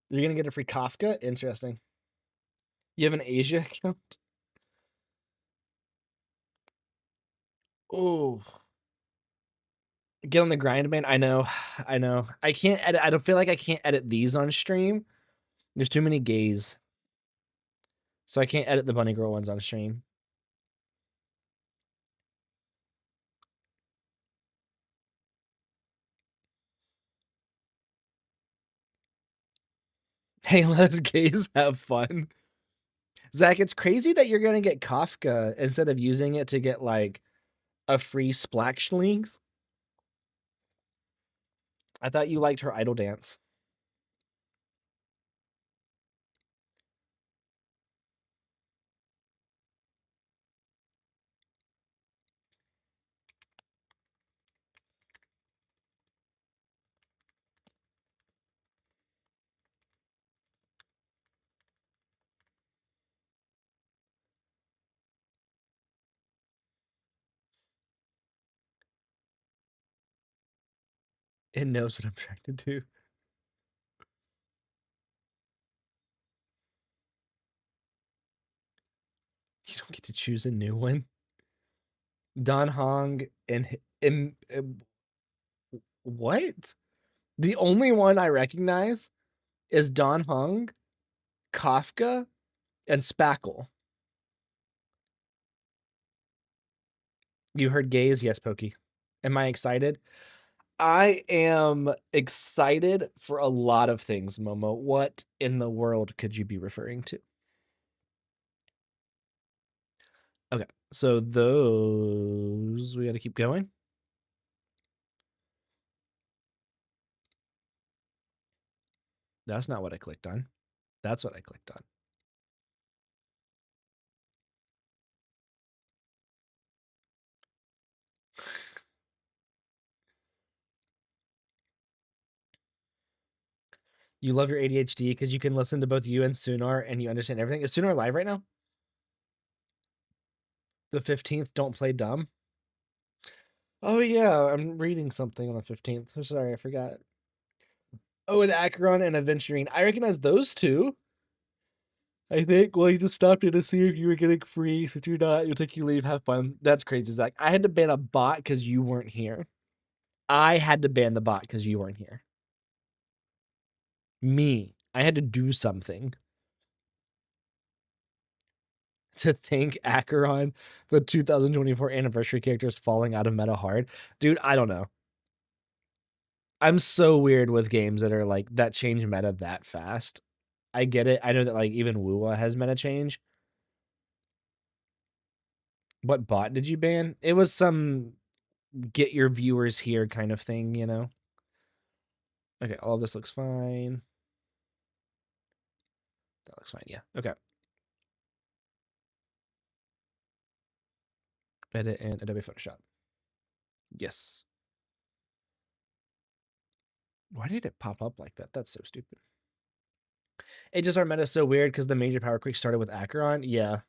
Speaker 1: You're gonna get a free Kafka? Interesting. You have an Asia account? Oh, get on the grind, man. I know, I know. I can't edit. I don't feel like I can't edit these on stream. There's too many gays, so I can't edit the bunny girl ones on stream. Hey, let us gays have fun. Zach, it's crazy that you're gonna get Kafka instead of using it to get like a free Splashlinks. I thought you liked her idol dance. It knows what I'm trying to do. You don't get to choose a new one. Don Hong and what? The only one I recognize is Don Hong, Kafka, and Spackle. You heard gays? Yes, Pokey. Am I excited? I am excited for a lot of things, Momo. What in the world could you be referring to? Okay, so those we got to keep going. That's not what I clicked on. That's what I clicked on. You love your ADHD because you can listen to both you and Sunar and you understand everything. Is Sunar live right now? The 15th, don't play dumb. Oh yeah, I'm reading something on the 15th. I'm sorry, I forgot. Oh, and Acheron and Aventurine. I recognize those two. I think. Well, you just stopped in to see if you were getting free. Since you're not, you'll take your leave. Have fun. That's crazy, Zach. I had to ban a bot because you weren't here. I had to ban the bot because you weren't here. Me. I had to do something to thank Acheron, the 2024 anniversary characters falling out of meta hard. Dude, I don't know. I'm so weird with games that are like that change meta that fast. I get it. I know that like even WuWa has meta change. What bot did you ban? It was some get your viewers here kind of thing, you know? Okay, all of this looks fine. That looks fine, yeah. Okay. Edit in Adobe Photoshop. Yes. Why did it pop up like that? That's so stupid. HSR meta is so weird because the major power creep started with Acheron. Yeah.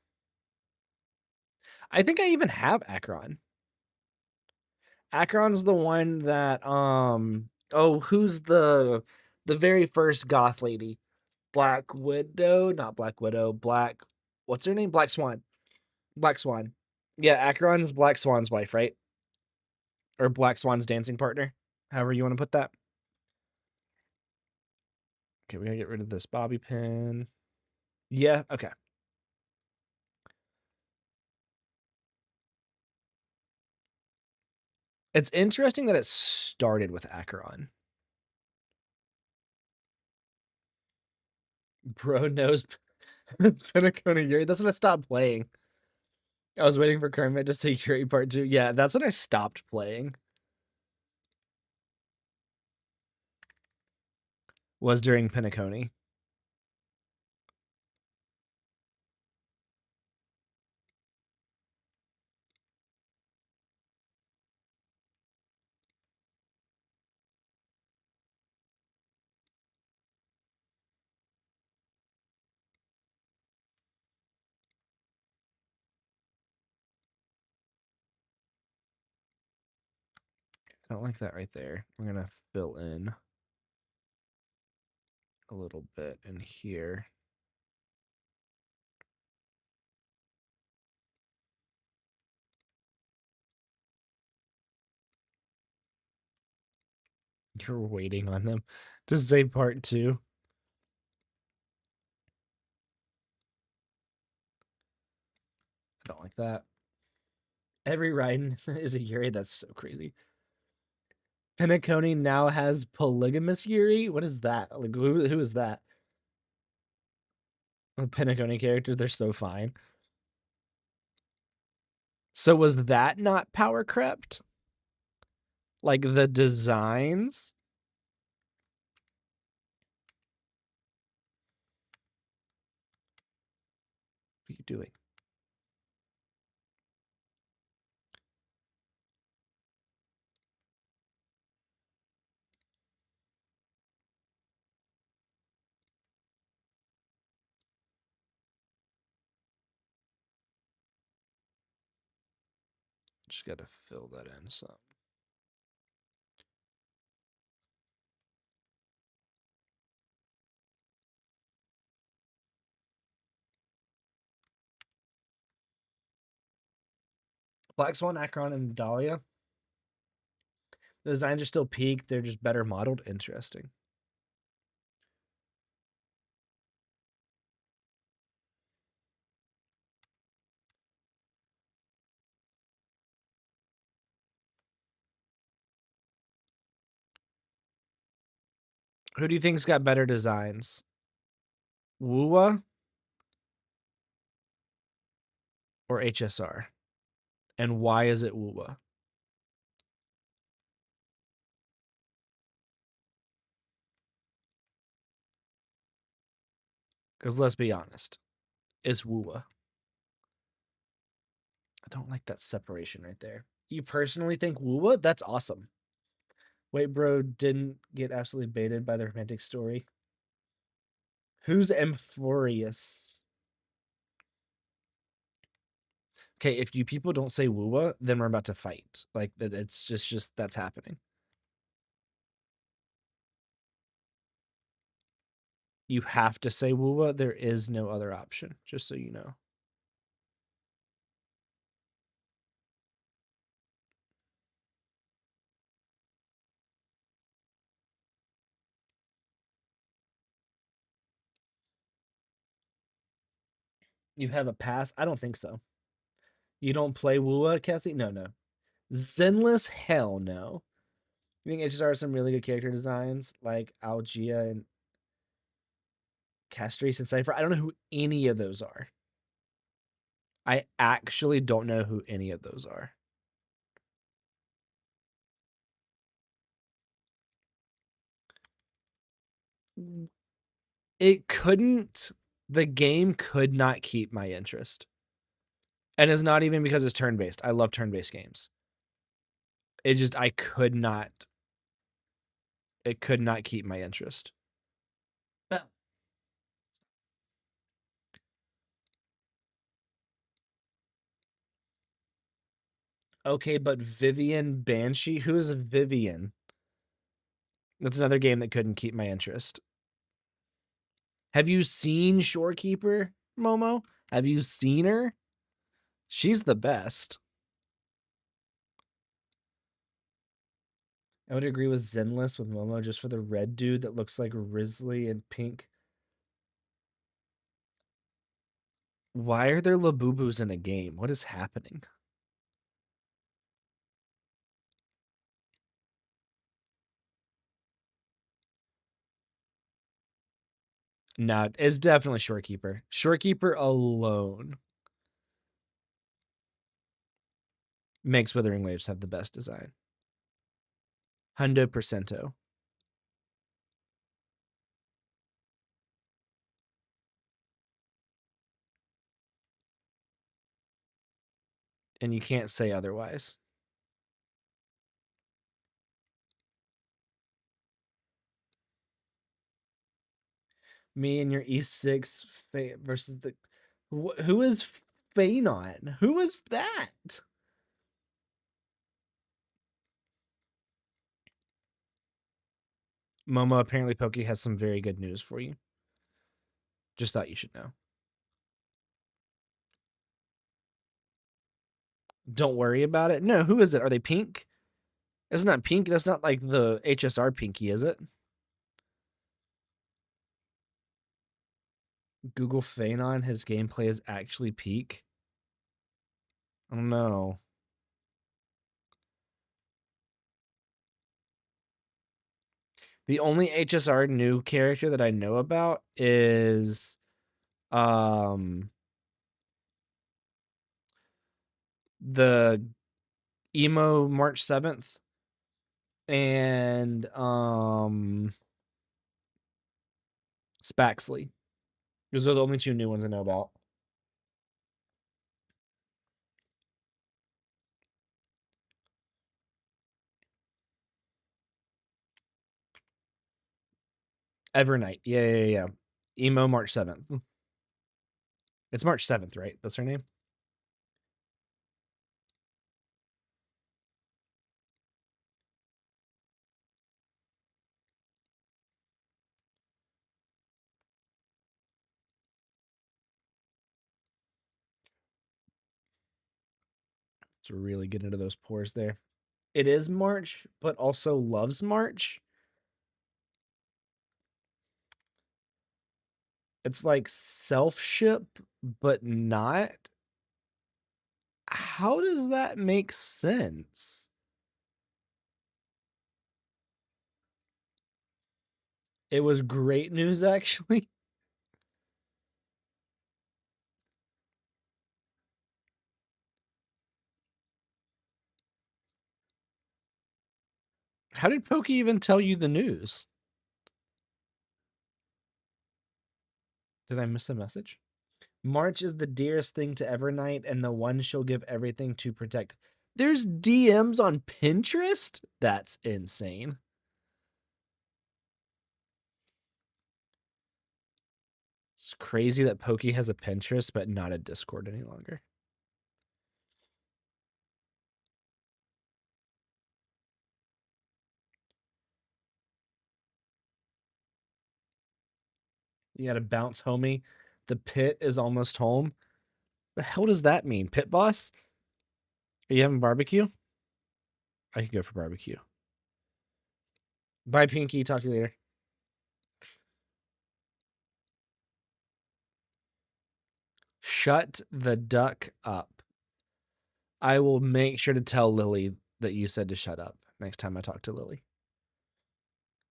Speaker 1: I think I even have Acheron. Acheron's the one that oh, who's the very first goth lady? Black Widow, not Black Widow, Black what's her name? Black Swan. Black Swan. Yeah, Acheron's Black Swan's wife, right? Or Black Swan's dancing partner. However you want to put that. Okay, we gotta get rid of this bobby pin. Yeah, okay. It's interesting that it started with Acheron. Bro knows Penacona Yuri. That's when I stopped playing. I was waiting for Kermit to say Yuri Part 2. Yeah, that's when I stopped playing. Was during Penacony. I don't like that right there. I'm gonna fill in a little bit in here. You're waiting on them to say part 2. I don't like that. Every Raiden is a Yuri. That's so crazy. Penacony now has polygamous Yuri. What is that? Like who is that? Penacony characters, they're so fine. So was that not power crept? Like the designs? What are you doing? Just gotta fill that in some. Black Swan, Acheron, and Dahlia. The designs are still peak. They're just better modeled. Interesting. Who do you think's got better designs? WuWa or HSR? And why is it WuWa? Because let's be honest, it's WuWa. I don't like that separation right there. You personally think WuWa? That's awesome. Wait, bro, didn't get absolutely baited by the romantic story. Who's Amphorius? Okay, if you people don't say WuWa, then we're about to fight. Like it's just that's happening. You have to say WuWa. There is no other option, just so you know. You have a pass? I don't think so. You don't play WuWa, Cassie? No. Zenless? Hell no. You think HSR has some really good character designs, like Algia and Castries and Cypher? I don't know who any of those are. I actually don't know who any of those are. It couldn't, the game could not keep my interest. And it's not even because it's turn-based. I love turn-based games. It just, it could not keep my interest. Okay, but Vivian Banshee? Who is Vivian? That's another game that couldn't keep my interest. Have you seen Shorekeeper, Momo? Have you seen her? She's the best. I would agree with Zenless with Momo just for the red dude that looks like Risley in pink. Why are there Labubus in a game? What is happening? No, it's definitely Shorekeeper. Shorekeeper alone makes Withering Waves have the best design. 100%. And you can't say otherwise. Me and your E6 versus the... Who is Phanon? Who is that? Momo, apparently Pokey has some very good news for you. Just thought you should know. Don't worry about it. No, who is it? Are they pink? Isn't that pink? That's not like the HSR pinky, is it? Google Phanon, his gameplay is actually peak. I don't know. The only HSR new character that I know about is the emo March 7th and Spaxley. Those are the only two new ones I know about. Evernight. Yeah. Emo March 7th. It's March 7th, right? That's her name? Let's really get into those pores there. It is March, but also loves March. It's like self-ship, but not. How does that make sense? It was great news, actually. How did Pokey even tell you the news? Did I miss a message? March is the dearest thing to Evernight and the one she'll give everything to protect. There's DMs on Pinterest? That's insane. It's crazy that Pokey has a Pinterest but not a Discord any longer. You gotta bounce, homie. The pit is almost home. The hell does that mean? Pit boss? Are you having barbecue? I could go for barbecue. Bye, Pinky. Talk to you later. Shut the duck up. I will make sure to tell Lily that you said to shut up next time I talk to Lily.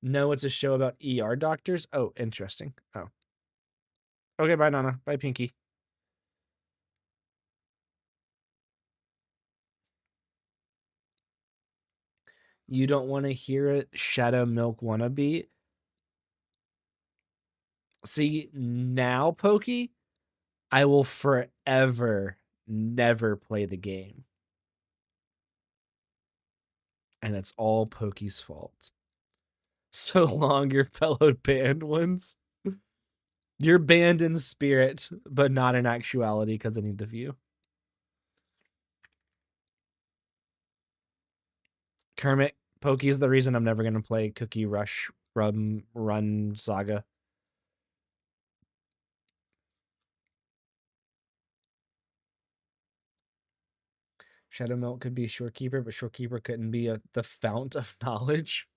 Speaker 1: No, it's a show about ER doctors. Oh, interesting. Oh. Okay, bye, Nana. Bye, Pinky. You don't want to hear it, Shadow Milk wannabe? See, now, Pokey, I will forever never play the game. And it's all Pokey's fault. So long, your fellow banned ones. You're banned in spirit, but not in actuality because I need the view. Kermit, Pokey is the reason I'm never going to play Cookie Rush Run Saga. Shadow Milk could be Shorekeeper, but Shorekeeper couldn't be the fount of knowledge.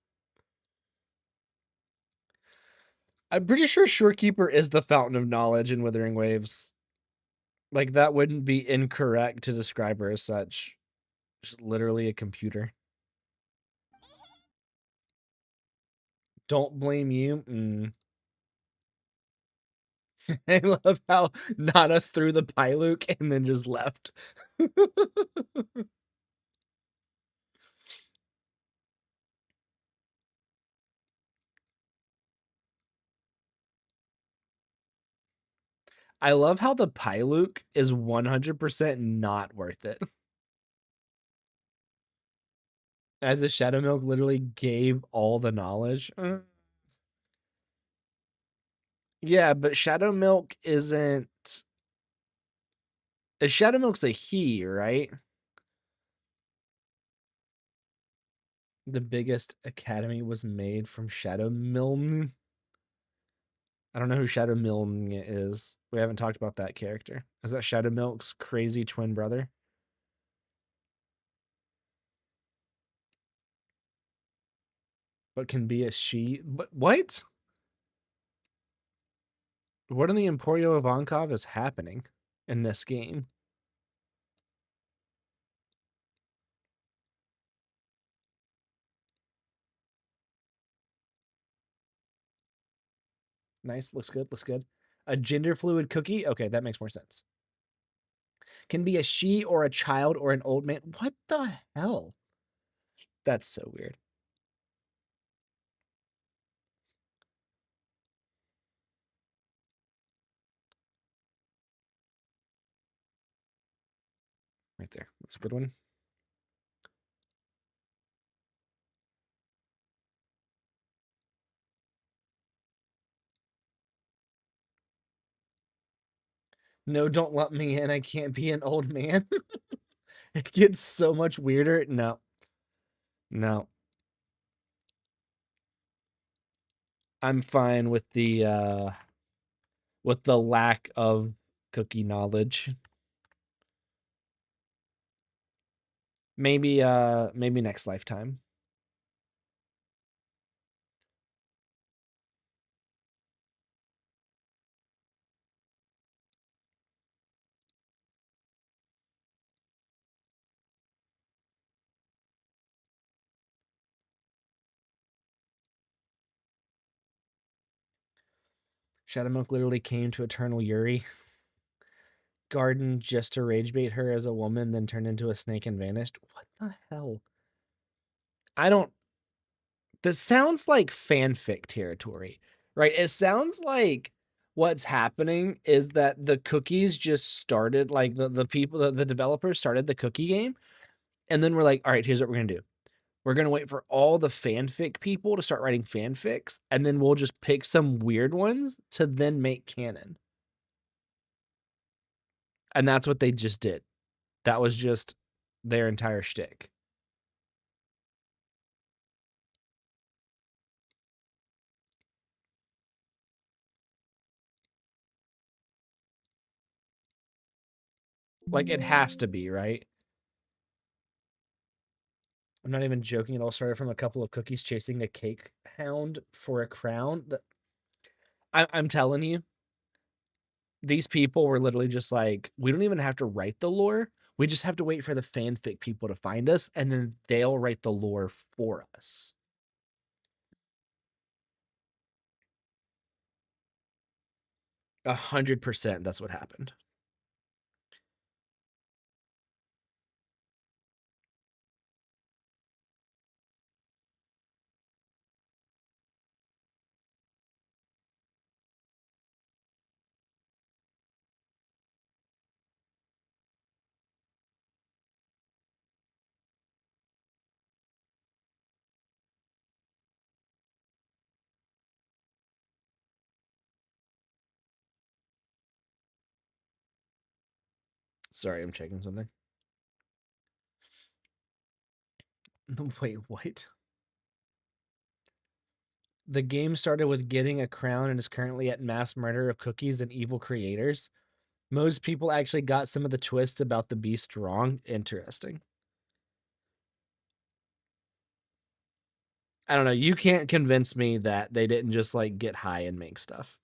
Speaker 1: I'm pretty sure Shorekeeper is the fountain of knowledge in Withering Waves. Like, that wouldn't be incorrect to describe her as such. She's literally a computer. Don't blame you. I love how Nana threw the Pyluke and then just left. I love how the Pyluke is 100% not worth it. As a Shadow Milk literally gave all the knowledge. Yeah, but Shadow Milk isn't... Shadow Milk's a he, right? The biggest academy was made from Shadow Milne. I don't know who Shadow Milne is. We haven't talked about that character. Is that Shadow Milk's crazy twin brother? But can be a she. But what? What in the Emporio Ivankov is happening in this game? Nice, looks good, looks good. A gender fluid cookie? Okay, that makes more sense. Can be a she or a child or an old man. What the hell? That's so weird. Right there. That's a good one. No, don't let me in. I can't be an old man. It gets so much weirder. No. No. I'm fine with the lack of cookie knowledge. Maybe next lifetime. Shadowmilk literally came to Eternal Yuri Garden just to rage bait her as a woman, then turned into a snake and vanished. What the hell? I don't. This sounds like fanfic territory, right? It sounds like what's happening is that the cookies just started, like the people, the developers started the cookie game, and then we're like, all right, here's what we're gonna do. We're gonna wait for all the fanfic people to start writing fanfics, and then we'll just pick some weird ones to then make canon. And that's what they just did. That was just their entire shtick. Like, it has to be, right? I'm not even joking. It all started from a couple of cookies chasing a cake hound for a crown. I'm telling you, these people were literally just like, we don't even have to write the lore. We just have to wait for the fanfic people to find us, and then they'll write the lore for us. 100% that's what happened. Sorry, I'm checking something. Wait, what? The game started with getting a crown and is currently at mass murder of cookies and evil creators. Most people actually got some of the twists about the beast wrong. Interesting. I don't know. You can't convince me that they didn't just like get high and make stuff.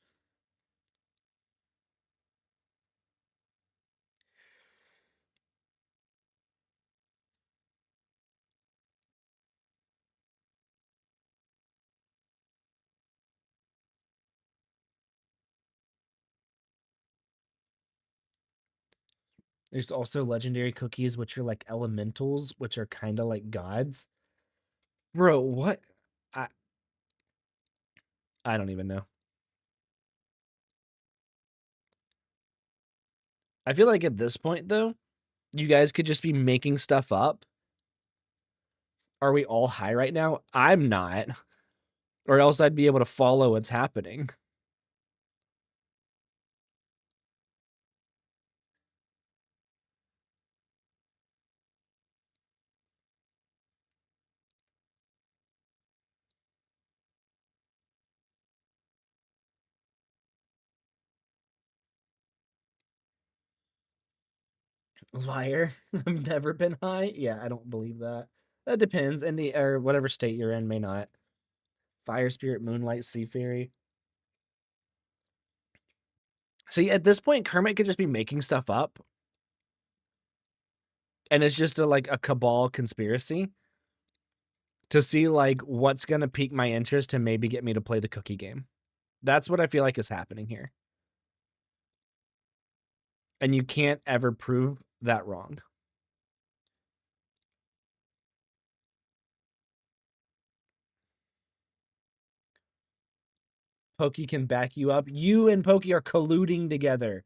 Speaker 1: There's also legendary cookies, which are like elementals, which are kind of like gods. Bro, what? I I don't even know. I feel like at this point though, you guys could just be making stuff up. Are we all high right now? I'm not. Or else I'd be able to follow what's happening. Liar. I've never been high. Yeah, I don't believe that. That depends. In the or whatever state you're in may not. Fire spirit, moonlight, sea fairy. See, at this point, Kermit could just be making stuff up, and it's just like a cabal conspiracy to see like what's gonna pique my interest and maybe get me to play the cookie game. That's what I feel like is happening here, and you can't ever prove that wrong. Pokey can back you up. You and Pokey are colluding together.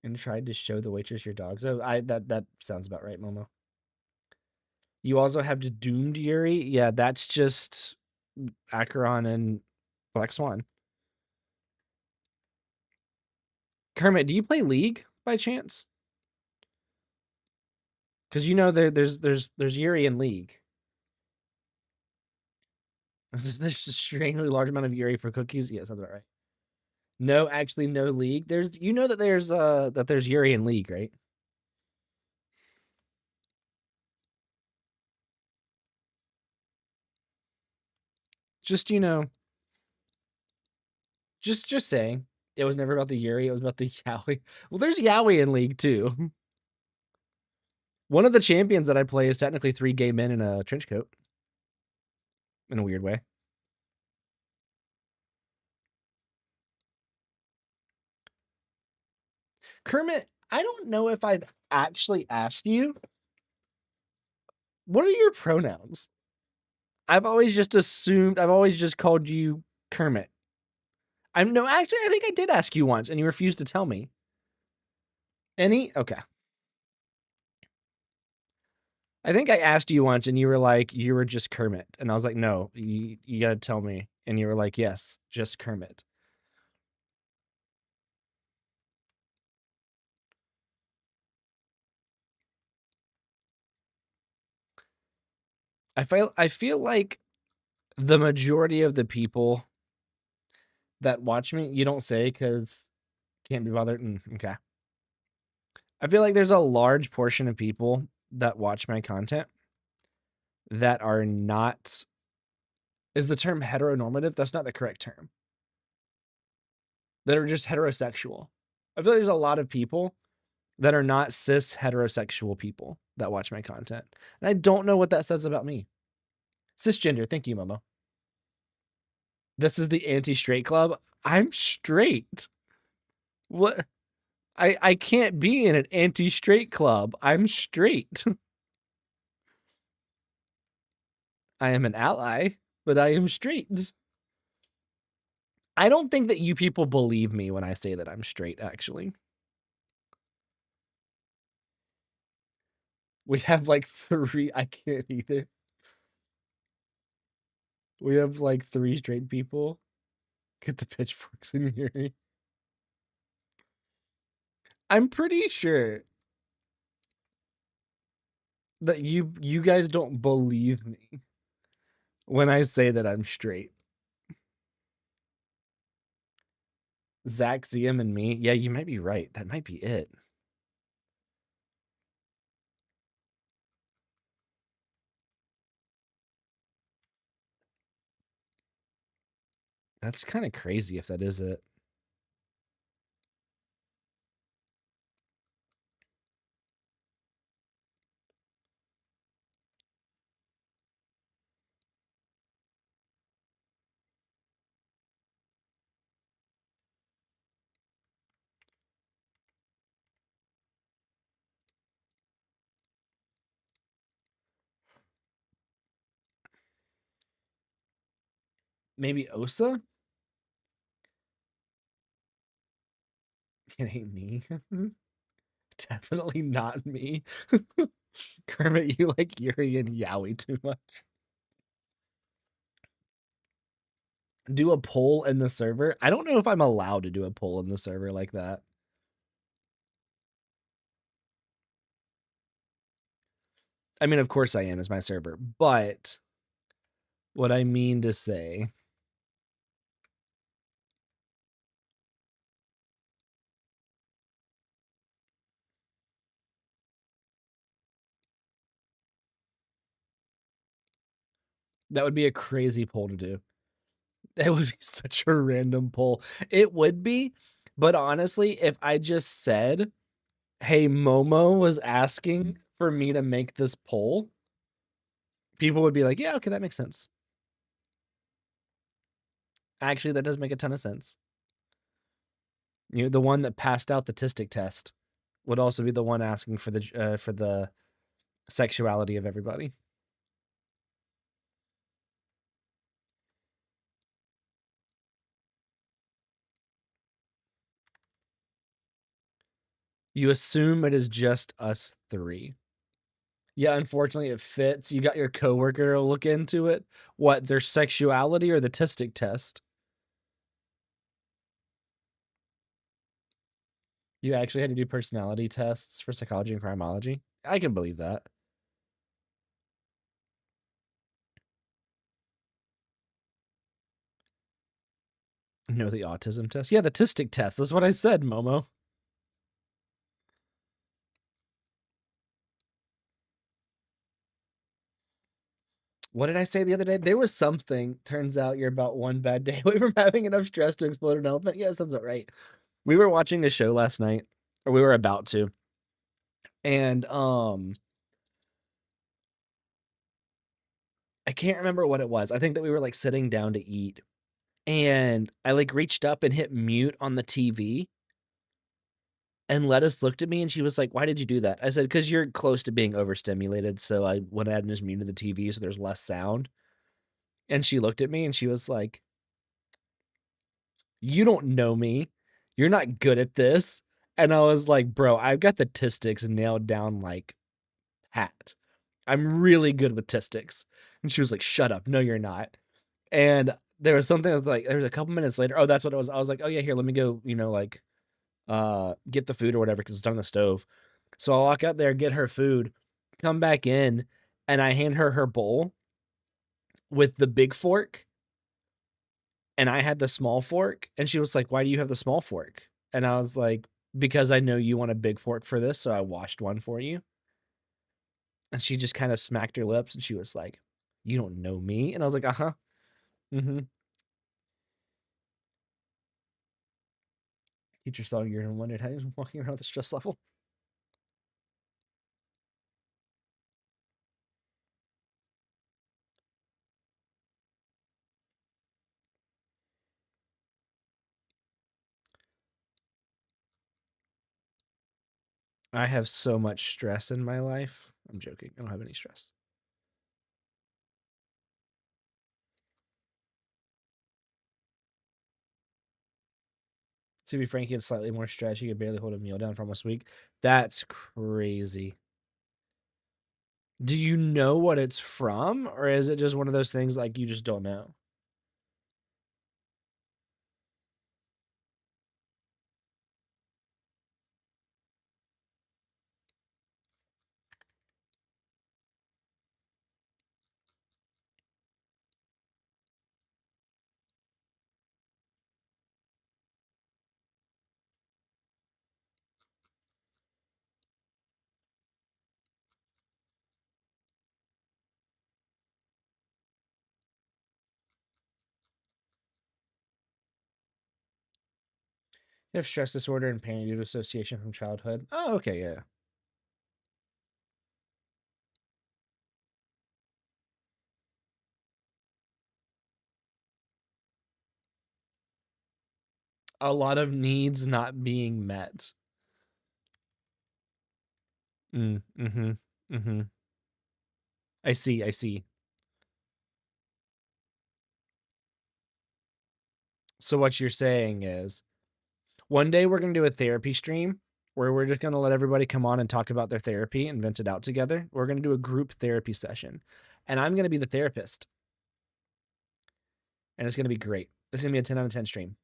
Speaker 1: And tried to show the waitress your dogs. Oh, that sounds about right, Momo. You also have the doomed Yuri. Yeah, that's just Acheron and Black Swan. Kermit, do you play League by chance? Because you know there's Yuri in League. There's a strangely large amount of Yuri for cookies. Yeah, sounds about right. No, actually, no League. There's that there's Yuri in League, right? Just just saying. It was never about the Yuri. It was about the Yowie. Well, there's Yowie in League too. One of the champions that I play is technically 3 gay men in a trench coat. In a weird way. Kermit, I don't know if I've actually asked you, what are your pronouns? I've always just called you Kermit. No, actually, I think I did ask you once and you refused to tell me. Any? Okay. I think I asked you once and you were like, you were just Kermit. And I was like, no, you got to tell me. And you were like, yes, just Kermit. I feel like the majority of the people that watch me, you don't say because can't be bothered. Okay. I feel like there's a large portion of people that watch my content that are not. Is the term heteronormative? That's not the correct term. That are just heterosexual. I feel like there's a lot of people that are not cis heterosexual people that watch my content. And I don't know what that says about me. Cisgender. Thank you, Momo. This is the anti-straight club. I'm straight. What? I can't be in an anti-straight club. I'm straight. I am an ally, but I am straight. I don't think that you people believe me when I say that I'm straight, actually. We have like 3, I can't either. We have like 3 straight people. Get the pitchforks in here. I'm pretty sure that you guys don't believe me when I say that I'm straight. Zach, ZM, and me. Yeah, you might be right. That might be it. That's kind of crazy if that is it. Maybe Osa? It ain't me. Definitely not me. Kermit, you like Yuri and Yowie too much. Do a poll in the server? I don't know if I'm allowed to do a poll in the server like that. I mean, of course I am, it's my server, but what I mean to say That would be a crazy poll to do. That would be such a random poll. It would be, but honestly, if I just said, "Hey, Momo was asking for me to make this poll," people would be like, "Yeah, okay, that makes sense." Actually, that does make a ton of sense. You know, the one that passed out the tistic test would also be the one asking for the sexuality of everybody. You assume it is just us three. Yeah, unfortunately, it fits. You got your coworker to look into it. What, their sexuality or the tistic test? You actually had to do personality tests for psychology and criminology? I can believe that. No, the autism test. Yeah, the tistic test. That's what I said, Momo. What did I say the other day? There was something. Turns out you're about one bad day away from having enough stress to explode an elephant. Yeah, sounds about right. We were watching a show last night, or we were about to, and I can't remember what it was. I think that we were like sitting down to eat, and I like reached up and hit mute on the TV, and Lettuce looked at me and she was like, "Why did you do that?" I said, "Because you're close to being overstimulated, so I went ahead and just muted the TV so there's less sound." And she looked at me and she was like, "You don't know me. You're not good at this." And I was like, "Bro, I've got the tistics nailed down like pat. I'm really good with tistics." And she was like, "Shut up. No, you're not." And there was something I was like, there was a couple minutes later. Oh, that's what it was. I was like, "Oh yeah, here, let me go, like get the food or whatever because it's on the stove." So I walk up there, get her food, come back in, and I hand her her bowl with the big fork, and I had the small fork, and she was like, "Why do you have the small fork?" And I was like, "Because I know you want a big fork for this, so I washed one for you." And she just kind of smacked her lips, and she was like, "You don't know me." And I was like, "Uh-huh. Mm-hmm." Teacher saw you and wondered how you was walking around with a stress level. I have so much stress in my life. I'm joking. I don't have any stress. To be frank, he had slightly more stress. He could barely hold a meal down for almost a week. That's crazy. Do you know what it's from, or is it just one of those things like you just don't know? You have stress disorder and panic due to association from childhood. Oh, okay, yeah. A lot of needs not being met. Mm-hmm. Mm-hmm. I see, I see. So what you're saying is one day we're gonna do a therapy stream where we're just gonna let everybody come on and talk about their therapy and vent it out together. We're gonna do a group therapy session. And I'm gonna be the therapist. And it's gonna be great. It's gonna be a 10 out of 10 stream.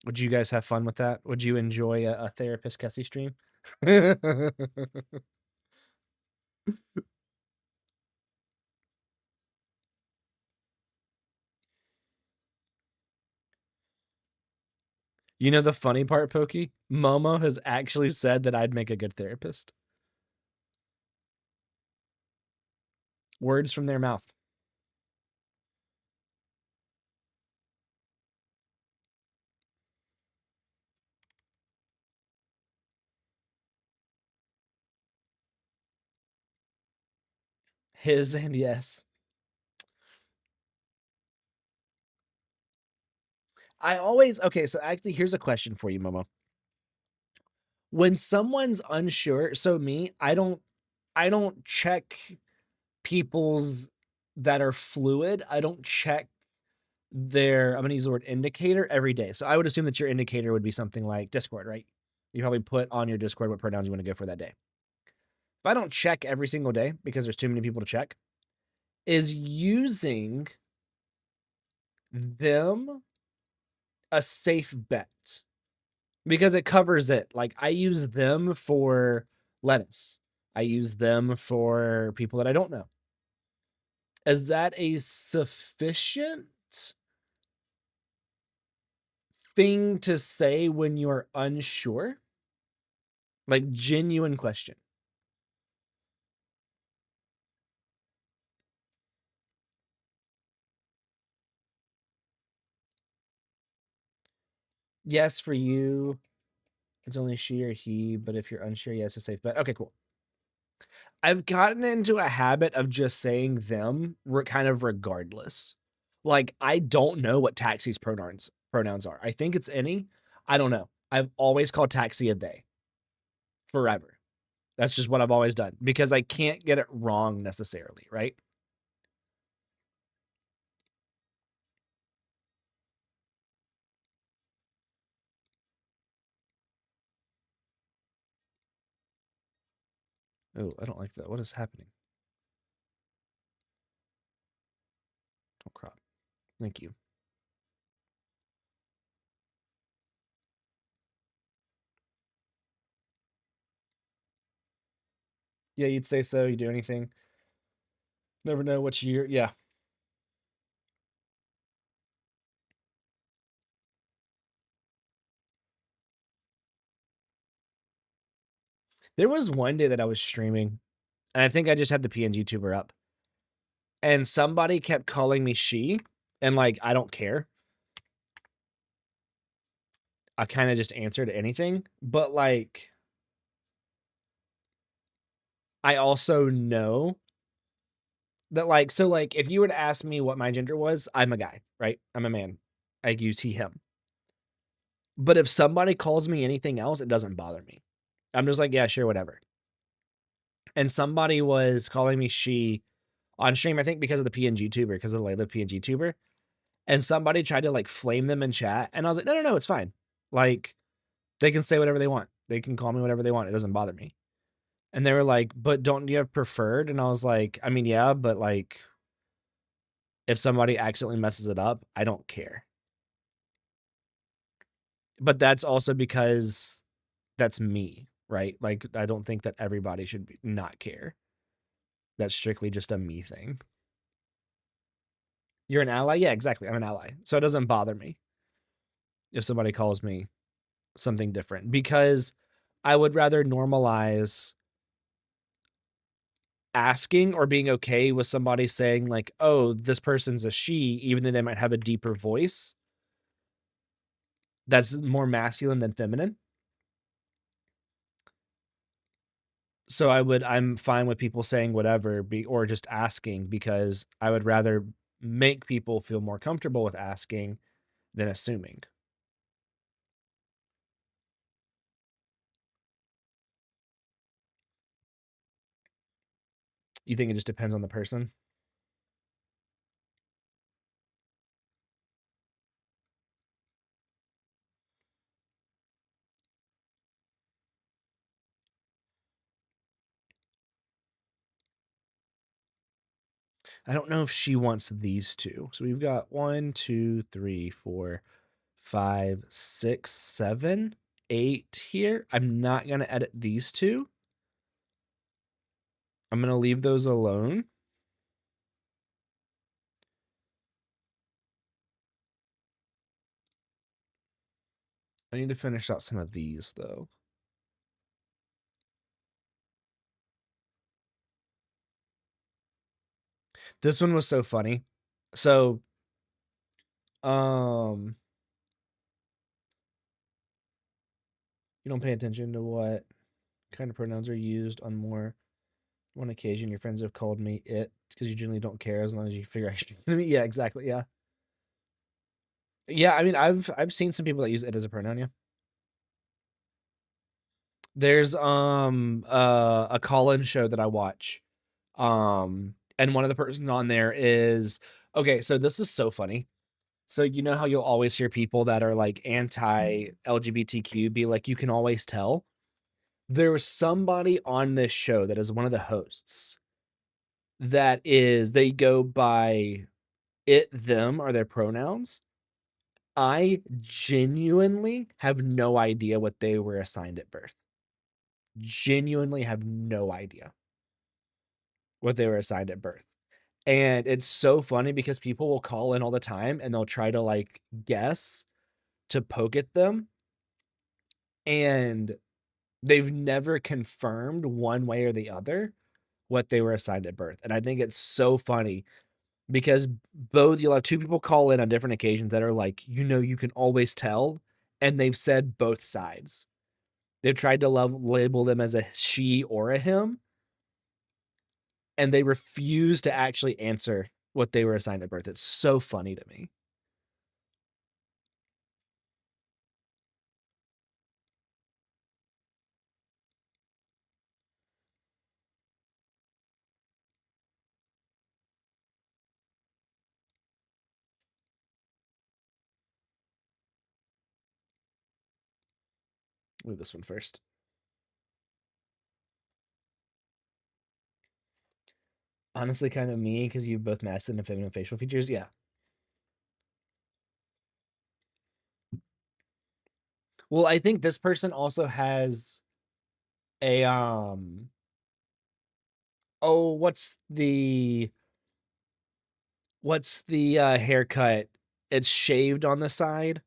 Speaker 1: Would you guys have fun with that? Would you enjoy a therapist Kessie stream? You know the funny part, Pokey? Momo has actually said that I'd make a good therapist. Words from their mouth. His and yes. I always okay, so actually here's a question for you, Momo. When someone's unsure, so me, I don't check people's that are fluid. I don't check their I'm gonna use the word indicator every day. So I would assume that your indicator would be something like Discord, right? You probably put on your Discord what pronouns you want to go for that day. If I don't check every single day because there's too many people to check, is using them a safe bet? Because it covers it. Like I use them for lettuce. I use them for people that I don't know. Is that a sufficient thing to say when you're unsure? Like genuine question. Yes, for you, it's only she or he, but if you're unsure, yes, a safe bet. Okay, cool. I've gotten into a habit of just saying them kind of regardless. Like I don't know what Taxi's pronouns are. I think it's any. I don't know. I've always called Taxi a they forever. That's just what I've always done because I can't get it wrong necessarily, right? Oh, I don't like that. What is happening? Don't crop. Thank you. Yeah, you'd say so. You do anything. Never know what year. Yeah. There was one day that I was streaming, and I think I just had the PNG tuber up, and somebody kept calling me she, and like I don't care. I kind of just answered anything, but like I also know that like so like if you were to ask me what my gender was, I'm a guy, right? I'm a man. I use he him. But if somebody calls me anything else, it doesn't bother me. I'm just like, yeah, sure, whatever. And somebody was calling me she on stream, I think because of the PNG tuber, because of the Layla PNG tuber. And somebody tried to like flame them in chat. And I was like, no, no, no, it's fine. Like they can say whatever they want. They can call me whatever they want. It doesn't bother me. And they were like, but don't you have preferred? And I was like, I mean, yeah, but like if somebody accidentally messes it up, I don't care. But that's also because that's me, right? Like I don't think that everybody should not care. That's strictly just a me thing. You're an ally? Yeah, exactly. I'm an ally. So it doesn't bother me if somebody calls me something different because I would rather normalize asking or being okay with somebody saying like, "Oh, this person's a she," even though they might have a deeper voice that's more masculine than feminine. So I'm fine with people saying whatever or just asking because I would rather make people feel more comfortable with asking than assuming. You think it just depends on the person? I don't know if she wants these two. So we've got 1, 2, 3, 4, 5, 6, 7, 8 here. I'm not going to edit these two. I'm going to leave those alone. I need to finish out some of these though. This one was so funny. So, you don't pay attention to what kind of pronouns are used on more one occasion. Your friends have called me it because you generally don't care as long as you figure out. Yeah, exactly. Yeah, yeah. I mean, I've seen some people that use it as a pronoun. Yeah. There's a call-in show that I watch. And one of the persons on there is okay, so this is so funny. So you know how you'll always hear people that are like anti-LGBTQ be like, you can always tell. There was somebody on this show that is one of the hosts that is they go by it, them are their pronouns. I genuinely have no idea what they were assigned at birth. Genuinely have no idea what they were assigned at birth. And it's so funny because people will call in all the time and they'll try to like guess to poke at them. And they've never confirmed one way or the other what they were assigned at birth. And I think it's so funny because both you'll have two people call in on different occasions that are like, you can always tell. And they've said both sides. They've tried to label them as a she or a him. And they refuse to actually answer what they were assigned at birth. It's so funny to me. Move this one first. Honestly, kind of me because you both masculine and feminine facial features. Yeah. Well, I think this person also has a oh, what's the haircut? It's shaved on the side,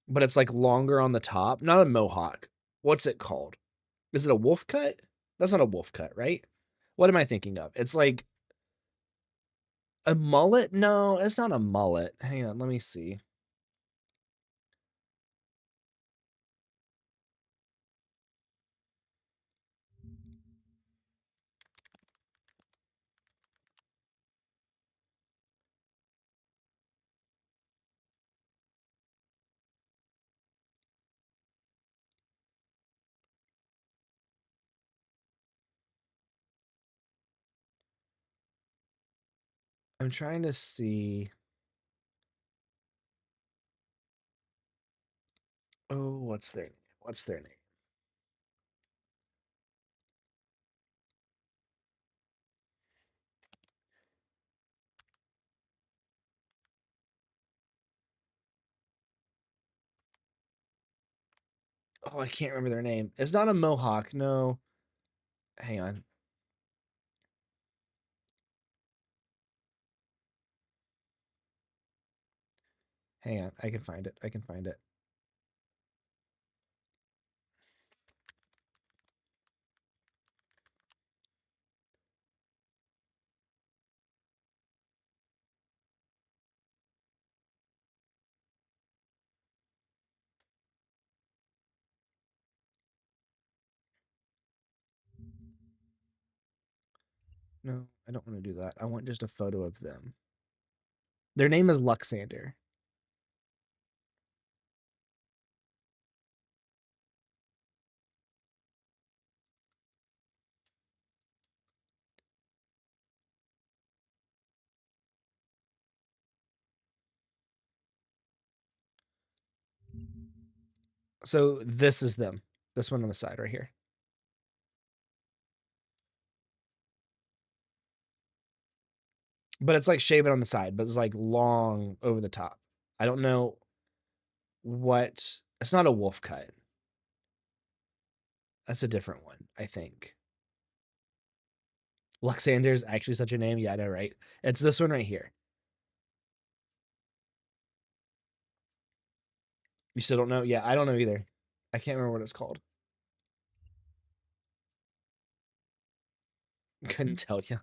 Speaker 1: but it's like longer on the top. Not a mohawk. What's it called? Is it a wolf cut? That's not a wolf cut, right? What am I thinking of? It's like a mullet? No, it's not a mullet. Hang on, let me see. I'm trying to see. Oh, what's their name? Oh, I can't remember their name. It's not a mohawk. No. Hang on. Hang on. I can find it. I can find it. No, I don't want to do that. I want just a photo of them. Their name is Luxander. So this is them. This one on the side right here. But it's like shaven on the side, but it's like long over the top. I don't know what. It's not a wolf cut. That's a different one, I think. Luxander is actually such a name. Yeah, I know, right? It's this one right here. You still don't know? Yeah, I don't know either. I can't remember what it's called. Couldn't tell you.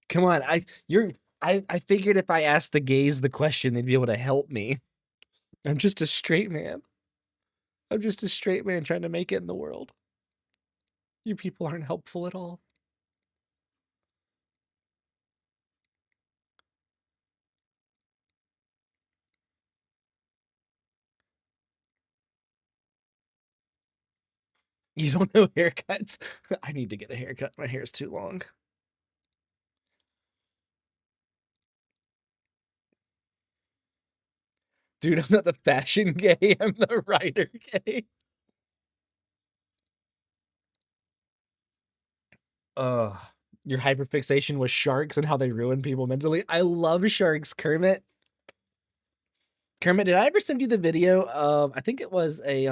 Speaker 1: Come on, I figured if I asked the gays the question, they'd be able to help me. I'm just a straight man. I'm just a straight man trying to make it in the world. You people aren't helpful at all. You don't know haircuts? I need to get a haircut. My hair's too long. Dude, I'm not the fashion gay. I'm the writer gay. Ugh. Your hyperfixation with sharks and how they ruin people mentally. I love sharks, Kermit. Kermit, did I ever send you the video of I think it was a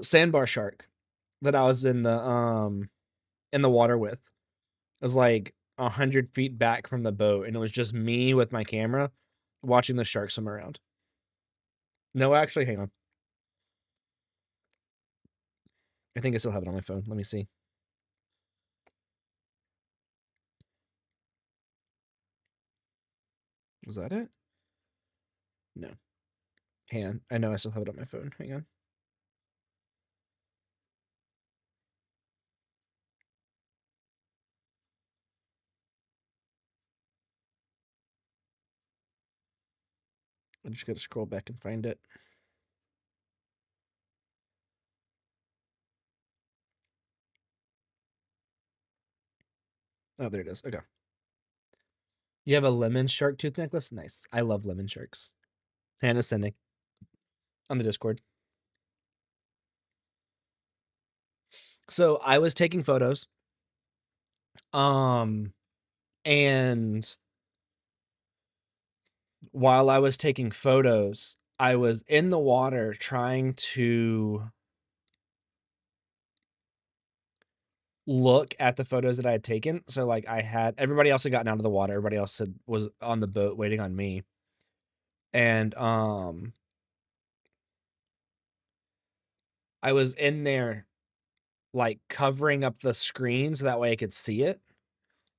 Speaker 1: sandbar shark that I was in the water with. It was like 100 feet back from the boat, and it was just me with my camera watching the shark swim around. No, actually, hang on. I think I still have it on my phone. Let me see. Was that it? No. Hang on. I know I still have it on my phone. Hang on. I just gotta scroll back and find it. Oh, there it is. Okay. You have a lemon shark tooth necklace? Nice. I love lemon sharks. Hannah's sending on the Discord. So I was taking photos. And while I was taking photos, I was in the water trying to look at the photos that I had taken. So like I had everybody else had gotten out of the water. Everybody else was on the boat waiting on me. And I was in there like covering up the screen so that way I could see it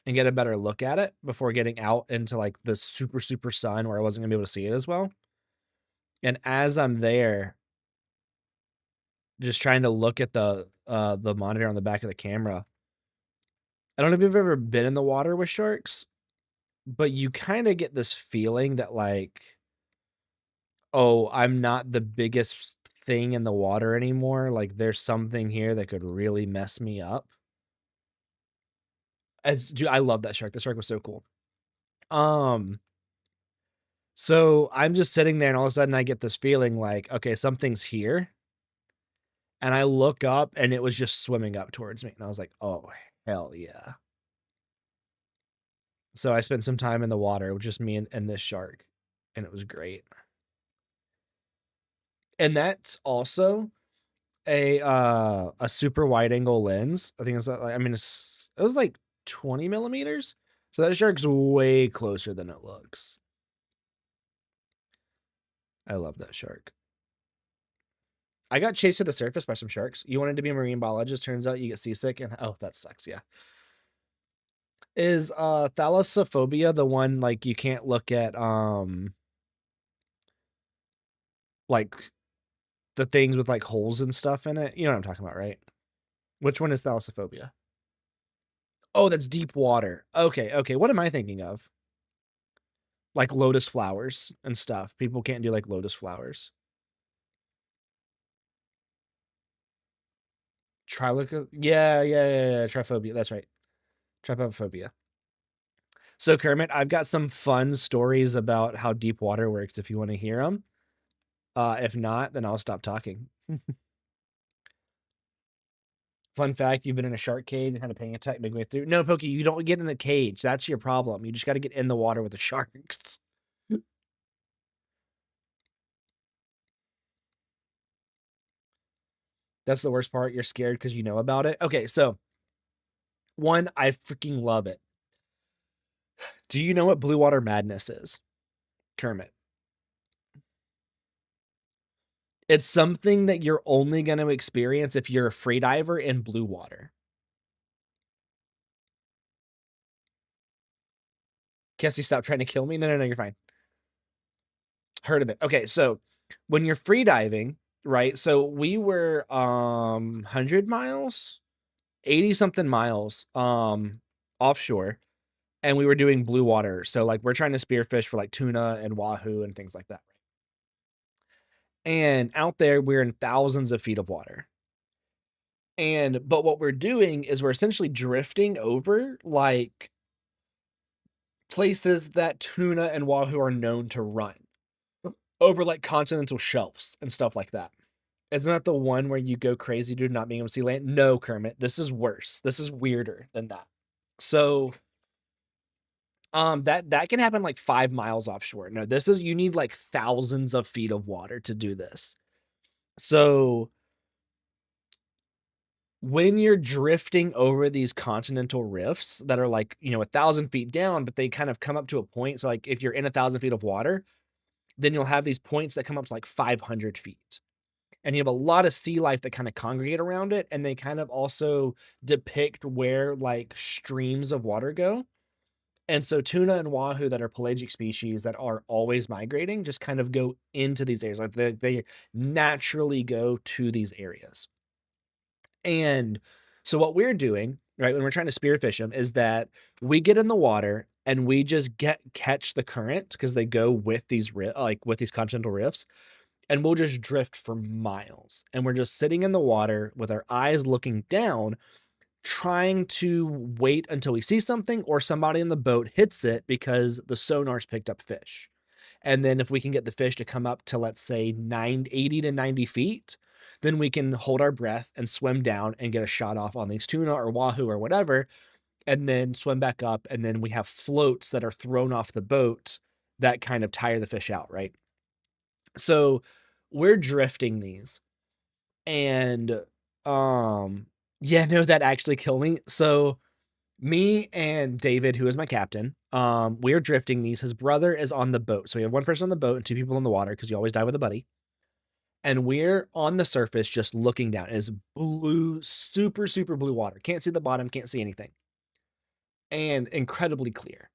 Speaker 1: and get a better look at it before getting out into like the super super sun where I wasn't gonna be able to see it as well. And as I'm there, just trying to look at the monitor on the back of the camera. I don't know if you've ever been in the water with sharks, but you kind of get this feeling that like, oh, I'm not the biggest thing in the water anymore. Like there's something here that could really mess me up. Dude, I love that shark. The shark was so cool. So I'm just sitting there and all of a sudden I get this feeling like, okay, something's here. And I look up and it was just swimming up towards me. And I was like, oh, hell yeah. So I spent some time in the water with just me and this shark. And it was great. And that's also a super wide angle lens. I think it's like, I mean, it was like 20 millimeters. So that shark's way closer than it looks. I love that shark. I got chased to the surface by some sharks. You wanted to be a marine biologist. Turns out you get seasick and oh, that sucks. Yeah. Is thalassophobia the one like you can't look at like the things with like holes and stuff in it? You know what I'm talking about, right? Which one is thalassophobia? Oh, that's deep water. Okay, okay. What am I thinking of? Like lotus flowers and stuff. People can't do like lotus flowers. Triloca? Yeah. Triphobia. That's right. Trypophobia. So Kermit, I've got some fun stories about how deep water works if you want to hear them. If not, then I'll stop talking. Fun fact, you've been in a shark cage and had a panic attack midway through. No, Pokey, you don't get in the cage. That's your problem. You just got to get in the water with the sharks. That's the worst part. You're scared because you know about it. Okay, so one, I freaking love it. Do you know what blue water madness is, Kermit? It's something that you're only going to experience if you're a freediver in blue water. Cassie, stop trying to kill me. No, you're fine. Heard of it. Okay, so when you're freediving, right? So we were 100 miles, 80 something miles offshore, and we were doing blue water. So like we're trying to spearfish for like tuna and wahoo and things like that. And out there we're in thousands of feet of water. But what we're doing is we're essentially drifting over like places that tuna and wahoo are known to run, over like continental shelves and stuff like that. Isn't that the one where you go crazy due to not being able to see land? No, Kermit, this is worse. This is weirder than that. So that can happen like 5 miles offshore. No, this is, you need like thousands of feet of water to do this. So when you're drifting over these continental rifts that are like, 1,000 feet down, but they kind of come up to a point. So like if you're in 1,000 feet of water, then you'll have these points that come up to like 500 feet. And you have a lot of sea life that kind of congregate around it. And they kind of also depict where like streams of water go. And so tuna and wahoo that are pelagic species that are always migrating just kind of go into these areas. Like they naturally go to these areas. And so what we're doing, right, when we're trying to spearfish them is that we get in the water and we just catch the current because they go with these with these continental rifts, and we'll just drift for miles. And we're just sitting in the water with our eyes looking down, trying to wait until we see something or somebody in the boat hits it because the sonar's picked up fish. And then if we can get the fish to come up to, let's say, 80 to 90 feet, then we can hold our breath and swim down and get a shot off on these tuna or wahoo or whatever, and then swim back up. And then we have floats that are thrown off the boat that kind of tire the fish out, right? So we're drifting these. And yeah, no, that actually killed me. So me and David, who is my captain, we are drifting these. His brother is on the boat. So we have one person on the boat and 2 people in the water because you always dive with a buddy. And we're on the surface just looking down. It is blue, super, super blue water. Can't see the bottom, can't see anything. And incredibly clear.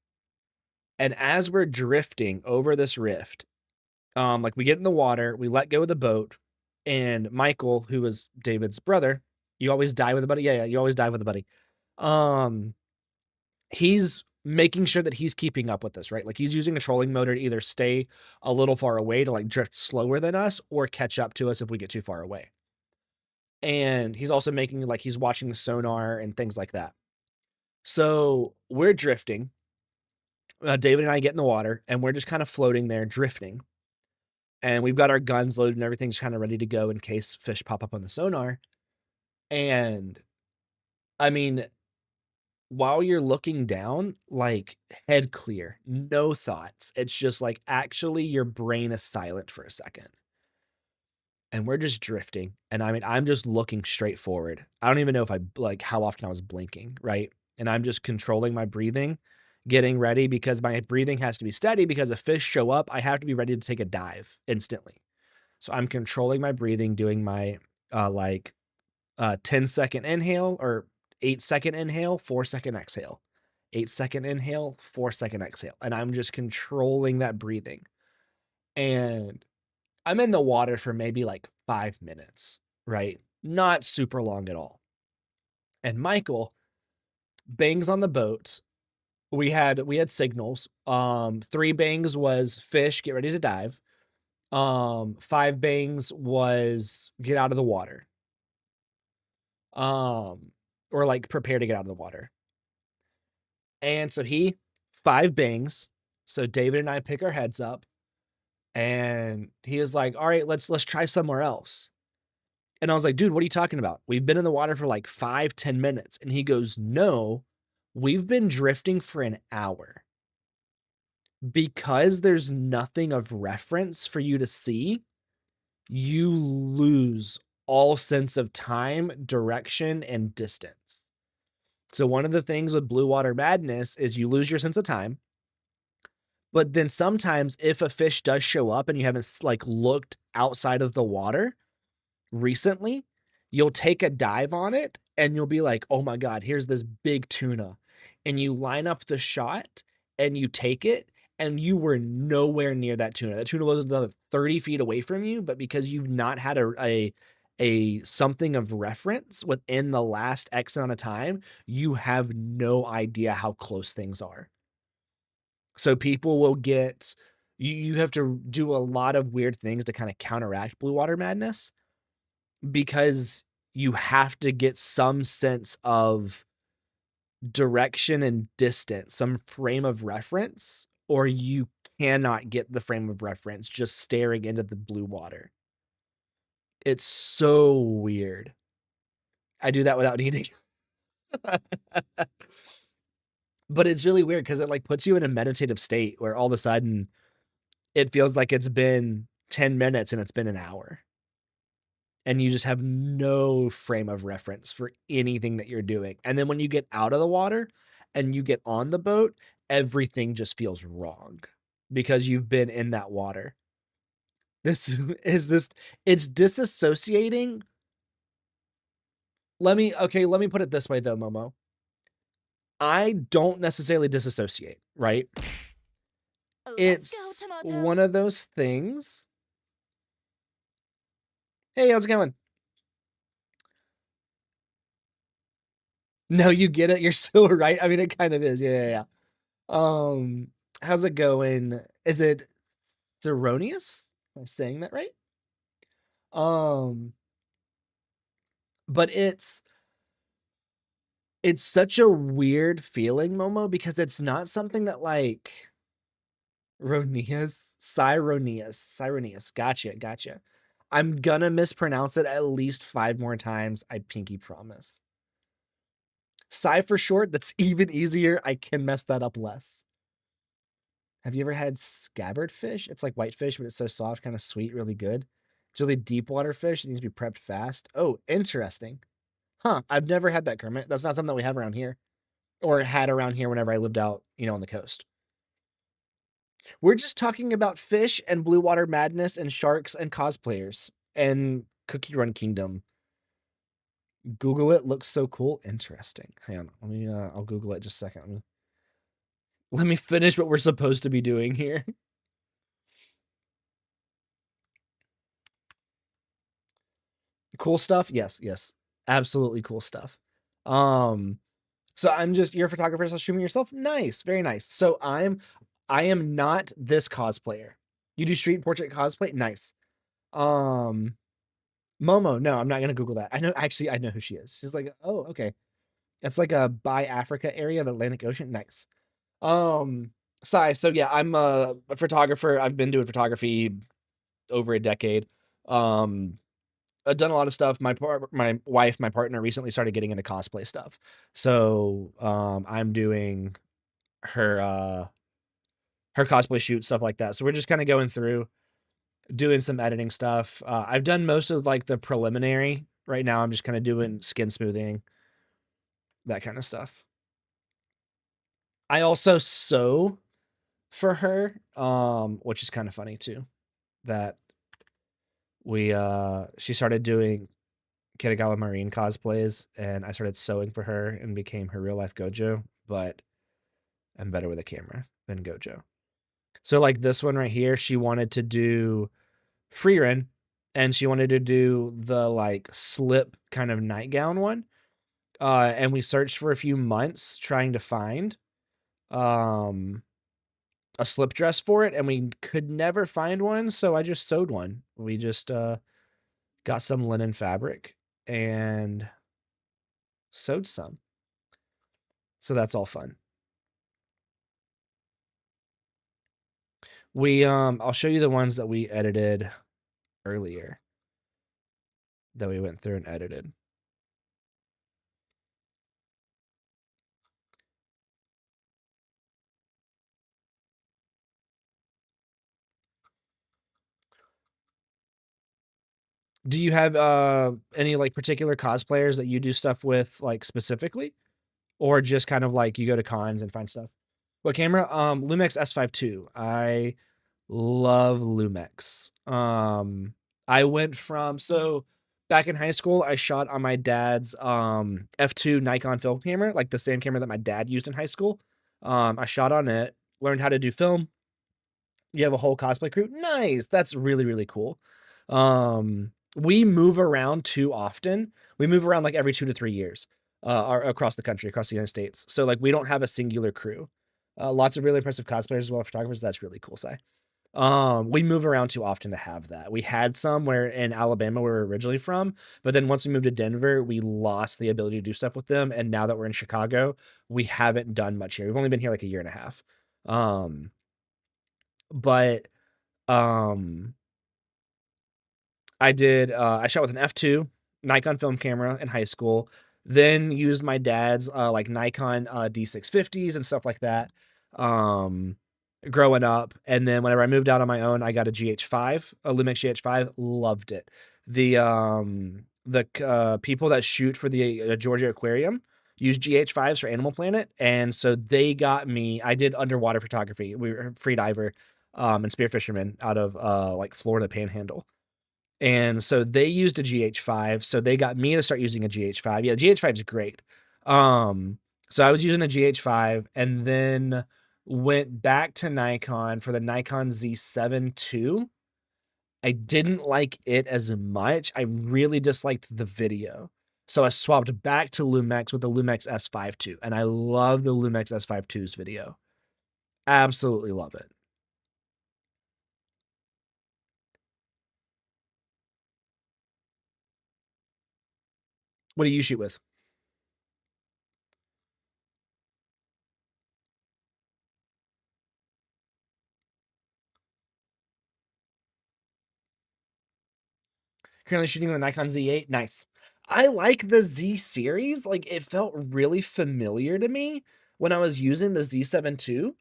Speaker 1: And as we're drifting over this rift, like we get in the water, we let go of the boat, and Michael, who is David's brother, you always die with a buddy. Yeah, you always dive with a buddy. He's making sure that he's keeping up with this, right? Like he's using a trolling motor to either stay a little far away to like drift slower than us or catch up to us if we get too far away. And he's also making like he's watching the sonar and things like that. So we're drifting. David and I get in the water and we're just kind of floating there, drifting. And we've got our guns loaded and everything's kind of ready to go in case fish pop up on the sonar. And I mean, while you're looking down, like head clear, no thoughts. It's just like actually your brain is silent for a second. And we're just drifting. And I mean, I'm just looking straight forward. I don't even know if how often I was blinking, right? And I'm just controlling my breathing, getting ready because my breathing has to be steady because if fish show up, I have to be ready to take a dive instantly. So I'm controlling my breathing, doing my 10-second inhale or 8-second inhale, 4-second exhale, 8-second inhale, 4-second exhale. And I'm just controlling that breathing. And I'm in the water for maybe like 5 minutes, right? Not super long at all. And Michael bangs on the boat. We had signals. 3 bangs was fish, get ready to dive. 5 bangs was get out of the water. Or like prepare to get out of the water. And so 5 bangs. So David and I pick our heads up and he is like, all right, let's try somewhere else. And I was like, dude, what are you talking about? We've been in the water for like 5-10 minutes. And he goes, no, we've been drifting for an hour. Because there's nothing of reference for you to see, you lose all sense of time, direction, and distance. So one of the things with Blue Water Madness is you lose your sense of time. But then sometimes if a fish does show up and you haven't like looked outside of the water recently, you'll take a dive on it and you'll be like, "Oh my god, here's this big tuna." And you line up the shot and you take it and you were nowhere near that tuna. That tuna was another 30 feet away from you, but because you've not had a something of reference within the last X amount of time, you have no idea how close things are. So people will get you have to do a lot of weird things to kind of counteract Blue Water Madness because you have to get some sense of direction and distance, some frame of reference, or you cannot get the frame of reference just staring into the blue water. It's so weird. I do that without eating. But it's really weird because it like puts you in a meditative state where all of a sudden it feels like it's been 10 minutes and it's been an hour. And you just have no frame of reference for anything that you're doing. And then when you get out of the water and you get on the boat, everything just feels wrong because you've been in that water. This it's disassociating. Let me put it this way though, Momo. I don't necessarily disassociate, right?
Speaker 2: Let's go,
Speaker 1: It's
Speaker 2: Tomato.
Speaker 1: one of those things. Hey, how's it going? No, you get it. You're so right. I mean, it kind of is. Yeah. How's it going? Is it erroneous? Am I saying that right? Um, but it's such a weird feeling, Momo, because it's not something that like Cyronius. Gotcha. I'm gonna mispronounce it at least 5 more times. I pinky promise. Cy for short, that's even easier. I can mess that up less. Have you ever had scabbard fish? It's like whitefish, but it's so soft, kind of sweet, really good. It's really deep water fish. It needs to be prepped fast. Oh, interesting. Huh. I've never had that, Kermit. That's not something that we have around here or had around here whenever I lived out, on the coast. We're just talking about fish and blue water madness and sharks and cosplayers and Cookie Run Kingdom. Google it. Looks so cool. Interesting. Hang on. Let me, I'll Google it just a second. Let me finish what we're supposed to be doing here. Cool stuff? Yes. Absolutely cool stuff. So you're a photographer, so streaming yourself? Nice, very nice. So I am not this cosplayer. You do street portrait cosplay? Nice. Momo, no, I'm not gonna Google that. I know who she is. She's like, oh, okay. It's like a by Africa area of Atlantic Ocean. Nice. Sai, so yeah, I'm a photographer. I've been doing photography over a decade. I've done a lot of stuff. My wife, my partner recently started getting into cosplay stuff. So, I'm doing her her cosplay shoot, stuff like that. So we're just kind of going through doing some editing stuff. I've done most of like the preliminary. Right now I'm just kind of doing skin smoothing, that kind of stuff. I also sew for her, which is kind of funny too. That she started doing Kitagawa Marine cosplays, and I started sewing for her and became her real life Gojo, but I'm better with a camera than Gojo. So like this one right here, she wanted to do Freerin, and she wanted to do the like slip kind of nightgown one. And we searched for a few months trying to find um a slip dress for it, and we could never find one, so I just sewed one. We just got some linen fabric and sewed some. So that's all fun. I'll show you the ones that we edited earlier. That we went through and edited. Do you have any like particular cosplayers that you do stuff with like specifically? or just kind of like you go to cons and find stuff. What camera? Lumix S5 II. I love Lumix. I went from back in high school, I shot on my dad's F2 Nikon film camera, like the same camera that my dad used in high school. I shot on it, learned how to do film. You have a whole cosplay crew. Nice. That's really, really cool. We move around too often. We move around like every 2 to 3 years across the country, across the United States. So like we don't have a singular crew. Lots of really impressive cosplayers as well, photographers. That's really cool, Sai. We move around too often to have that. We had some where in Alabama where we're originally from, but then once we moved to Denver, we lost the ability to do stuff with them. And now that we're in Chicago, we haven't done much here. We've only been here like a year and a half. But um I shot with an F2 Nikon film camera in high school, then used my dad's like Nikon D650s and stuff like that growing up. And then whenever I moved out on my own, I got a GH5, a Lumix GH5, loved it. The people that shoot for the Georgia Aquarium use GH5s for Animal Planet, and so they got me. I did underwater photography. We were free diver and spear fisherman out of like Florida Panhandle. And so they used a GH5, so they got me to start using a GH5. Yeah, the GH5 is great. So I was using a GH5 and then went back to Nikon for the Nikon Z7 II. I didn't like it as much. I really disliked the video. So I swapped back to Lumix with the Lumix S5 II, and I love the Lumix S5 II's video. Absolutely love it. What do you shoot with? Currently shooting the Nikon Z8. Nice. I like the Z series. Like it felt really familiar to me when I was using the Z7 II.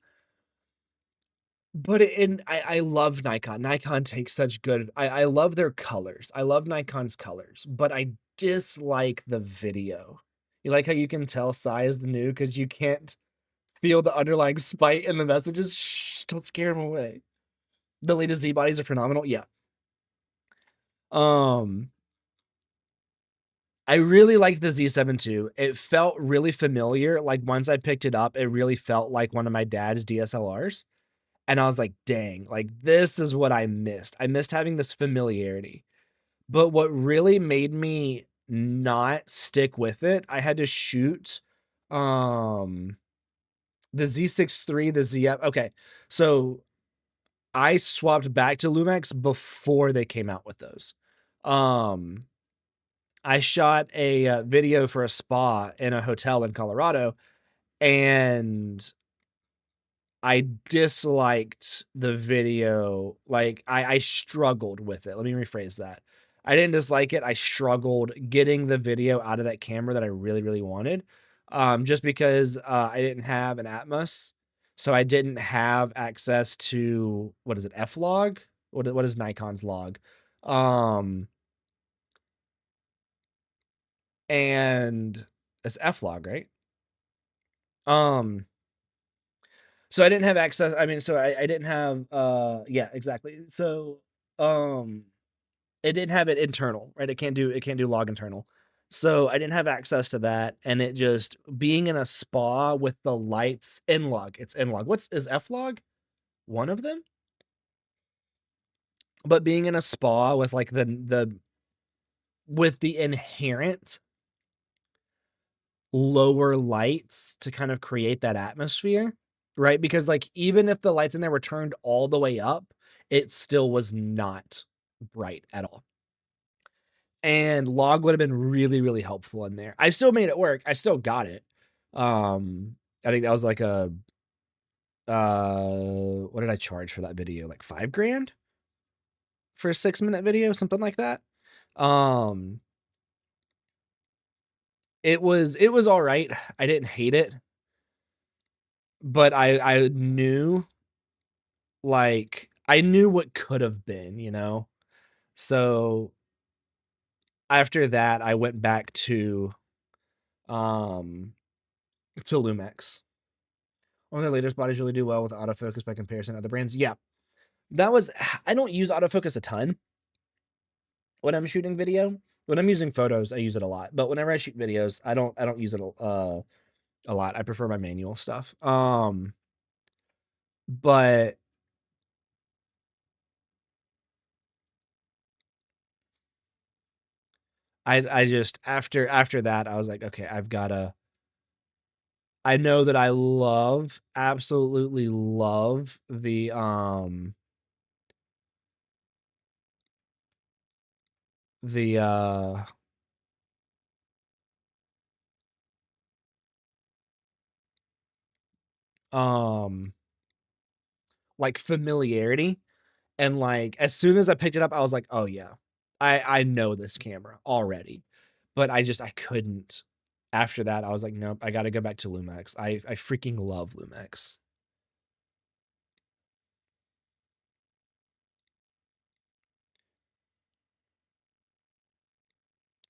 Speaker 1: But I love Nikon. Nikon takes such good. I love their colors. I love Nikon's colors, but I dislike the video. You like how you can tell Sai is the new because you can't feel the underlying spite in the messages. Shh, don't scare him away. The latest Z bodies are phenomenal. Yeah. Um, I really liked the Z7 II. It felt really familiar. Like once I picked it up, it really felt like one of my dad's DSLRs. And I was like, dang, like this is what I missed. I missed having this familiarity. But what really made me not stick with it, I had to shoot the Z6 III, the ZF. Okay. So I swapped back to Lumix before they came out with those. I shot a video for a spa in a hotel in Colorado, and I disliked the video. Like I struggled with it. Let me rephrase that. I didn't dislike it. I struggled getting the video out of that camera that I really, really wanted. Just because I didn't have an Atmos. So I didn't have access to what is it, F log? What is Nikon's log? Um and it's F log, right? Um So I didn't have access. I mean, so I didn't have yeah, exactly. So it didn't have it internal, right? It can't do log internal. So I didn't have access to that, and it just being in a spa with the lights in log. It's in log. What's is F log? One of them? But being in a spa with like the with the inherent lower lights to kind of create that atmosphere, right? Because like even if the lights in there were turned all the way up, it still was not bright at all. And log would have been really, really helpful in there. I still made it work. I still got it. I think that was like a what did I charge for that video? Like $5,000 for a 6-minute video, something like that. Um it was all right. I didn't hate it, but I knew like I knew what could have been, you know? So after that, I went back to um to Lumex. Only their latest bodies really do well with autofocus by comparison to other brands. Yeah, that was. I don't use autofocus a ton when I'm shooting video. When I'm using photos, I use it a lot. But whenever I shoot videos, I don't use it a lot. I prefer my manual stuff. But I just after that I was like, okay, I've gotta. I know that I love, absolutely love the um like familiarity. And like as soon as I picked it up, I was like, oh yeah, I know this camera already. But I couldn't. After that, I was like, nope, I gotta go back to Lumex. I freaking love Lumex.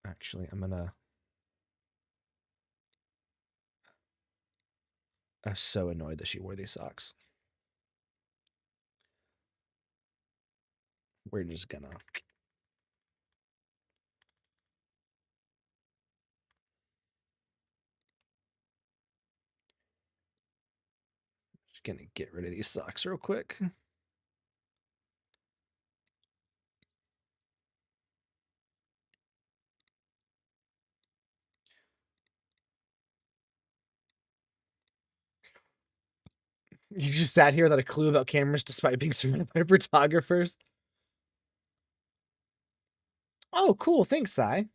Speaker 1: Actually, I'm so annoyed that she wore these socks. We're just gonna get rid of these socks real quick. You just sat here without a clue about cameras despite being surrounded by photographers. Oh, cool. Thanks, Sai.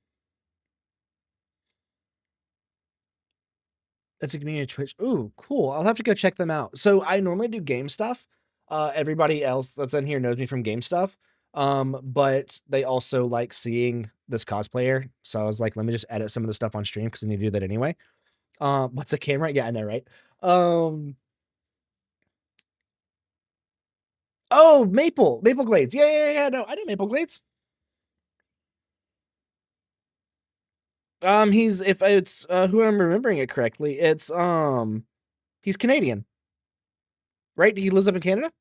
Speaker 1: That's a community Twitch. Ooh, cool. I'll have to go check them out. So I normally do game stuff. Everybody else that's in here knows me from game stuff. But they also like seeing this cosplayer. So I was like, let me just edit some of the stuff on stream because I need to do that anyway. What's a camera? Yeah, I know, right? Oh, Maple Glades. Yeah. No, I know Maple Glades. He's if it's who I'm remembering it correctly, it's he's Canadian, right? He lives up in Canada.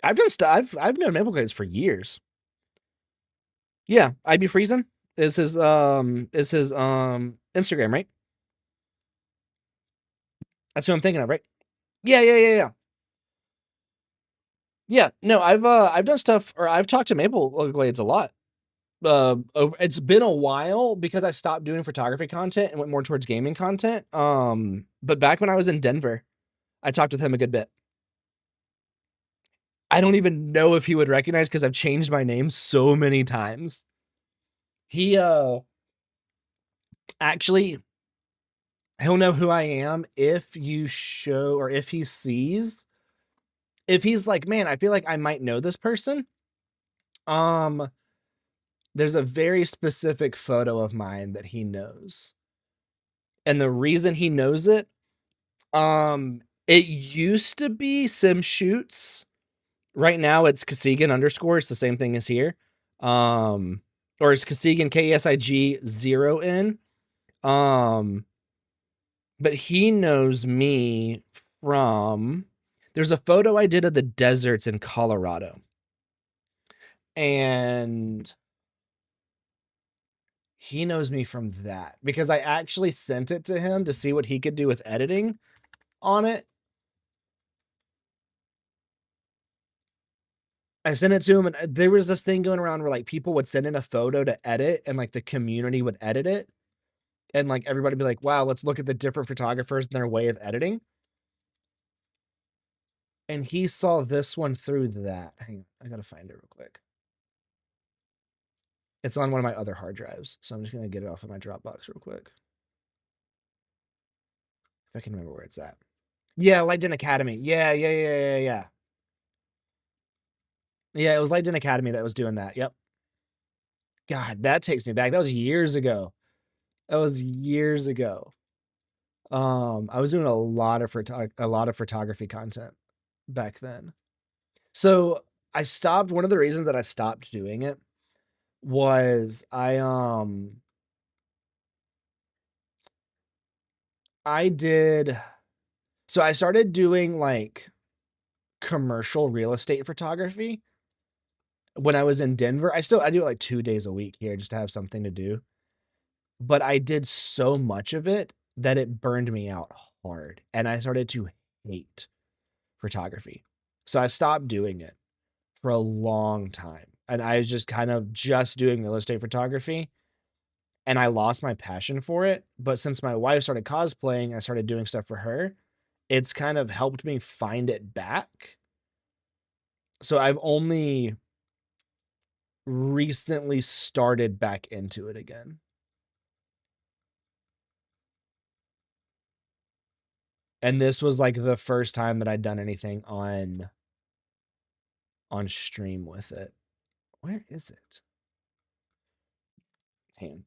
Speaker 1: I've done stuff. I've known Maple Glades for years. Yeah, IB Friesen is his Instagram, right? That's who I'm thinking of, right? Yeah. Yeah, no, I've done stuff or I've talked to Maple Glades a lot. It's been a while because I stopped doing photography content and went more towards gaming content. But back when I was in Denver, I talked with him a good bit. I don't even know if he would recognize because I've changed my name so many times. He actually he'll know who I am if you show or if he sees if he's like, man, I feel like I might know this person. Um there's a very specific photo of mine that he knows. And the reason he knows it, it used to be Sim Shoots. Right now it's Kasigan underscore. It's the same thing as here. Or it's Kasigan KSIG0N. But he knows me from there's a photo I did of the deserts in Colorado. And he knows me from that because I actually sent it to him to see what he could do with editing on it. I sent it to him and there was this thing going around where like people would send in a photo to edit and like the community would edit it. And like everybody would be like, wow, let's look at the different photographers and their way of editing. And he saw this one through that. Hang on, I gotta find it real quick. It's on one of my other hard drives, so I'm just gonna get it off of my Dropbox real quick. If I can remember where it's at. Yeah, Light Den Academy. Yeah. Yeah, it was Light Den Academy that was doing that. Yep. God, that takes me back. That was years ago. I was doing a lot of photography content back then. So I stopped. One of the reasons that I stopped doing it was I did. So I started doing like commercial real estate photography when I was in Denver. I do it like 2 days a week here just to have something to do. But I did so much of it that it burned me out hard and I started to hate photography. So I stopped doing it for a long time. And I was just kind of just doing real estate photography and I lost my passion for it. But since my wife started cosplaying, I started doing stuff for her. It's kind of helped me find it back. So I've only recently started back into it again. And this was like the first time that I'd done anything on stream with it. Where is it? Hang on.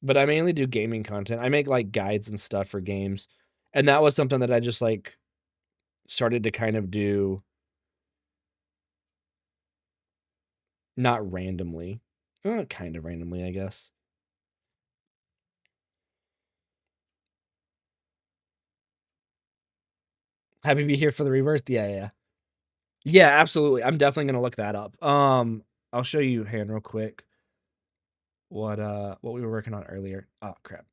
Speaker 1: But I mainly do gaming content. I make like guides and stuff for games. And that was something that I just like started to kind of do not randomly. Kind of randomly, I guess. Happy to be here for the rebirth. Yeah, yeah. Yeah, absolutely. I'm definitely gonna look that up. I'll show you hand real quick what we were working on earlier. Oh crap.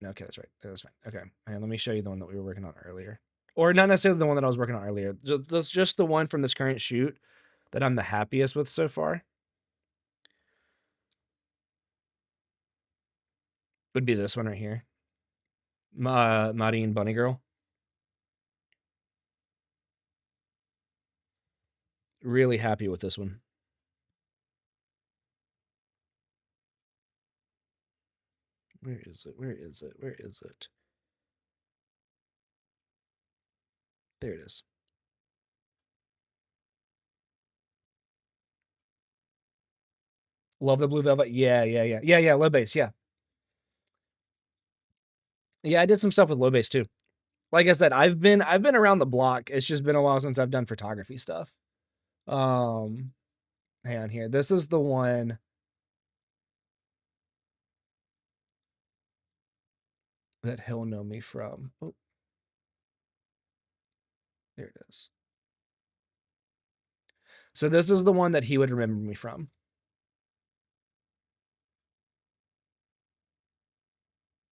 Speaker 1: No, okay, that's right. That's fine. Okay. And let me show you the one that we were working on earlier. Or not necessarily the one that I was working on earlier. Just the one from this current shoot that I'm the happiest with so far. Would be this one right here. Maddie and Bunny Girl. Really happy with this one. Where is it? Where is it? Where is it? There it is. Love the blue velvet. Yeah, yeah, yeah. Yeah, yeah, low base, yeah. Yeah, I did some stuff with low base too. Like I said, I've been around the block. It's just been a while since I've done photography stuff. Hang on here. This is the one that he'll know me from. Oh, there it is. So this is the one that he would remember me from.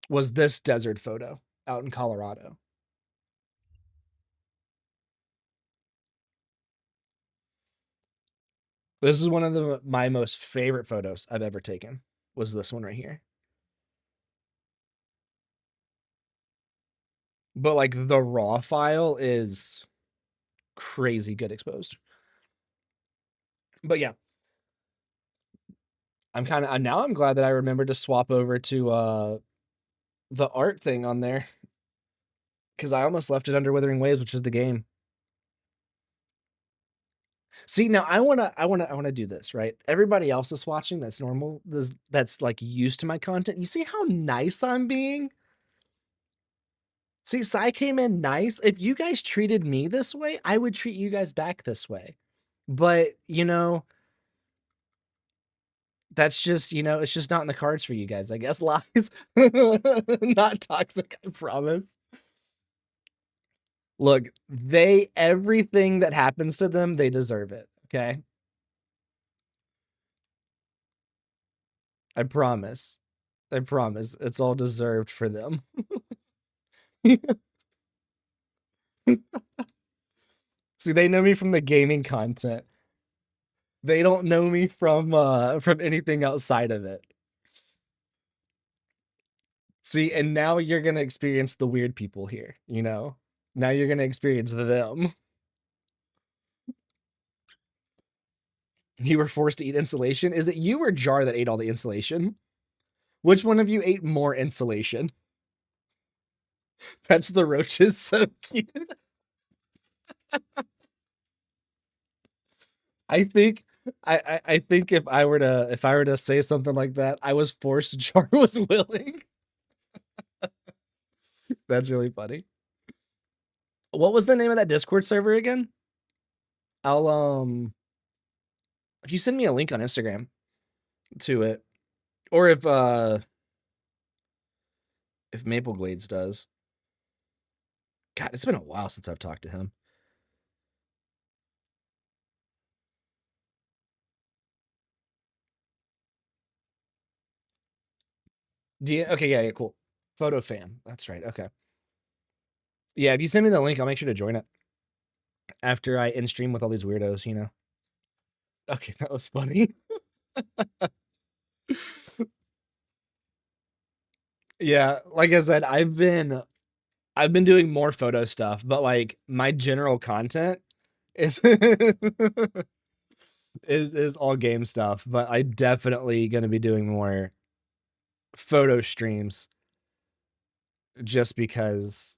Speaker 1: Was this desert photo out in Colorado. This is one of my most favorite photos I've ever taken. Was this one right here. But like the raw file is crazy good exposed. But yeah. I'm glad that I remembered to swap over to the art thing on there. Cause I almost left it under Withering Waves, which is the game. See, now I wanna do this, right? Everybody else that's watching that's normal, that's like used to my content. You see how nice I'm being? See, Sai came in nice. If you guys treated me this way, I would treat you guys back this way. But, you know, that's just, it's just not in the cards for you guys, I guess. Lies. Not toxic, I promise. Look, everything that happens to them, they deserve it, okay? I promise. I promise. It's all deserved for them. See, they know me from the gaming content. They don't know me from anything outside of it. See, and now you're gonna experience the weird people here, Now you're gonna experience them. You were forced to eat insulation? Is it you or Jar that ate all the insulation? Which one of you ate more insulation? That's the roaches, so cute. I think I think if I were to say something like that, I was forced, Jar was willing. That's really funny. What was the name of that Discord server again? I'll if you send me a link on Instagram to it, Or if Maple Glades does. God, it's been a while since I've talked to him. Okay, yeah, cool. Photo fam. That's right. Okay. Yeah, if you send me the link, I'll make sure to join it after I end stream with all these weirdos, you know. Okay, that was funny. Yeah, like I said, I've been doing more photo stuff, but like my general content is is all game stuff, but I definitely going to be doing more photo streams just because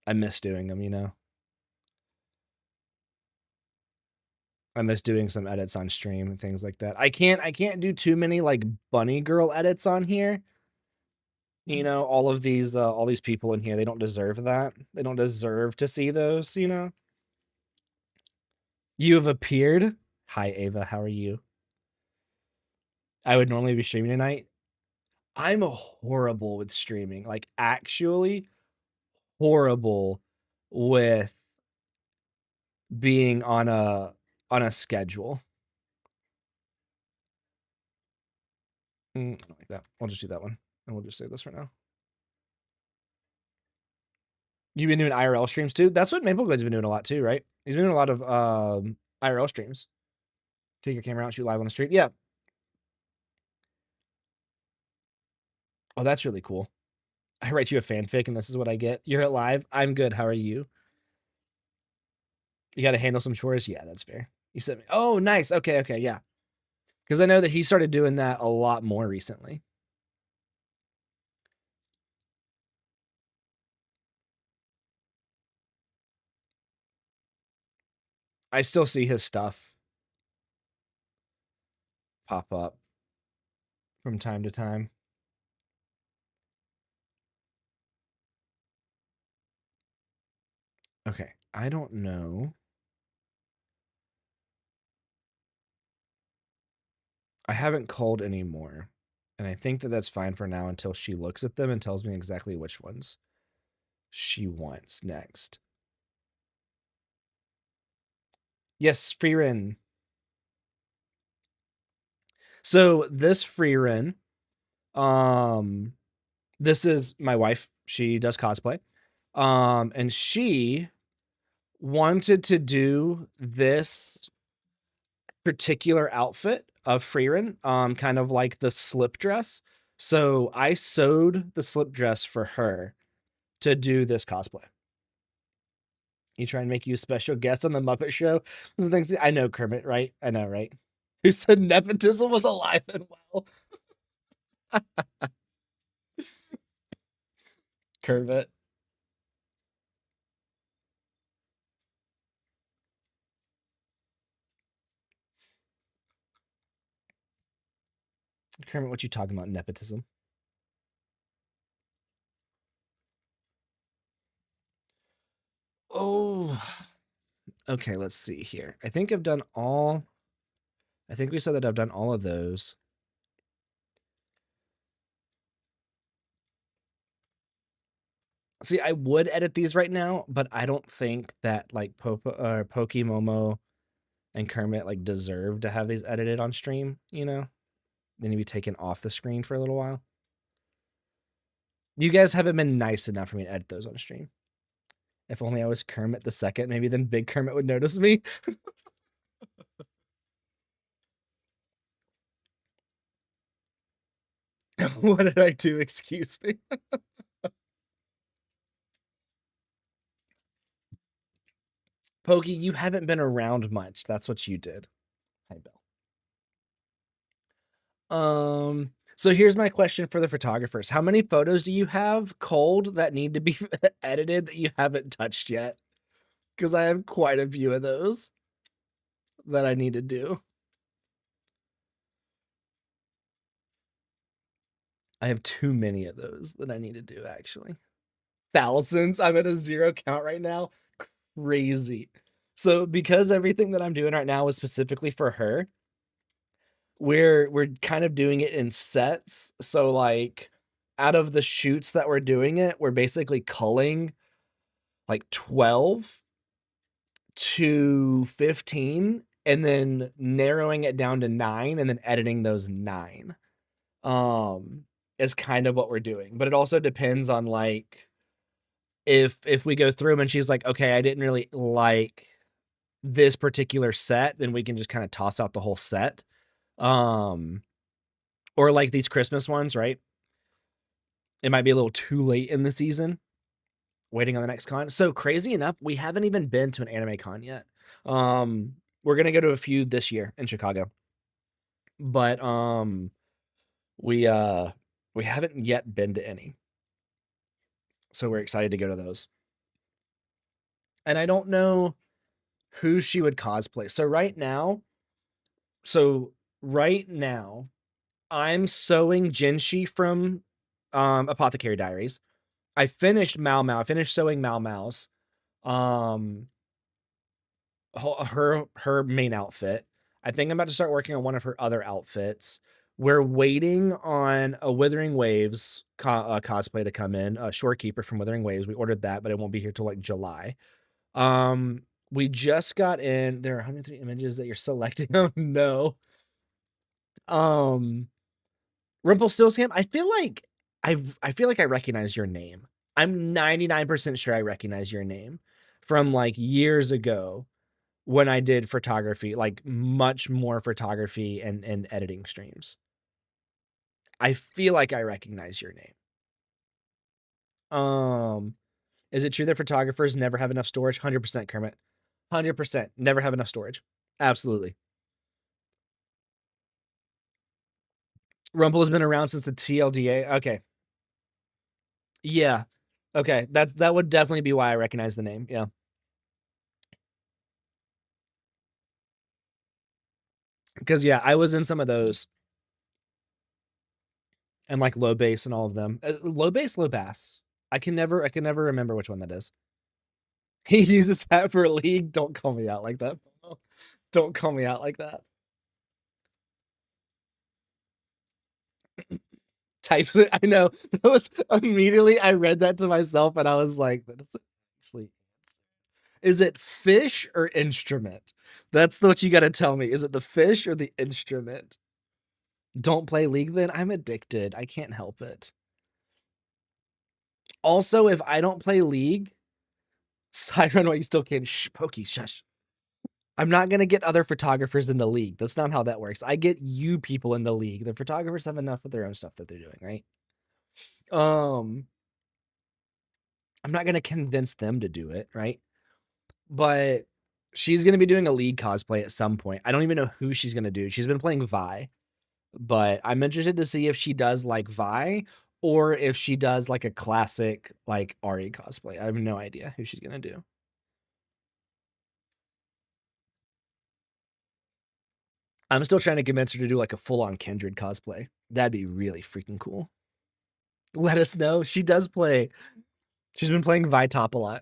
Speaker 1: I miss doing them, you know. I miss doing some edits on stream and things like that. I can't do too many like bunny girl edits on here. You know, all these people in here, they don't deserve that. They don't deserve to see those, you know. You have appeared. Hi Ava, how are you? I would normally be streaming tonight. I'm horrible with streaming. Like actually horrible with being on a schedule. I don't like that. I'll just do that one. And we'll just save this for now. You've been doing IRL streams too? That's what Maple Glade's been doing a lot too, right? He's been doing a lot of IRL streams. Take your camera out, shoot live on the street. Yeah. Oh, that's really cool. I write you a fanfic and this is what I get. You're at live. I'm good. How are you? You got to handle some chores? Yeah, that's fair. You said, oh, nice. Okay, yeah. Because I know that he started doing that a lot more recently. I still see his stuff pop up from time to time. Okay, I don't know. I haven't called anymore. And I think that that's fine for now until she looks at them and tells me exactly which ones she wants next. Yes, free run. So this free run, this is my wife. She does cosplay. And she wanted to do this particular outfit of Freeran, kind of like the slip dress. So I sewed the slip dress for her to do this cosplay. You try and make you a special guest on the Muppet Show. I know, Kermit, right? I know, right? Who said nepotism was alive and well? Kermit. Kermit, what you talking about? Nepotism? Oh, okay. Let's see here. I think I've done all. I think we said that I've done all of those. See, I would edit these right now, but I don't think that like Pokey Momo and Kermit like deserve to have these edited on stream, you know? They need to be taken off the screen for a little while. You guys haven't been nice enough for me to edit those on stream. If only I was Kermit the second, maybe then Big Kermit would notice me. What did I do? Excuse me. Pokey, you haven't been around much. That's what you did. Hi, Bill. So here's my question for the photographers. How many photos do you have cold that need to be edited that you haven't touched yet? Because I have quite a few of those that I need to do. I have too many of those that I need to do, actually. Thousands. I'm at a 0 count right now. Crazy. So because everything that I'm doing right now is specifically for her, we're kind of doing it in sets. So like out of the shoots that we're doing it, we're basically culling like 12 to 15 and then narrowing it down to 9 and then editing those 9. Is kind of what we're doing. But it also depends on like if we go through them and she's like, "Okay, I didn't really like this particular set," then we can just kind of toss out the whole set. Um or like these Christmas ones, right? It might be a little too late in the season, waiting on the next con. So crazy enough, we haven't even been to an anime con yet. We're gonna go to a few this year in Chicago, but we we haven't yet been to any, so we're excited to go to those. And I don't know who she would cosplay. So right now, I'm sewing Jinshi from Apothecary Diaries. I finished Mao Mao. I finished sewing Mao Mao's. Um, her main outfit. I think I'm about to start working on one of her other outfits. We're waiting on a Withering Waves cosplay to come in, a Shorekeeper from Withering Waves. We ordered that, but it won't be here till like July. We just got in. There are 103 images that you're selecting. Oh no. Um, Rumpelstiltskin. I feel like I recognize your name. I'm 99% sure I recognize your name from like years ago when I did photography, like much more photography and editing streams. I feel like I recognize your name. Is it true that photographers never have enough storage? 100% Kermit. 100% never have enough storage. Absolutely. Rumple has been around since the TLDA. Okay. Yeah. Okay. That would definitely be why I recognize the name. Yeah. Because yeah, I was in some of those and like low bass and all of them. Low bass, low bass. I can never remember which one that is. He uses that for a league. Don't call me out like that. Don't call me out like that. Types it. I know. That was immediately I read that to myself and I was like, that doesn't actually. Is it fish or instrument? That's what you got to tell me. Is it the fish or the instrument? Don't play League then? I'm addicted. I can't help it. Also, if I don't play League, Siren, you still can't. Shh, Pokey, shush. I'm not gonna get other photographers in the league. That's not how that works. I get you people in the league. The photographers have enough of their own stuff that they're doing, right? I'm not gonna convince them to do it, right? But she's gonna be doing a league cosplay at some point. I don't even know who she's gonna do. She's been playing Vi, but I'm interested to see if she does like Vi or if she does like a classic like Ari cosplay. I have no idea who she's gonna do. I'm still trying to convince her to do like a full-on Kindred cosplay. That'd be really freaking cool. Let us know. She does play. She's been playing Vitop a lot,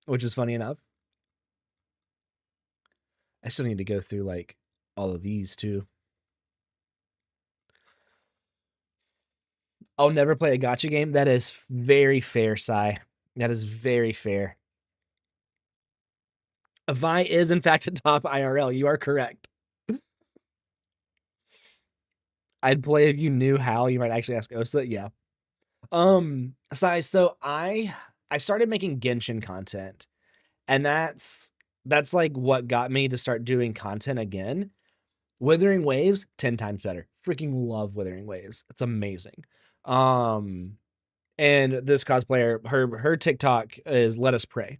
Speaker 1: which is funny enough. I still need to go through like all of these too. I'll never play a gotcha game. That is very fair, Sai. That is very fair. Vi is in fact a top IRL. You are correct. I'd play if you knew how. You might actually ask Osa. Yeah. Sai, so I started making Genshin content, and that's like what got me to start doing content again. Withering Waves, 10 times better. Freaking love Withering Waves. It's amazing. And this cosplayer, her TikTok is Let Us Pray.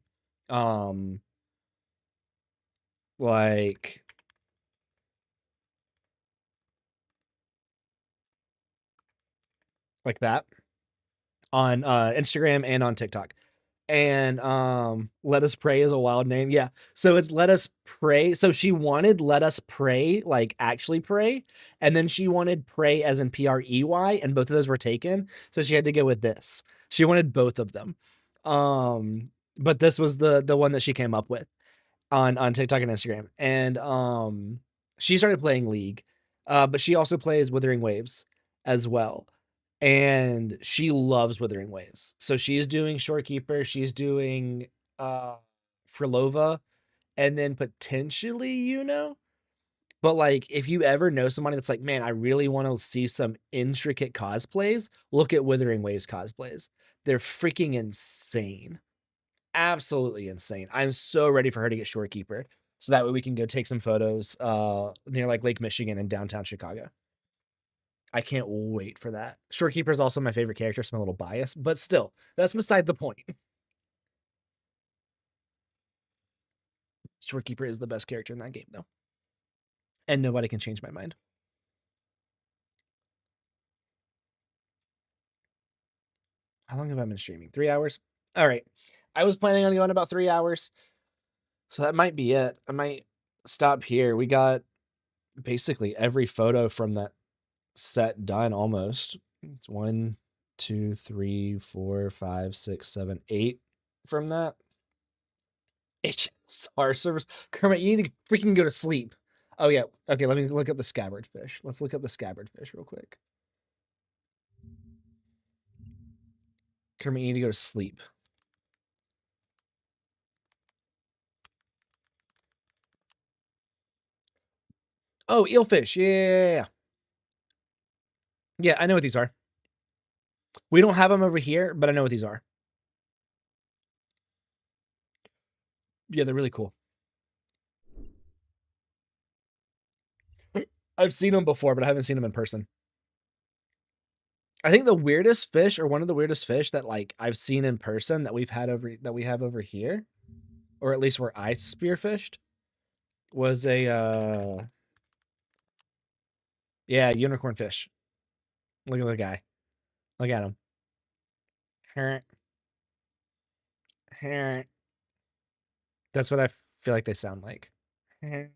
Speaker 1: Like that on Instagram and on TikTok. And Let Us Pray is a wild name. Yeah. So it's Let Us Pray. So she wanted Let Us Pray, like actually pray, and then she wanted Pray as in PREY, and both of those were taken. So she had to go with this. She wanted both of them. But this was the one that she came up with on TikTok and Instagram. And She started playing League, but she also plays Withering Waves as well. And she loves Withering Waves. So she's doing Shorekeeper, she's doing Frilova, and then potentially, you know. But like, if you ever know somebody that's like, man, I really want to see some intricate cosplays, look at Withering Waves cosplays. They're freaking insane. Absolutely insane. I'm so ready for her to get Shorekeeper. So that way we can go take some photos near like Lake Michigan in downtown Chicago. I can't wait for that. Shorekeeper is also my favorite character, so I'm a little biased, but still, that's beside the point. Shorekeeper is the best character in that game, though. And nobody can change my mind. How long have I been streaming? 3 hours? All right. I was planning on going about 3 hours. So that might be it. I might stop here. We got basically every photo from that set done almost. It's 1, 2, 3, 4, 5, 6, 7, 8 from that. HSR servers. Kermit, you need to freaking go to sleep. Oh, yeah. Okay, let me look up the scabbard fish. Let's look up the scabbard fish real quick. Kermit, you need to go to sleep. Oh, eelfish. Yeah. Yeah, I know what these are. We don't have them over here, but I know what these are. Yeah, they're really cool. I've seen them before, but I haven't seen them in person. I think the weirdest fish, or one of the weirdest fish that like I've seen in person that we have over here, or at least where I spearfished, was a yeah, unicorn fish. Look at the guy. Look at him. That's what I feel like they sound like. They're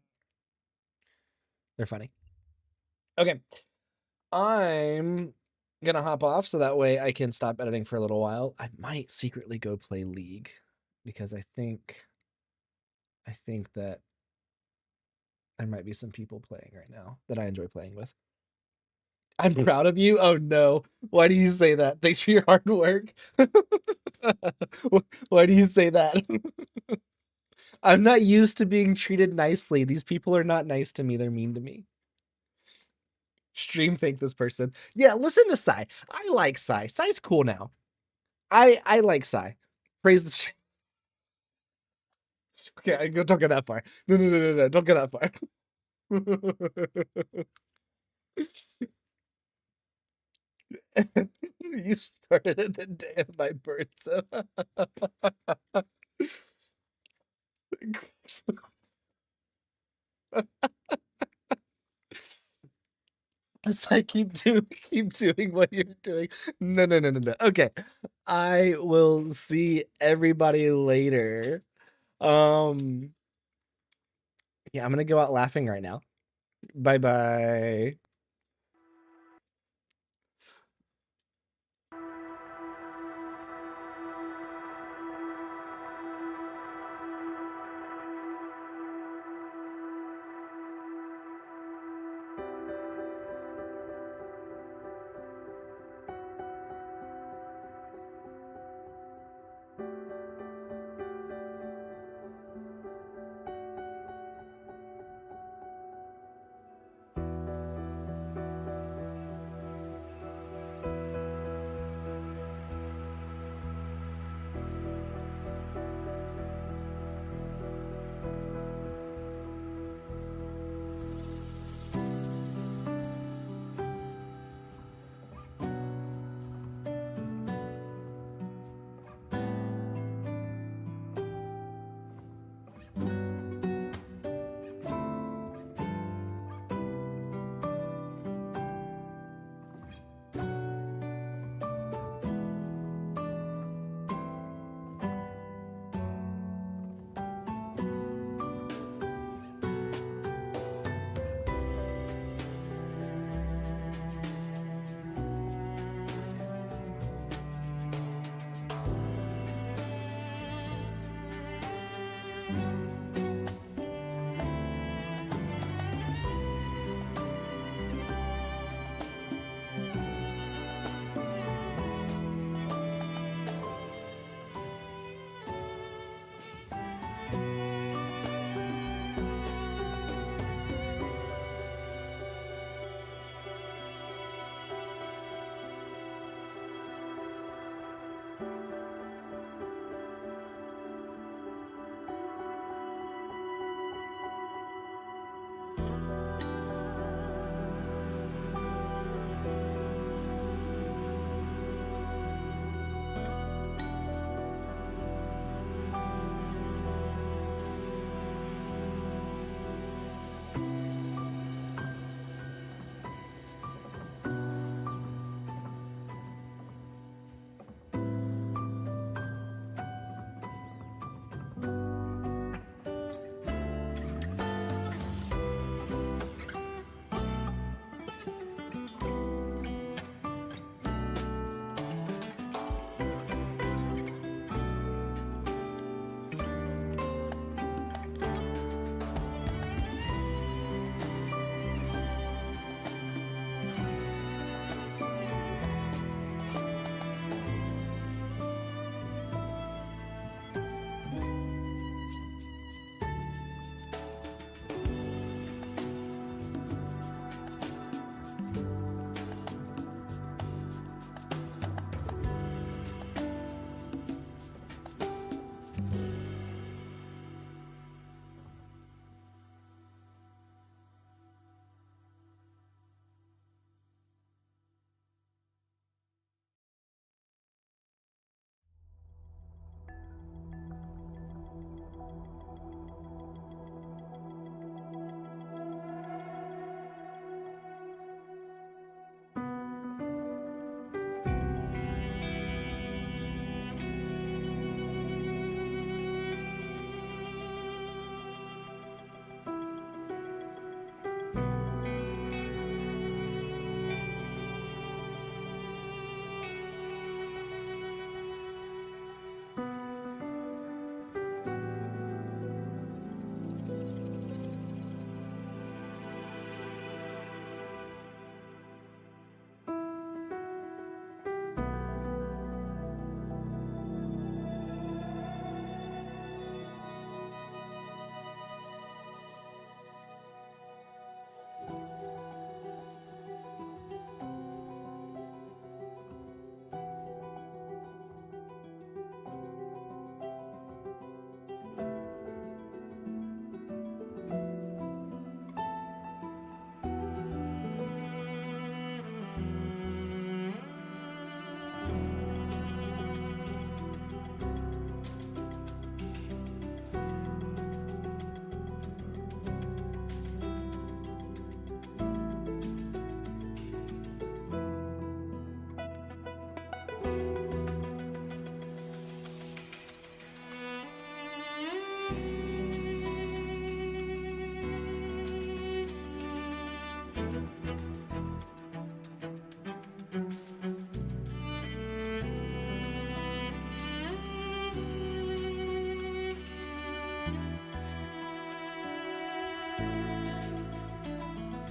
Speaker 1: funny. Okay. I'm gonna hop off so that way I can stop editing for a little while. I might secretly go play League because I think that there might be some people playing right now that I enjoy playing with. I'm proud of you. Oh no. Why do you say that? Thanks for your hard work. Why do you say that? I'm not used to being treated nicely. These people are not nice to me. They're mean to me. Stream thank this person. Yeah, listen to Sai. I like Sai. Sai's cool now. I like Sai. Praise the stream. Okay, don't go that far. No. Don't go that far. You started it the day of my birth, so. As I keep doing what you're doing. No. Okay. I will see everybody later. Yeah, I'm gonna go out laughing right now. Bye-bye.